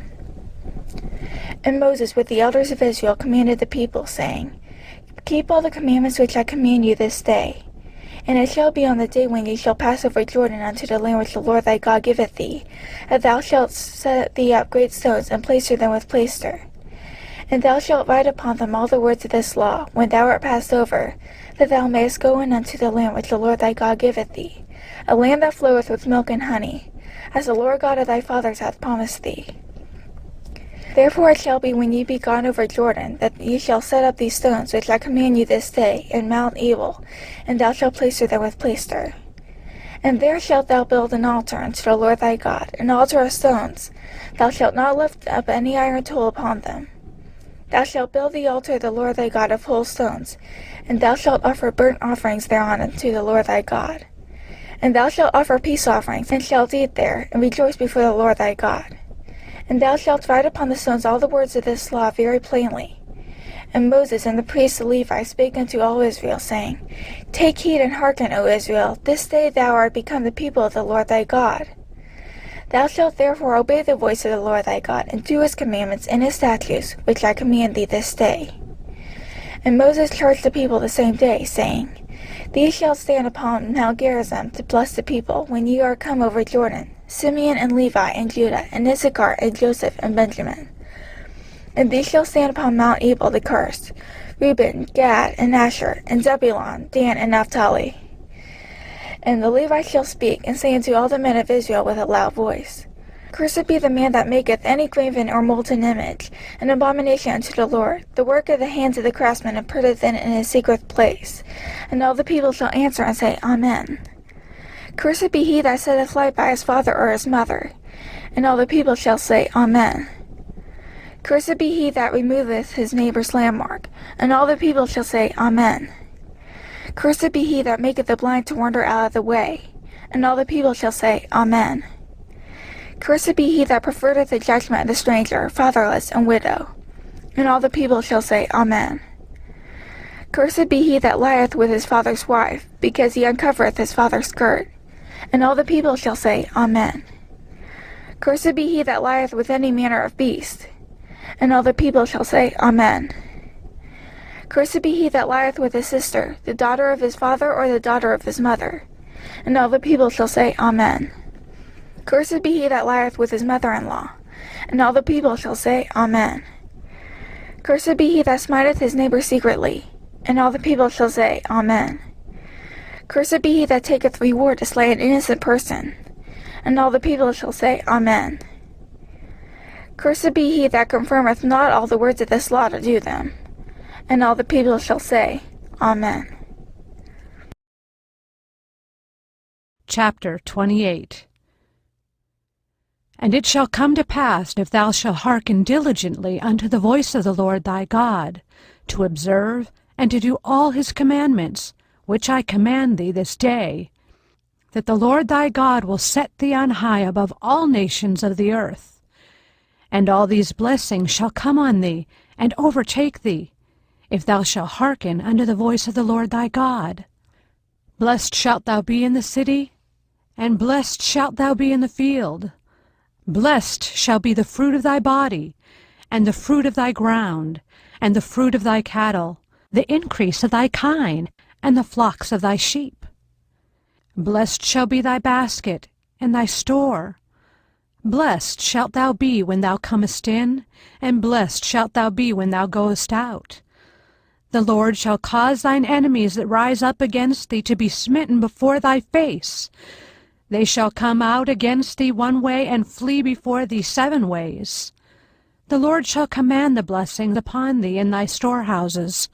And Moses with the elders of Israel commanded the people, saying, Keep all the commandments which I command you this day. And it shall be on the day when ye shall pass over Jordan unto the land which the Lord thy God giveth thee, that thou shalt set thee up great stones, and plaister them with plaister. And thou shalt write upon them all the words of this law, when thou art passed over, that thou mayest go in unto the land which the Lord thy God giveth thee, a land that floweth with milk and honey, as the Lord God of thy fathers hath promised thee. Therefore it shall be when ye be gone over Jordan, that ye shall set up these stones which I command you this day in Mount Ebal, and thou shalt plaister them with plaister. And there shalt thou build an altar unto the Lord thy God, an altar of stones. Thou shalt not lift up any iron tool upon them. Thou shalt build the altar of the Lord thy God of whole stones, and thou shalt offer burnt offerings thereon unto the Lord thy God. And thou shalt offer peace offerings, and shalt eat there, and rejoice before the Lord thy God. And thou shalt write upon the stones all the words of this law very plainly. And Moses and the priests the Levi spake unto all Israel, saying, Take heed and hearken, O Israel, this day thou art become the people of the Lord thy God. Thou shalt therefore obey the voice of the Lord thy God, and do his commandments and his statutes, which I command thee this day. And Moses charged the people the same day, saying, These shall stand upon Mount Gerizim to bless the people, when ye are come over Jordan, Simeon and Levi and Judah and Issachar and Joseph and Benjamin. And these shall stand upon Mount Ebal to curse, Reuben, Gad, and Asher, and Zebulun, Dan, and Naphtali. And the Levites shall speak, and say unto all the men of Israel with a loud voice, Cursed be the man that maketh any graven or molten image, an abomination unto the Lord, the work of the hands of the craftsman, and putteth it in his secret place. And all the people shall answer and say, Amen. Cursed be he that setteth light by his father or his mother. And all the people shall say, Amen. Cursed be he that removeth his neighbour's landmark. And all the people shall say, Amen. Cursed be he that maketh the blind to wander out of the way. And all the people shall say, Amen. Cursed be he that perverteth the judgment of the stranger, fatherless, and widow. And all the people shall say, Amen. Cursed be he that lieth with his father's wife, because he uncovereth his father's skirt. And all the people shall say, Amen. Cursed be he that lieth with any manner of beast. And all the people shall say, Amen. Cursed be he that lieth with his sister, the daughter of his father or the daughter of his mother. And all the people shall say, Amen. Cursed be he that lieth with his mother-in-law. And all the people shall say, Amen. Cursed be he that smiteth his neighbour secretly. And all the people shall say, Amen. Cursed be he that taketh reward to slay an innocent person. And all the people shall say, Amen. Cursed be he that confirmeth not all the words of this law to do them. And all the people shall say, Amen. Chapter 28. And it shall come to pass, if thou shalt hearken diligently unto the voice of the Lord thy God, to observe and to do all his commandments, which I command thee this day, that the Lord thy God will set thee on high above all nations of the earth. And all these blessings shall come on thee, and overtake thee, if thou shalt hearken unto the voice of the Lord thy God. Blessed shalt thou be in the city, and blessed shalt thou be in the field. Blessed shall be the fruit of thy body, and the fruit of thy ground, and the fruit of thy cattle, the increase of thy kine, and the flocks of thy sheep. Blessed shall be thy basket, and thy store. Blessed shalt thou be when thou comest in, and blessed shalt thou be when thou goest out. The Lord shall cause thine enemies that rise up against thee to be smitten before thy face. They shall come out against thee one way, and flee before thee 7 ways. The Lord shall command the blessing upon thee in thy storehouses,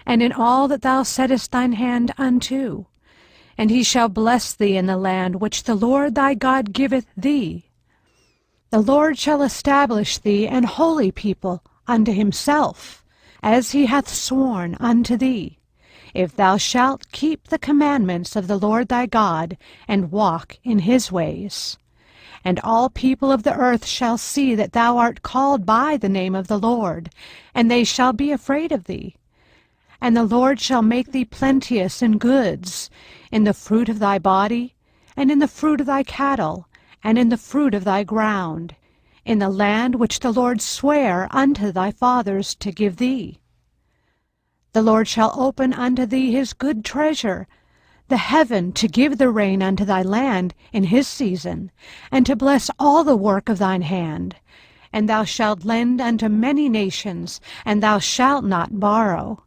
and in all that thou settest thine hand unto. And he shall bless thee in the land which the Lord thy God giveth thee. The Lord shall establish thee an holy people unto himself, as he hath sworn unto thee, if thou shalt keep the commandments of the Lord thy God, and walk in his ways. And all people of the earth shall see that thou art called by the name of the Lord, and they shall be afraid of thee. And the Lord shall make thee plenteous in goods, in the fruit of thy body, and in the fruit of thy cattle, and in the fruit of thy ground, in the land which the Lord sware unto thy fathers to give thee. The Lord shall open unto thee his good treasure, the heaven, to give the rain unto thy land in his season, and to bless all the work of thine hand. And thou shalt lend unto many nations, and thou shalt not borrow.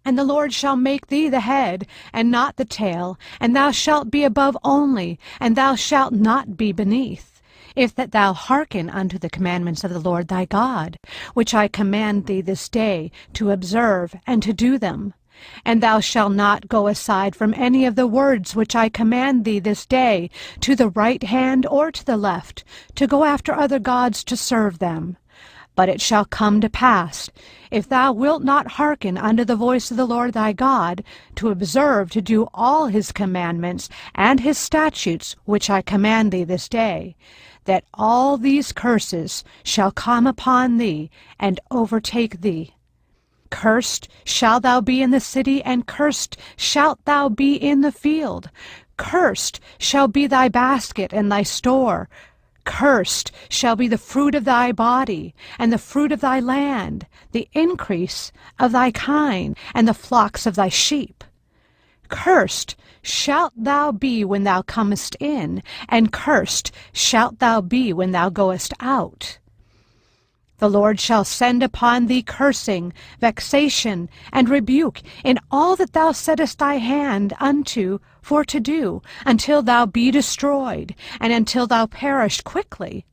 And the Lord shall make thee the head, and not the tail, and thou shalt be above only, and thou shalt not be beneath, if that thou hearken unto the commandments of the Lord thy God, which I command thee this day to observe and to do them. And thou shalt not go aside from any of the words which I command thee this day, to the right hand or to the left, to go after other gods to serve them. But it shall come to pass, if thou wilt not hearken unto the voice of the Lord thy God, to observe to do all his commandments and his statutes which I command thee this day, that all these curses shall come upon thee and overtake thee. Cursed shalt thou be in the city, and cursed shalt thou be in the field. Cursed shall be thy basket and thy store. Cursed shall be the fruit of thy body, and the fruit of thy land, the increase of thy kine, and the flocks of thy sheep. Cursed shalt thou be when thou comest in, and cursed shalt thou be when thou goest out. The Lord shall send upon thee cursing, vexation, and rebuke in all that thou settest thy hand unto for to do, until thou be destroyed, and until thou perish quickly,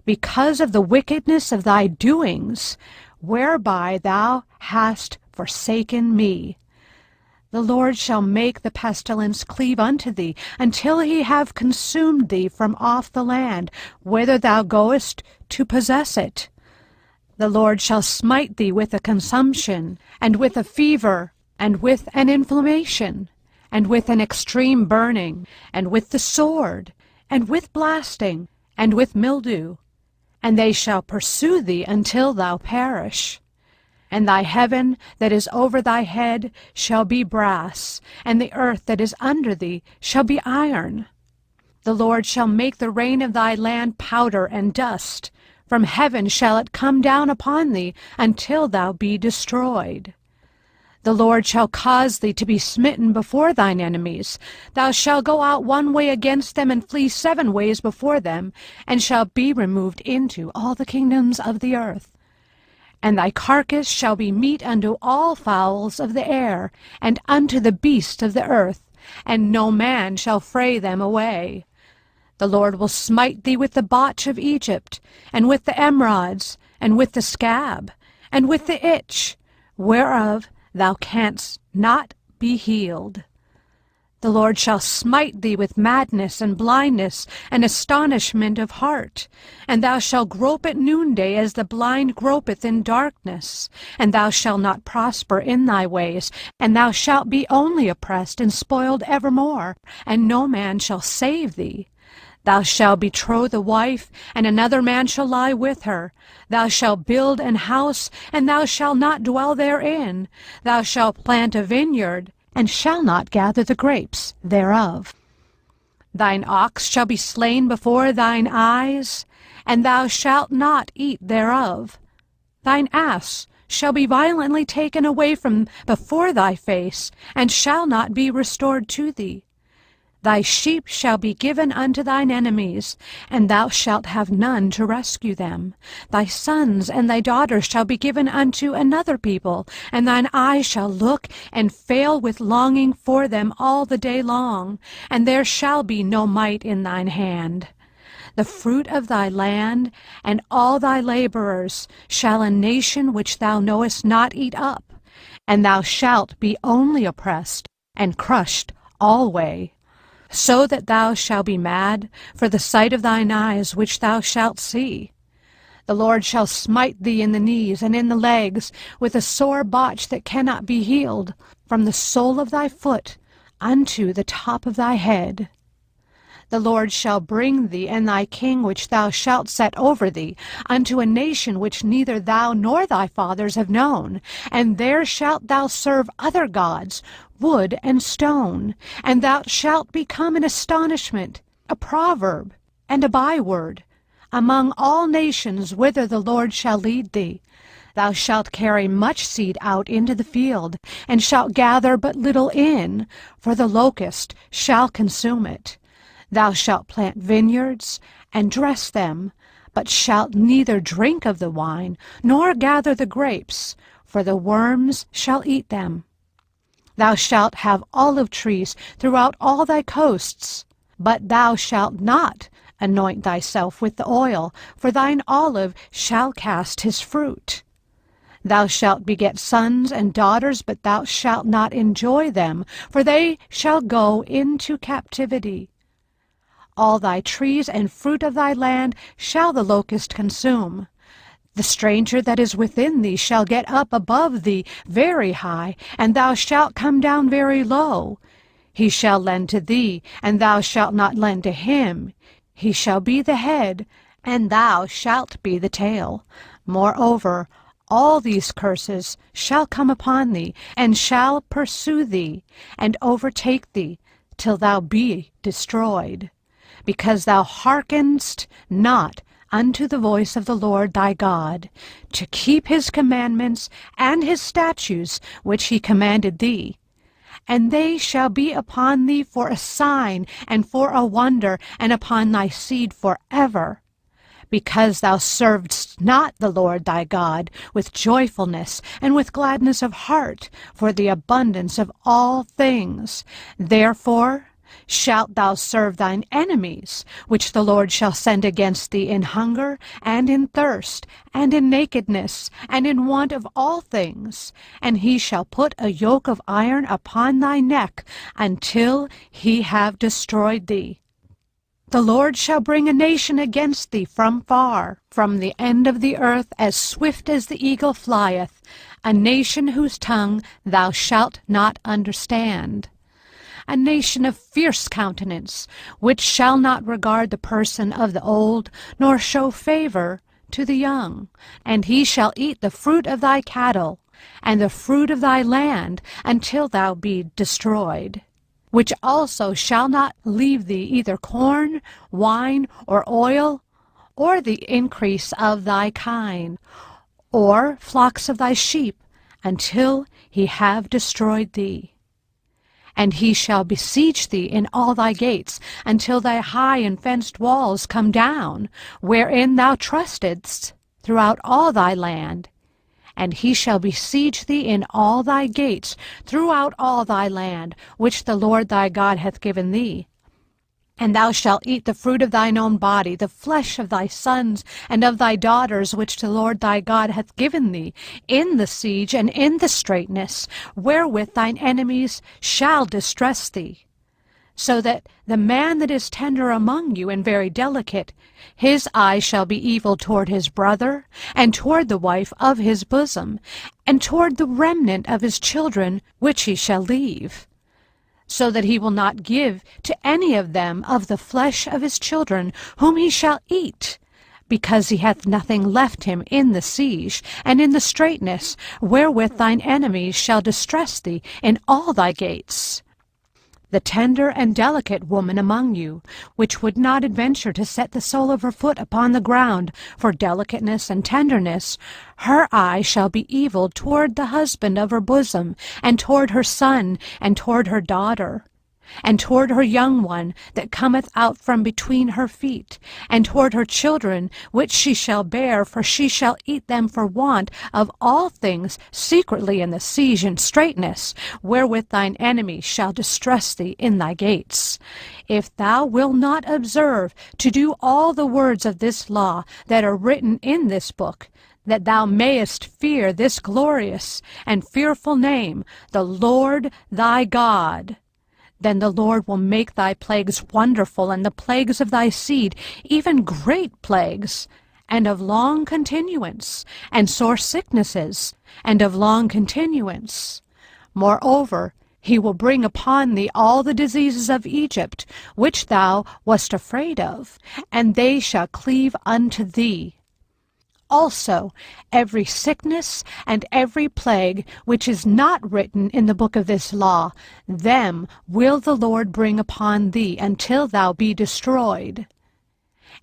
because of the wickedness of thy doings, whereby thou hast forsaken me. The Lord shall make the pestilence cleave unto thee, until he have consumed thee from off the land, whither thou goest to possess it. The Lord shall smite thee with a consumption, and with a fever, and with an inflammation, and with an extreme burning, and with the sword, and with blasting, and with mildew. And they shall pursue thee until thou perish. And thy heaven that is over thy head shall be brass, and the earth that is under thee shall be iron. The Lord shall make the rain of thy land powder and dust. From heaven shall it come down upon thee, until thou be destroyed. The Lord shall cause thee to be smitten before thine enemies. Thou shalt go out one way against them, and flee 7 ways before them, and shalt be removed into all the kingdoms of the earth. And thy carcass shall be meat unto all fowls of the air, and unto the beasts of the earth, and no man shall fray them away. The Lord will smite thee with the botch of Egypt, and with the emerods, and with the scab, and with the itch, whereof thou canst not be healed. The Lord shall smite thee with madness and blindness and astonishment of heart, and thou shalt grope at noonday as the blind gropeth in darkness, and thou shalt not prosper in thy ways, and thou shalt be only oppressed and spoiled evermore, and no man shall save thee. Thou shalt betroth a wife, and another man shall lie with her. Thou shalt build an house, and thou shalt not dwell therein. Thou shalt plant a vineyard, and shalt not gather the grapes thereof. Thine ox shall be slain before thine eyes, and thou shalt not eat thereof. Thine ass shall be violently taken away from before thy face, and shall not be restored to thee. Thy sheep shall be given unto thine enemies, and thou shalt have none to rescue them. Thy sons and thy daughters shall be given unto another people, and thine eye shall look and fail with longing for them all the day long, and there shall be no might in thine hand. The fruit of thy land and all thy laborers shall a nation which thou knowest not eat up, and thou shalt be only oppressed and crushed alway. So that thou shalt be mad for the sight of thine eyes which thou shalt see. The Lord shall smite thee in the knees and in the legs with a sore botch that cannot be healed, from the sole of thy foot unto the top of thy head. The Lord shall bring thee and thy king which thou shalt set over thee unto a nation which neither thou nor thy fathers have known, and there shalt thou serve other gods, wood and stone, and thou shalt become an astonishment, a proverb, and a byword, among all nations whither the Lord shall lead thee. Thou shalt carry much seed out into the field, and shalt gather but little in, for the locust shall consume it. Thou shalt plant vineyards, and dress them, but shalt neither drink of the wine, nor gather the grapes, for the worms shall eat them. Thou shalt have olive trees throughout all thy coasts, but thou shalt not anoint thyself with the oil, for thine olive shall cast his fruit. Thou shalt beget sons and daughters, but thou shalt not enjoy them, for they shall go into captivity. All thy trees and fruit of thy land shall the locust consume. The stranger that is within thee shall get up above thee very high, and thou shalt come down very low. He shall lend to thee, and thou shalt not lend to him. He shall be the head, and thou shalt be the tail. Moreover, all these curses shall come upon thee, and shall pursue thee, and overtake thee, till thou be destroyed, because thou hearkenedst not unto the voice of the Lord thy God, to keep his commandments and his statutes which he commanded thee. And they shall be upon thee for a sign and for a wonder, and upon thy seed forever, because thou servedst not the Lord thy God with joyfulness and with gladness of heart for the abundance of all things. Therefore shalt thou serve thine enemies, which the Lord shall send against thee in hunger, and in thirst, and in nakedness, and in want of all things. And he shall put a yoke of iron upon thy neck, until he have destroyed thee. The Lord shall bring a nation against thee from far, from the end of the earth, as swift as the eagle flieth, a nation whose tongue thou shalt not understand. A nation of fierce countenance, which shall not regard the person of the old, nor show favor to the young. And he shall eat the fruit of thy cattle, and the fruit of thy land, until thou be destroyed, which also shall not leave thee either corn, wine, or oil, or the increase of thy kine, or flocks of thy sheep, until he have destroyed thee. And he shall besiege thee in all thy gates, until thy high and fenced walls come down, wherein thou trustedst, throughout all thy land. And he shall besiege thee in all thy gates, throughout all thy land, which the Lord thy God hath given thee. And thou shalt eat the fruit of thine own body, the flesh of thy sons and of thy daughters, which the Lord thy God hath given thee, in the siege and in the straitness, wherewith thine enemies shall distress thee. So that the man that is tender among you and very delicate, his eye shall be evil toward his brother, and toward the wife of his bosom, and toward the remnant of his children which he shall leave, so that he will not give to any of them of the flesh of his children whom he shall eat, because he hath nothing left him in the siege and in the straitness, wherewith thine enemies shall distress thee in all thy gates. The tender and delicate woman among you, which would not adventure to set the sole of her foot upon the ground for delicateness and tenderness, her eye shall be evil toward the husband of her bosom, and toward her son, and toward her daughter. and toward her young one that cometh out from between her feet, and toward her children which she shall bear, for she shall eat them for want of all things secretly in the siege and straitness, wherewith thine enemy shall distress thee in thy gates. If thou wilt not observe to do all the words of this law that are written in this book, that thou mayest fear this glorious and fearful name, the Lord thy God, then the Lord will make thy plagues wonderful, and the plagues of thy seed, even great plagues, and of long continuance, and sore sicknesses, and of long continuance. Moreover, he will bring upon thee all the diseases of Egypt, which thou wast afraid of, and they shall cleave unto thee. Also, every sickness and every plague which is not written in the book of this law, them will the Lord bring upon thee until thou be destroyed.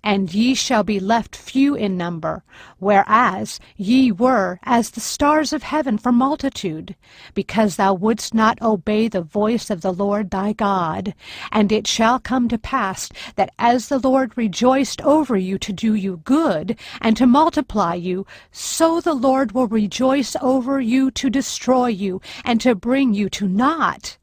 And ye shall be left few in number, whereas ye were as the stars of heaven for multitude, because thou wouldst not obey the voice of the Lord thy God. And it shall come to pass that as the Lord rejoiced over you to do you good, and to multiply you, so the Lord will rejoice over you to destroy you, and to bring you to naught.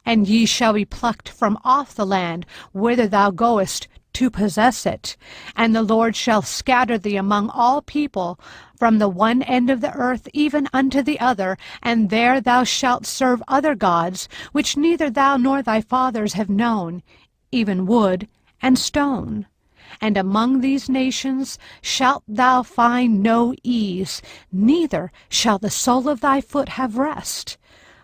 And ye shall be plucked from off the land whither thou goest to possess it. And the Lord shall scatter thee among all people, from the one end of the earth even unto the other, and there thou shalt serve other gods, which neither thou nor thy fathers have known, even wood and stone. And among these nations shalt thou find no ease, neither shall the sole of thy foot have rest.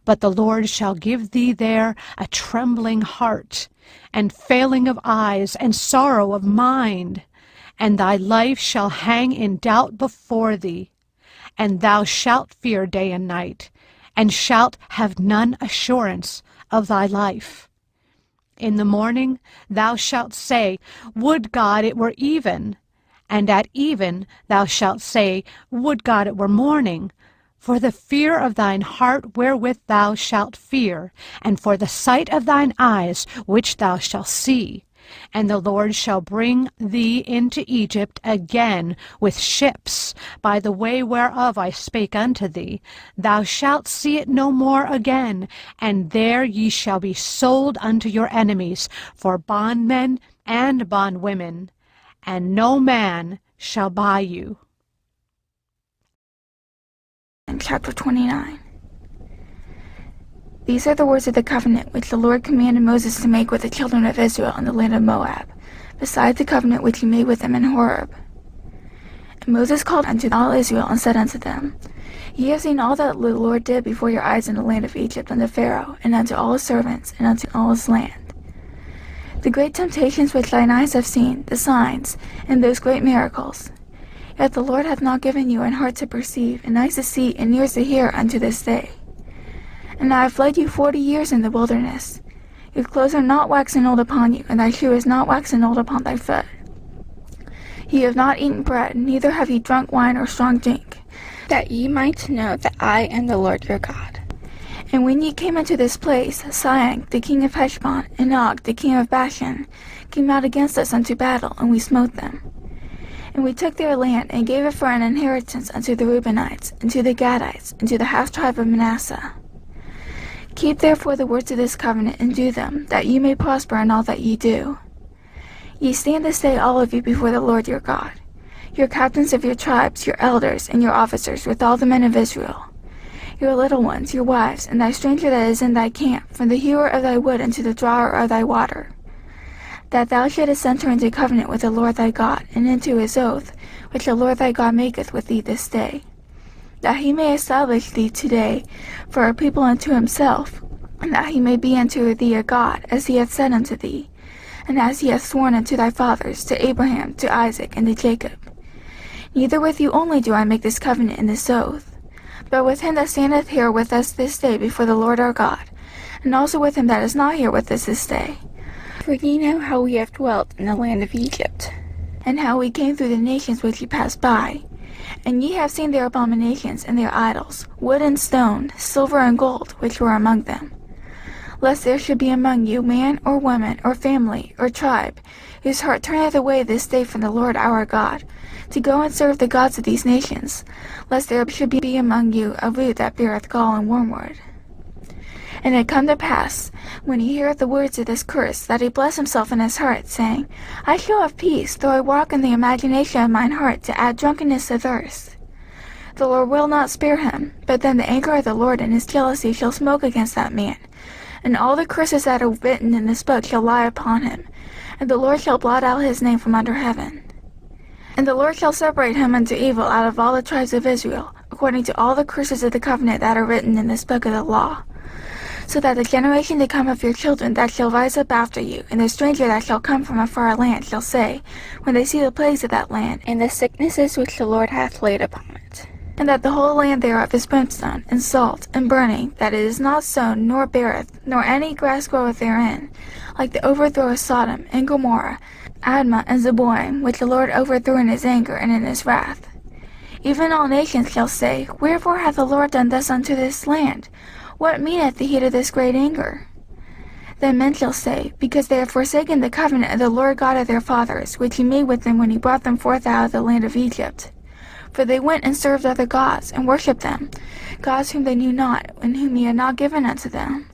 But the Lord shall give thee there a trembling heart, and failing of eyes, and sorrow of mind. And thy life shall hang in doubt before thee, and thou shalt fear day and night, and shalt have none assurance of thy life. In the morning thou shalt say, Would God it were even! And at even thou shalt say, Would God it were morning! For the fear of thine heart wherewith thou shalt fear, and for the sight of thine eyes which thou shalt see. And the Lord shall bring thee into Egypt again with ships, by the way whereof I spake unto thee. Thou shalt see it no more again, and there ye shall be sold unto your enemies for bondmen and bondwomen, and no man shall buy you. Chapter 29. These are the words of the covenant which the Lord commanded Moses to make with the children of Israel in the land of Moab, besides the covenant which he made with them in Horeb. And Moses called unto all Israel, and said unto them, Ye have seen all that the Lord did before your eyes in the land of Egypt unto Pharaoh, and unto all his servants, and unto all his land. The great temptations which thine eyes have seen, the signs, and those great miracles. Yet the Lord hath not given you an heart to perceive, and eyes to see, and ears to hear unto this day. And I have led you 40 years in the wilderness. Your clothes are not waxen old upon you, and thy shoe is not waxen old upon thy foot. Ye have not eaten bread, neither have ye drunk wine or strong drink, that ye might know that I am the Lord your God. And when ye came into this place, Sihon the king of Heshbon, and Og the king of Bashan, came out against us unto battle, and we smote them. And we took their land, and gave it for an inheritance unto the Reubenites, and to the Gadites, and to the half-tribe of Manasseh. Keep therefore the words of this covenant, and do them, that ye may prosper in all that ye do. Ye stand this day all of you before the Lord your God, your captains of your tribes, your elders, and your officers, with all the men of Israel, your little ones, your wives, and thy stranger that is in thy camp, from the hewer of thy wood unto the drawer of thy water, that thou shouldest enter into covenant with the Lord thy God, and into his oath, which the Lord thy God maketh with thee this day, that he may establish thee today for a people unto himself, and that he may be unto thee a God, as he hath said unto thee, and as he hath sworn unto thy fathers, to Abraham, to Isaac, and to Jacob. Neither with you only do I make this covenant and this oath, but with him that standeth here with us this day before the Lord our God, and also with him that is not here with us this day. For ye know how we have dwelt in the land of Egypt, and how we came through the nations which ye passed by. And ye have seen their abominations and their idols, wood and stone, silver and gold, which were among them. lest there should be among you man or woman or family or tribe, whose heart turneth away this day from the Lord our God, to go and serve the gods of these nations, lest there should be among you a root that beareth gall and wormwood. And it come to pass, when he heareth the words of this curse, that he bless himself in his heart, saying, I shall have peace, though I walk in the imagination of mine heart to add drunkenness to thirst. The Lord will not spare him, but then the anger of the Lord and his jealousy shall smoke against that man, and all the curses that are written in this book shall lie upon him, and the Lord shall blot out his name from under heaven. And the Lord shall separate him unto evil out of all the tribes of Israel, according to all the curses of the covenant that are written in this book of the law. So that the generation to come of your children that shall rise up after you, and the stranger that shall come from a far land, shall say, when they see the plagues of that land, and the sicknesses which the Lord hath laid upon it, and that the whole land thereof is brimstone, and salt, and burning, that it is not sown, nor beareth, nor any grass groweth therein, like the overthrow of Sodom, and Gomorrah, Admah, and Zeboim, which the Lord overthrew in his anger and in his wrath. Even all nations shall say, Wherefore hath the Lord done thus unto this land? What meaneth the heat of this great anger? Then men shall say, Because they have forsaken the covenant of the Lord God of their fathers, which he made with them when he brought them forth out of the land of Egypt. For they went and served other gods, and worshipped them, gods whom they knew not, and whom he had not given unto them.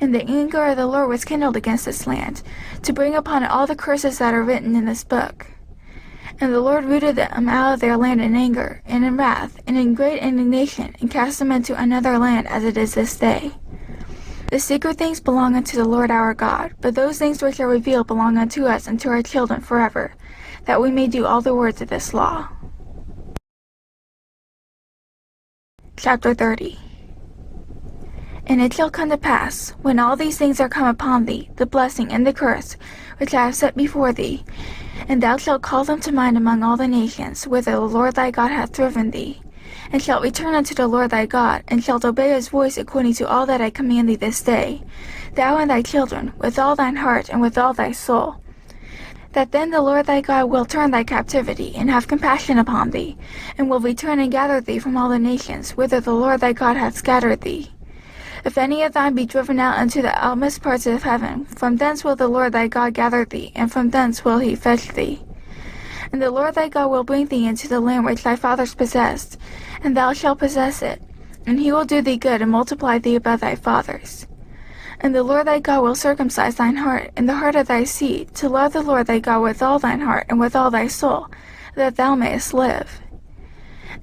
And the anger of the Lord was kindled against this land, to bring upon it all the curses that are written in this book. And the Lord rooted them out of their land in anger, and in wrath, and in great indignation, and cast them into another land as it is this day. The secret things belong unto the Lord our God, but those things which are revealed belong unto us and to our children forever, that we may do all the words of this law. Chapter 30. And it shall come to pass, when all these things are come upon thee, the blessing and the curse, which I have set before thee, and thou shalt call them to mind among all the nations, whither the Lord thy God hath driven thee, and shalt return unto the Lord thy God, and shalt obey his voice according to all that I command thee this day, thou and thy children, with all thine heart and with all thy soul, that then the Lord thy God will turn thy captivity, and have compassion upon thee, and will return and gather thee from all the nations, whither the Lord thy God hath scattered thee. If any of thine be driven out unto the outmost parts of heaven, from thence will the Lord thy God gather thee, and from thence will he fetch thee. And the Lord thy God will bring thee into the land which thy fathers possessed, and thou shalt possess it, and he will do thee good and multiply thee above thy fathers. And the Lord thy God will circumcise thine heart and the heart of thy seed, to love the Lord thy God with all thine heart and with all thy soul, that thou mayest live.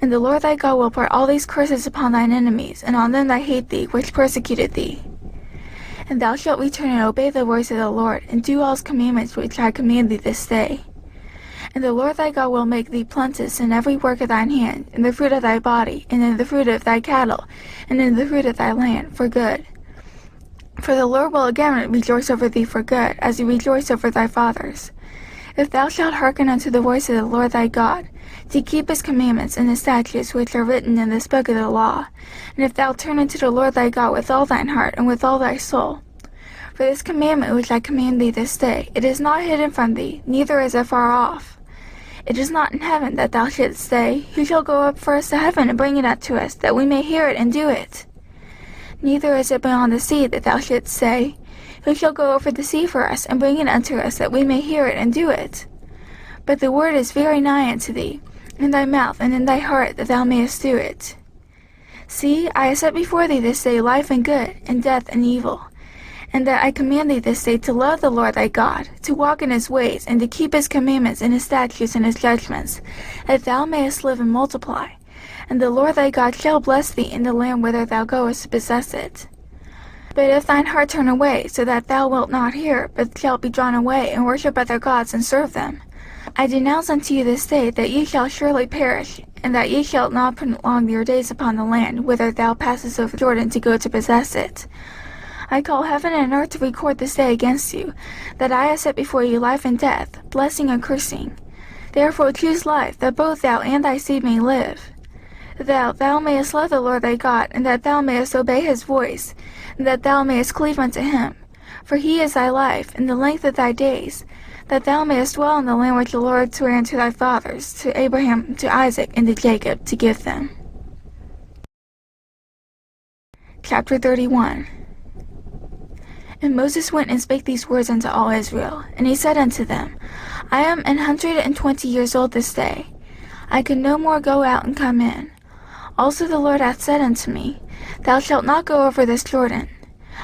And the Lord thy God will pour all these curses upon thine enemies, and on them that hate thee, which persecuted thee. And thou shalt return and obey the voice of the Lord, and do all his commandments which I command thee this day. And the Lord thy God will make thee plenteous in every work of thine hand, in the fruit of thy body, and in the fruit of thy cattle, and in the fruit of thy land, for good. For the Lord will again rejoice over thee for good, as he rejoiced over thy fathers. If thou shalt hearken unto the voice of the Lord thy God, to keep his commandments and his statutes which are written in this book of the law, and if thou turn unto the Lord thy God with all thine heart and with all thy soul. For this commandment which I command thee this day, it is not hidden from thee, neither is it far off. It is not in heaven, that thou shouldst say, Who shall go up for us to heaven and bring it unto us, that we may hear it and do it? Neither is it beyond the sea, that thou shouldst say, Who shall go over the sea for us and bring it unto us, that we may hear it and do it? But the word is very nigh unto thee, in thy mouth and in thy heart, that thou mayest do it. See, I have set before thee this day life and good, and death and evil. And that I command thee this day to love the Lord thy God, to walk in his ways, and to keep his commandments and his statutes and his judgments, that thou mayest live and multiply. And the Lord thy God shall bless thee in the land whither thou goest to possess it. But if thine heart turn away, so that thou wilt not hear, but shalt be drawn away, and worship other gods, and serve them, I denounce unto you this day that ye shall surely perish, and that ye shall not prolong your days upon the land, whither thou passest over Jordan to go to possess it. I call heaven and earth to record this day against you, that I have set before you life and death, blessing and cursing. Therefore choose life, that both thou and thy seed may live. That thou mayest love the Lord thy God, and that thou mayest obey his voice, and that thou mayest cleave unto him. For he is thy life, and the length of thy days, that thou mayest dwell in the land which the Lord sware unto thy fathers, to Abraham, to Isaac, and to Jacob, to give them. Chapter 31. And Moses went and spake these words unto all Israel. And he said unto them, I am 120 years old this day. I can no more go out and come in. Also the Lord hath said unto me, Thou shalt not go over this Jordan.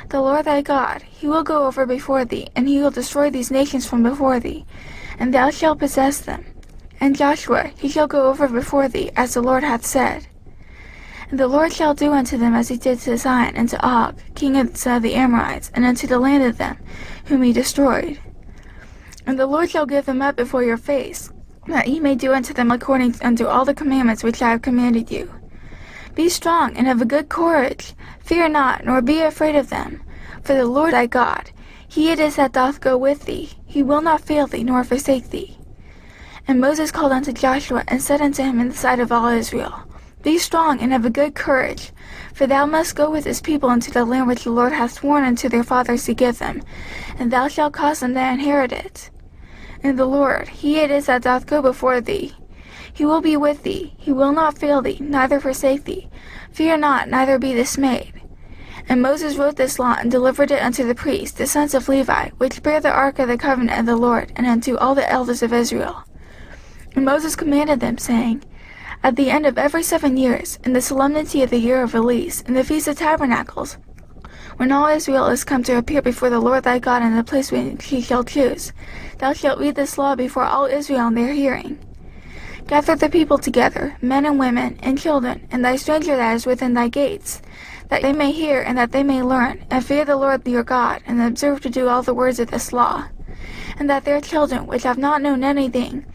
The Lord thy God, he will go over before thee, and he will destroy these nations from before thee, and thou shalt possess them. And Joshua, he shall go over before thee, as the Lord hath said. And the Lord shall do unto them as he did to Sihon and to Og, king of the Amorites, and unto the land of them, whom he destroyed. And the Lord shall give them up before your face, that ye may do unto them according unto all the commandments which I have commanded you. Be strong and of a good courage. Fear not, nor be afraid of them. For the Lord thy God, he it is that doth go with thee. He will not fail thee, nor forsake thee. And Moses called unto Joshua, and said unto him in the sight of all Israel, Be strong and of a good courage, for thou must go with this people into the land which the Lord hath sworn unto their fathers to give them, and thou shalt cause them to inherit it. And the Lord, he it is that doth go before thee. He will be with thee, he will not fail thee, neither forsake thee. Fear not, neither be dismayed. And Moses wrote this law, and delivered it unto the priests, the sons of Levi, which bear the ark of the covenant of the Lord, and unto all the elders of Israel. And Moses commanded them, saying, At the end of every 7 years, in the solemnity of the year of release, in the feast of tabernacles, when all Israel is come to appear before the Lord thy God in the place which he shall choose, thou shalt read this law before all Israel in their hearing. Gather the people together, men and women, and children, and thy stranger that is within thy gates, that they may hear, and that they may learn, and fear the Lord your God, and observe to do all the words of this law. And that their children, which have not known anything,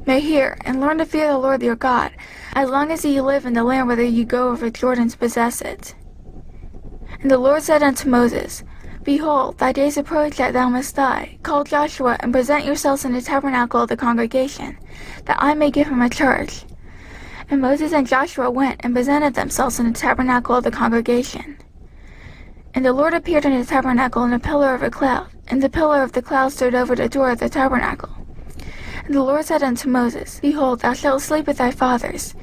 may hear, and learn to fear the Lord your God, as long as ye live in the land whither ye go over Jordan to possess it. And the Lord said unto Moses, Behold, thy days approach that thou must die. Call Joshua, and present yourselves in the tabernacle of the congregation, that I may give him a charge. And Moses and Joshua went, and presented themselves in the tabernacle of the congregation. And the Lord appeared in the tabernacle in a pillar of a cloud, and the pillar of the cloud stood over the door of the tabernacle. And the Lord said unto Moses, Behold, thou shalt sleep with thy fathers.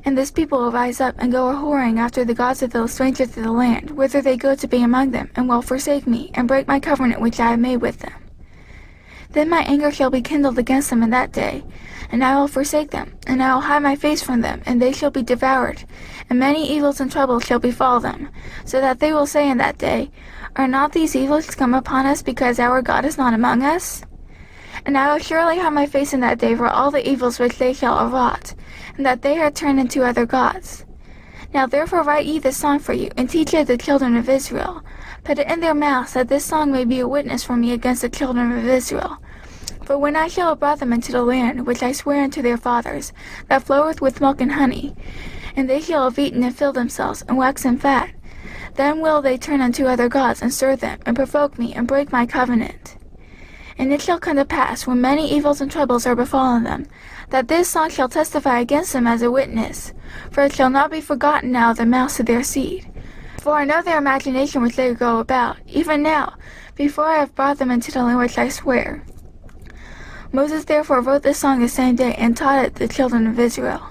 And this people will rise up, and go a-whoring after the gods of the strangers of the land, whither they go to be among them, and will forsake me, and break my covenant which I have made with them. Then my anger shall be kindled against them in that day, and I will forsake them, and I will hide my face from them, and they shall be devoured, and many evils and troubles shall befall them, so that they will say in that day, Are not these evils come upon us because our God is not among us? And I will surely hide my face in that day for all the evils which they shall have wrought, and that they are turned into other gods. Now therefore write ye this song for you, and teach it the children of Israel. Put it in their mouths, that this song may be a witness for me against the children of Israel. For when I shall have brought them into the land, which I swear unto their fathers, that floweth with milk and honey, and they shall have eaten and filled themselves, and waxen fat, then will they turn unto other gods, and serve them, and provoke me, and break my covenant. And it shall come to pass, when many evils and troubles are befallen them, that this song shall testify against them as a witness, for it shall not be forgotten out of the mouths of their seed. For I know their imagination which they go about, even now, before I have brought them into the land which I swear. Moses therefore wrote this song the same day, and taught it the children of Israel.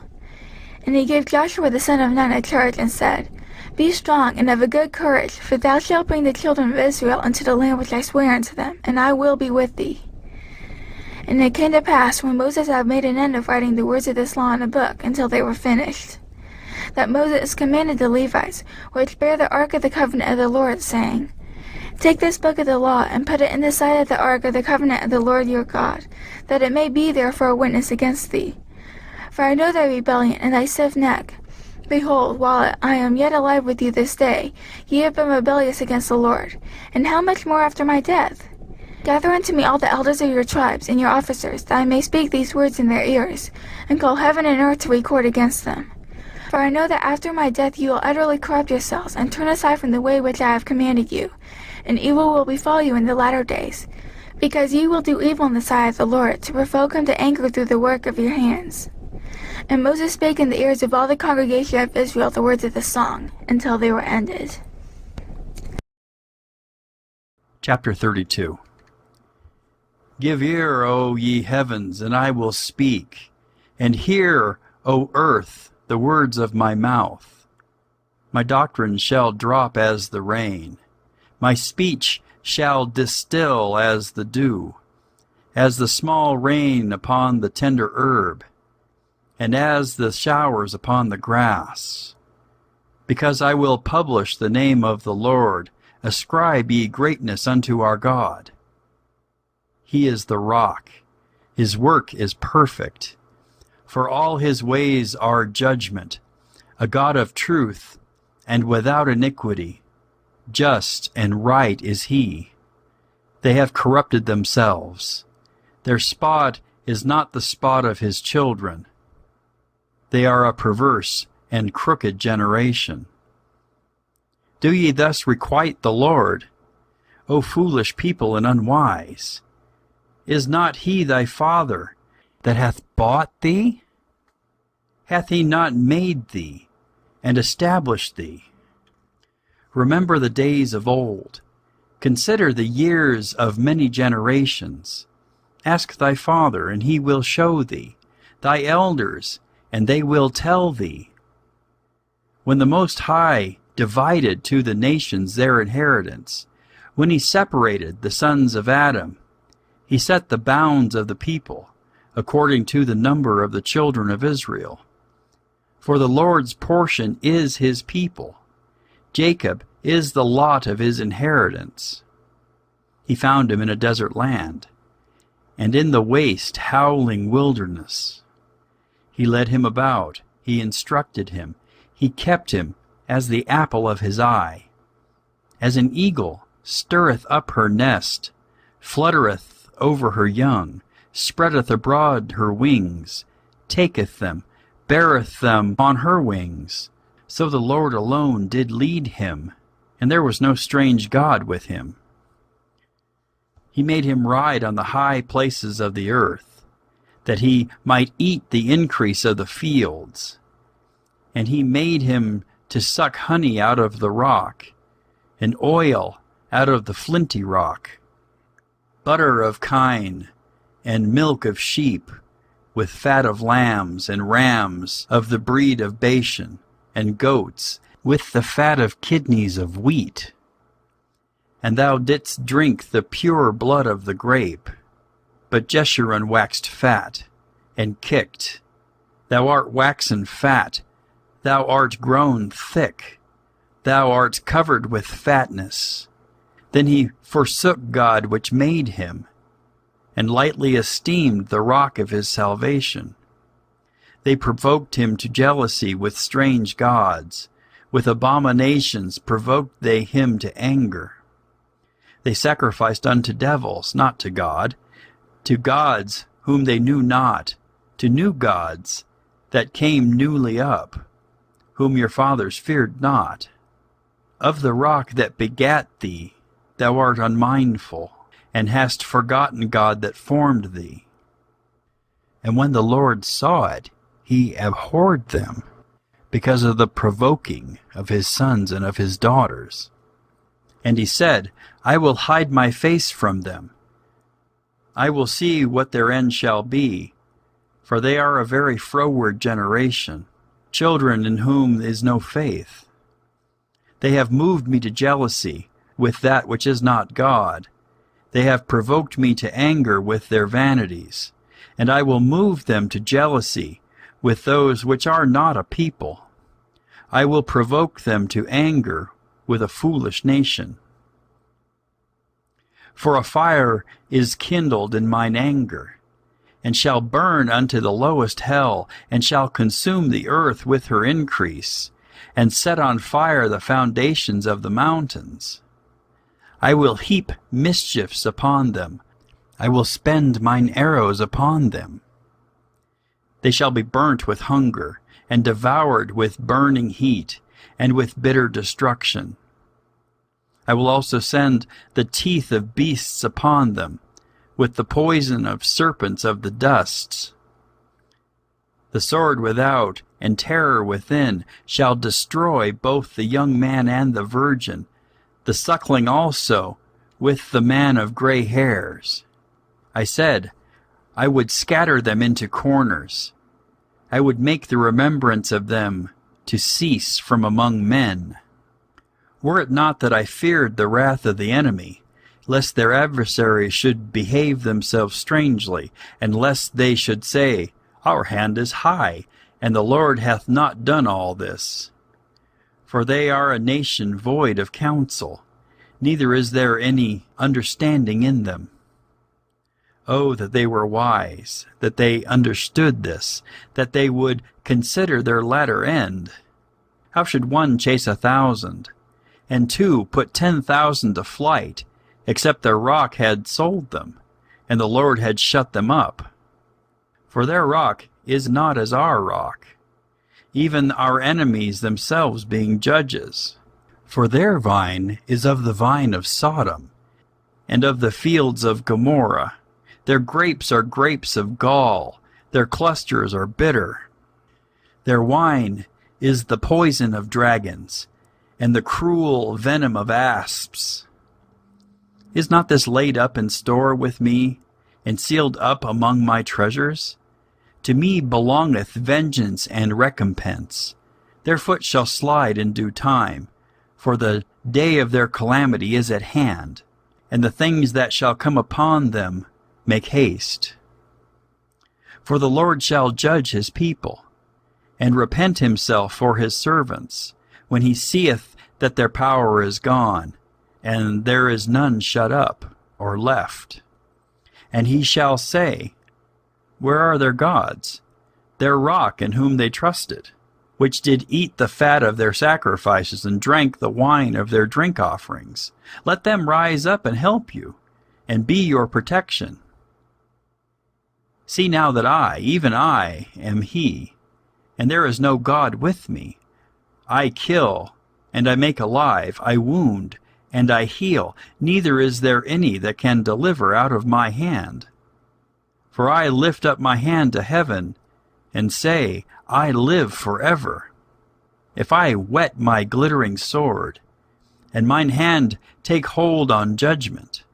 And he gave Joshua the son of Nun a charge, and said, Be strong and of a good courage, for thou shalt bring the children of Israel into the land which I swear unto them, and I will be with thee. And it came to pass, when Moses had made an end of writing the words of this law in a book, until they were finished, that Moses commanded the Levites, which bear the ark of the covenant of the Lord, saying, Take this book of the law, and put it in the side of the ark of the covenant of the Lord your God, that it may be there for a witness against thee. For I know thy rebellion, and thy stiff neck. Behold, while I am yet alive with you this day, ye have been rebellious against the Lord. And how much more after my death? Gather unto me all the elders of your tribes, and your officers, that I may speak these words in their ears, and call heaven and earth to record against them. For I know that after my death you will utterly corrupt yourselves, and turn aside from the way which I have commanded you, and evil will befall you in the latter days, because ye will do evil in the sight of the Lord, to provoke him to anger through the work of your hands. And Moses spake in the ears of all the congregation of Israel the words of the song, until they were ended. Chapter 32. Give ear, O ye heavens, and I will speak, and hear, O earth, the words of my mouth. My doctrine shall drop as the rain. My speech shall distill as the dew, as the small rain upon the tender herb, and as the showers upon the grass. Because I will publish the name of the Lord, ascribe ye greatness unto our God. He is the rock, his work is perfect, for all his ways are judgment, a God of truth, and without iniquity. Just and right is he. They have corrupted themselves. Their spot is not the spot of his children. They are a perverse and crooked generation. Do ye thus requite the Lord, O foolish people and unwise? Is not he thy father that hath bought thee? Hath he not made thee and established thee? Remember the days of old. Consider the years of many generations. Ask thy father, and he will show thee, thy elders, and they will tell thee. When the Most High divided to the nations their inheritance, when he separated the sons of Adam, he set the bounds of the people, according to the number of the children of Israel. For the Lord's portion is his people. Jacob is the lot of his inheritance. He found him in a desert land, and in the waste, howling wilderness. He led him about, he instructed him, he kept him as the apple of his eye. As an eagle stirreth up her nest, fluttereth over her young, spreadeth abroad her wings, taketh them, beareth them on her wings. So the Lord alone did lead him, and there was no strange God with him. He made him ride on the high places of the earth, that he might eat the increase of the fields. And he made him to suck honey out of the rock, and oil out of the flinty rock, butter of kine, and milk of sheep, with fat of lambs and rams of the breed of Bashan, and goats, with the fat of kidneys of wheat. And thou didst drink the pure blood of the grape. But Jeshurun waxed fat, and kicked. Thou art waxen fat, thou art grown thick, thou art covered with fatness. Then he forsook God which made him, and lightly esteemed the rock of his salvation. They provoked him to jealousy with strange gods. With abominations provoked they him to anger. They sacrificed unto devils, not to God, to gods whom they knew not, to new gods that came newly up, whom your fathers feared not. Of the rock that begat thee thou art unmindful, and hast forgotten God that formed thee. And when the Lord saw it, he abhorred them, because of the provoking of his sons and of his daughters. And he said, I will hide my face from them. I will see what their end shall be, for they are a very froward generation, children in whom is no faith. They have moved me to jealousy with that which is not God. They have provoked me to anger with their vanities, and I will move them to jealousy with those which are not a people. I will provoke them to anger with a foolish nation. For a fire is kindled in mine anger, and shall burn unto the lowest hell, and shall consume the earth with her increase, and set on fire the foundations of the mountains. I will heap mischiefs upon them, I will spend mine arrows upon them. They shall be burnt with hunger, and devoured with burning heat, and with bitter destruction. I will also send the teeth of beasts upon them, with the poison of serpents of the dusts. The sword without, and terror within, shall destroy both the young man and the virgin, the suckling also, with the man of gray hairs. I said, I would scatter them into corners. I would make the remembrance of them to cease from among men. Were it not that I feared the wrath of the enemy, lest their adversaries should behave themselves strangely, and lest they should say, Our hand is high, and the Lord hath not done all this. For they are a nation void of counsel, neither is there any understanding in them. Oh, that they were wise, that they understood this, that they would consider their latter end. How should one chase 1,000, and two put 10,000 to flight, except their rock had sold them, and the Lord had shut them up? For their rock is not as our rock, even our enemies themselves being judges. For their vine is of the vine of Sodom, and of the fields of Gomorrah. Their grapes are grapes of gall, their clusters are bitter. Their wine is the poison of dragons, and the cruel venom of asps. Is not this laid up in store with me, and sealed up among my treasures? To me belongeth vengeance and recompense. Their foot shall slide in due time, for the day of their calamity is at hand, and the things that shall come upon them make haste. For the Lord shall judge his people, and repent himself for his servants, when he seeth that their power is gone, and there is none shut up or left. And he shall say, Where are their gods, their rock in whom they trusted, which did eat the fat of their sacrifices and drank the wine of their drink offerings? Let them rise up and help you, and be your protection. See now that I, even I, am he, and there is no God with me. I kill, and I make alive, I wound, and I heal, neither is there any that can deliver out of my hand. For I lift up my hand to heaven, and say, I live forever. If I whet my glittering sword, and mine hand take hold on judgment,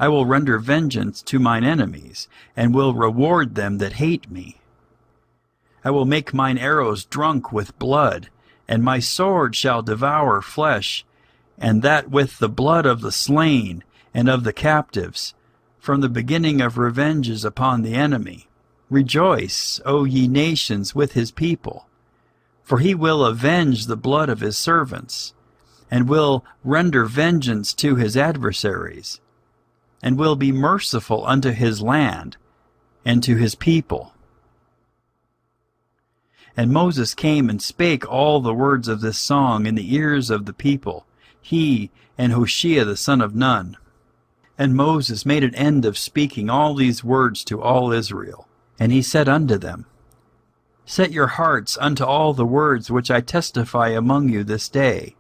I will render vengeance to mine enemies, and will reward them that hate me. I will make mine arrows drunk with blood, and my sword shall devour flesh, and that with the blood of the slain and of the captives, from the beginning of revenges upon the enemy. Rejoice, O ye nations, with his people, for he will avenge the blood of his servants, and will render vengeance to his adversaries, and will be merciful unto his land and to his people. And Moses came and spake all the words of this song in the ears of the people, he and Hoshea the son of Nun. And Moses made an end of speaking all these words to all Israel. And he said unto them, Set your hearts unto all the words which I testify among you this day,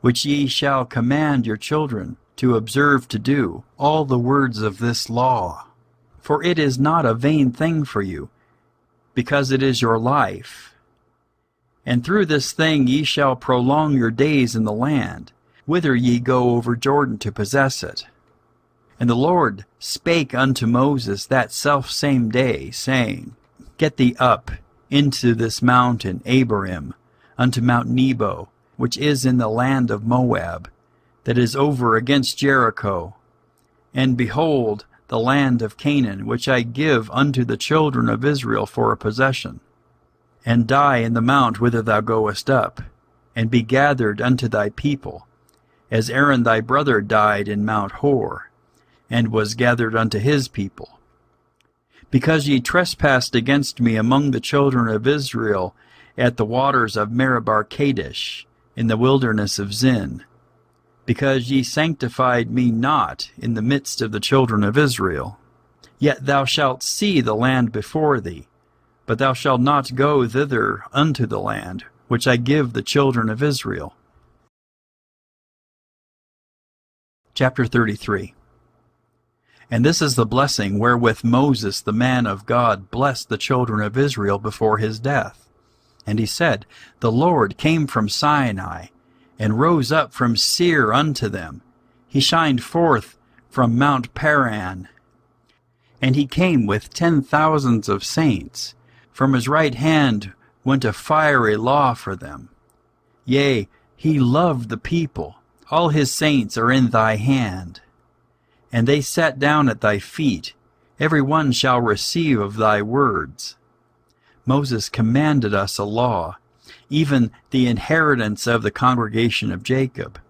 which ye shall command your children to observe to do, all the words of this law. For it is not a vain thing for you, because it is your life. And through this thing ye shall prolong your days in the land, whither ye go over Jordan to possess it. And the Lord spake unto Moses that selfsame day, saying, Get thee up into this mountain Abarim, unto Mount Nebo, which is in the land of Moab, that is over against Jericho. And behold, the land of Canaan, which I give unto the children of Israel for a possession. And die in the mount whither thou goest up, and be gathered unto thy people, as Aaron thy brother died in Mount Hor, and was gathered unto his people. Because ye trespassed against me among the children of Israel at the waters of Meribah Kadesh, in the wilderness of Zin, because ye sanctified me not in the midst of the children of Israel. Yet thou shalt see the land before thee, but thou shalt not go thither unto the land, which I give the children of Israel. Chapter 33. And this is the blessing wherewith Moses the man of God blessed the children of Israel before his death. And he said, The Lord came from Sinai, and rose up from Seir unto them. He shined forth from Mount Paran. And he came with 10,000s of saints. From his right hand went a fiery law for them. Yea, he loved the people. All his saints are in thy hand. And they sat down at thy feet, every one shall receive of thy words. Moses commanded us a law, even the inheritance of the congregation of Jacob.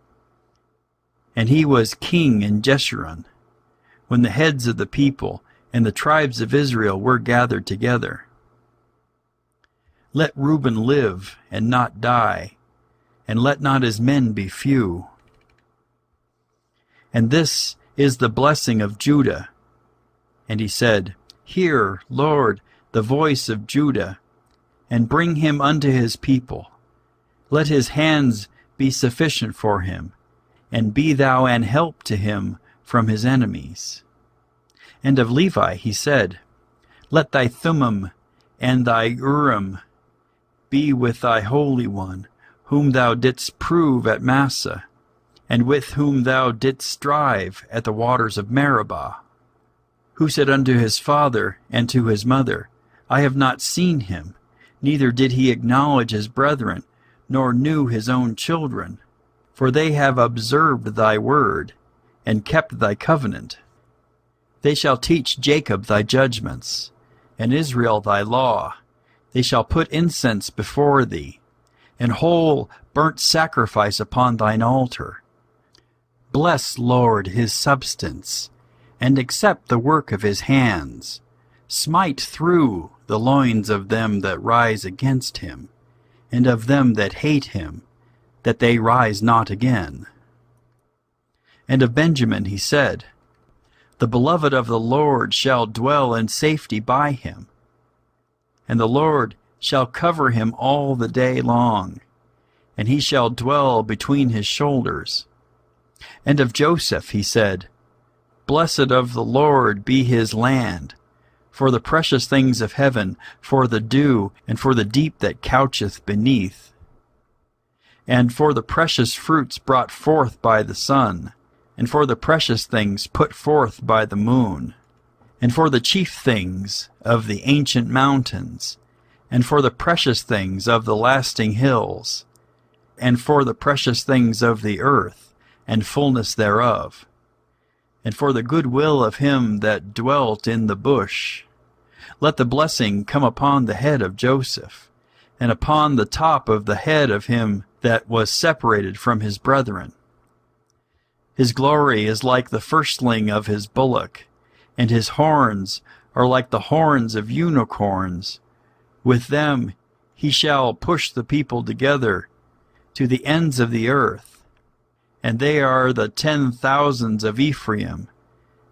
And he was king in Jeshurun, when the heads of the people and the tribes of Israel were gathered together. Let Reuben live and not die, and let not his men be few. And this is the blessing of Judah. And he said, Hear, Lord, the voice of Judah, and bring him unto his people. Let his hands be sufficient for him, and be thou an help to him from his enemies. And of Levi he said, Let thy Thummim and thy Urim be with thy Holy One, whom thou didst prove at Massah, and with whom thou didst strive at the waters of Meribah, who said unto his father and to his mother, I have not seen him, neither did he acknowledge his brethren, nor knew his own children, for they have observed thy word, and kept thy covenant. They shall teach Jacob thy judgments, and Israel thy law. They shall put incense before thee, and whole burnt sacrifice upon thine altar. Bless, Lord, his substance, and accept the work of his hands. Smite through the loins of them that rise against him, and of them that hate him, that they rise not again. And of Benjamin he said, The beloved of the Lord shall dwell in safety by him, and the Lord shall cover him all the day long, and he shall dwell between his shoulders. And of Joseph he said, Blessed of the Lord be his land, for the precious things of heaven, for the dew, and for the deep that coucheth beneath, and for the precious fruits brought forth by the sun, and for the precious things put forth by the moon, and for the chief things of the ancient mountains, and for the precious things of the lasting hills, and for the precious things of the earth, and fullness thereof, and for the good will of him that dwelt in the bush. Let the blessing come upon the head of Joseph, and upon the top of the head of him that was separated from his brethren. His glory is like the firstling of his bullock, and his horns are like the horns of unicorns. With them he shall push the people together to the ends of the earth. And they are the 10,000s of Ephraim,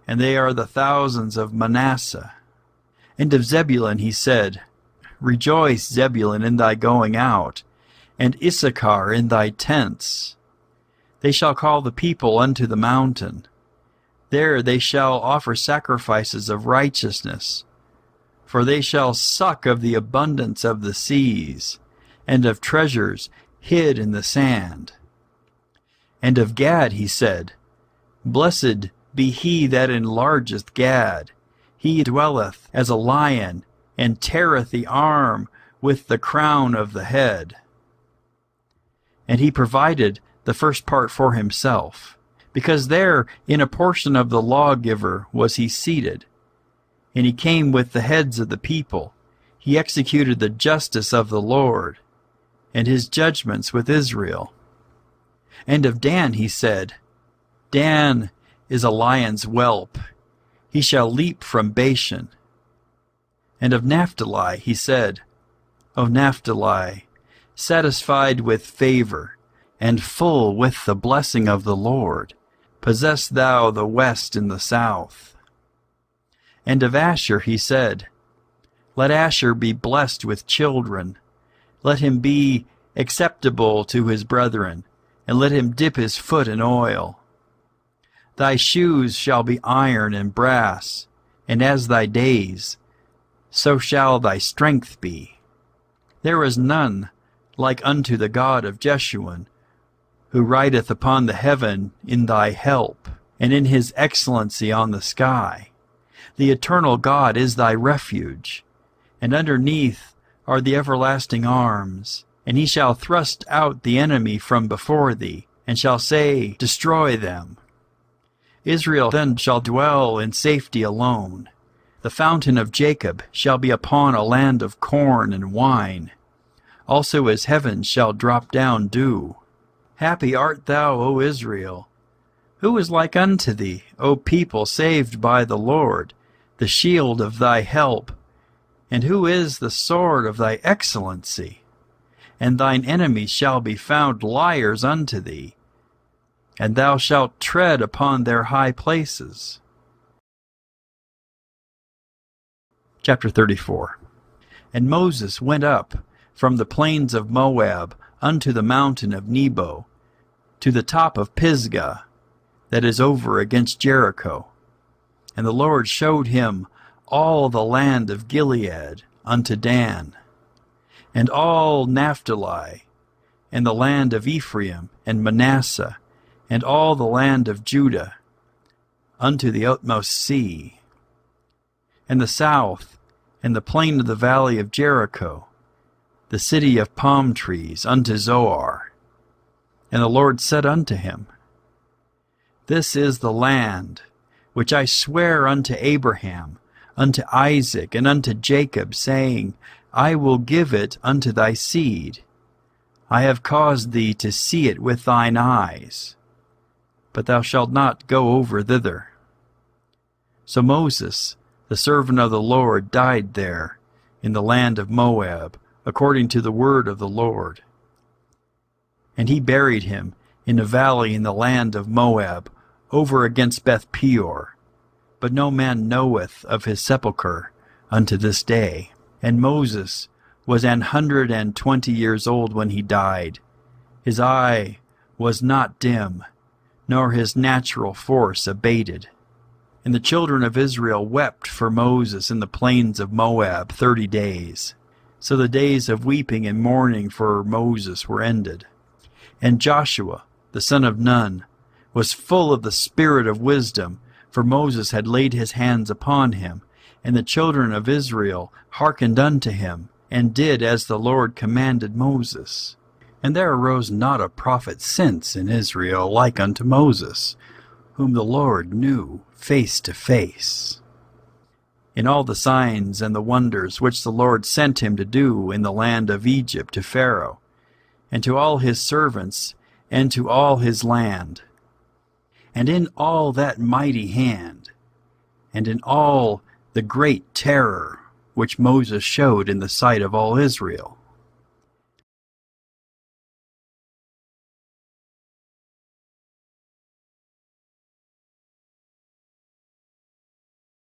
and they are the thousands of Manasseh. And of Zebulun he said, Rejoice, Zebulun, in thy going out, and Issachar in thy tents. They shall call the people unto the mountain. There they shall offer sacrifices of righteousness, for they shall suck of the abundance of the seas, and of treasures hid in the sand. And of Gad he said, Blessed be he that enlargeth Gad. He dwelleth as a lion, and teareth the arm with the crown of the head. And he provided the first part for himself, because there in a portion of the lawgiver was he seated. And he came with the heads of the people. He executed the justice of the Lord, and his judgments with Israel. And of Dan he said, Dan is a lion's whelp. He shall leap from Bashan. And of Naphtali he said, O Naphtali, satisfied with favor, and full with the blessing of the Lord, possess thou the west and the south. And of Asher he said, Let Asher be blessed with children. Let him be acceptable to his brethren, and let him dip his foot in oil. Thy shoes shall be iron and brass, and as thy days, so shall thy strength be. There is none like unto the God of Jeshurun, who rideth upon the heaven in thy help, and in his excellency on the sky. The eternal God is thy refuge, and underneath are the everlasting arms. And he shall thrust out the enemy from before thee, and shall say, Destroy them. Israel then shall dwell in safety alone. The fountain of Jacob shall be upon a land of corn and wine. Also as heaven shall drop down dew. Happy art thou, O Israel! Who is like unto thee, O people saved by the Lord, the shield of thy help? And who is the sword of thy excellency? And thine enemies shall be found liars unto thee, and thou shalt tread upon their high places. Chapter 34. And Moses went up from the plains of Moab unto the mountain of Nebo, to the top of Pisgah, that is over against Jericho. And the Lord showed him all the land of Gilead unto Dan, and all Naphtali, and the land of Ephraim and Manasseh, and all the land of Judah, unto the utmost sea, and the south, and the plain of the valley of Jericho, the city of palm trees, unto Zoar. And the Lord said unto him, This is the land which I swear unto Abraham, unto Isaac, and unto Jacob, saying, I will give it unto thy seed. I have caused thee to see it with thine eyes, but thou shalt not go over thither. So Moses, the servant of the Lord, died there in the land of Moab, according to the word of the Lord. And he buried him in a valley in the land of Moab, over against Beth Peor. But no man knoweth of his sepulchre unto this day. And Moses was 120 years old when he died. His eye was not dim, nor his natural force abated. And the children of Israel wept for Moses in the plains of Moab 30 days. So the days of weeping and mourning for Moses were ended. And Joshua, the son of Nun, was full of the spirit of wisdom, for Moses had laid his hands upon him. And the children of Israel hearkened unto him, and did as the Lord commanded Moses. And there arose not a prophet since in Israel like unto Moses, whom the Lord knew face to face. In all the signs and the wonders which the Lord sent him to do in the land of Egypt to Pharaoh, and to all his servants, and to all his land, and in all that mighty hand, and in all the great terror which Moses showed in the sight of all Israel.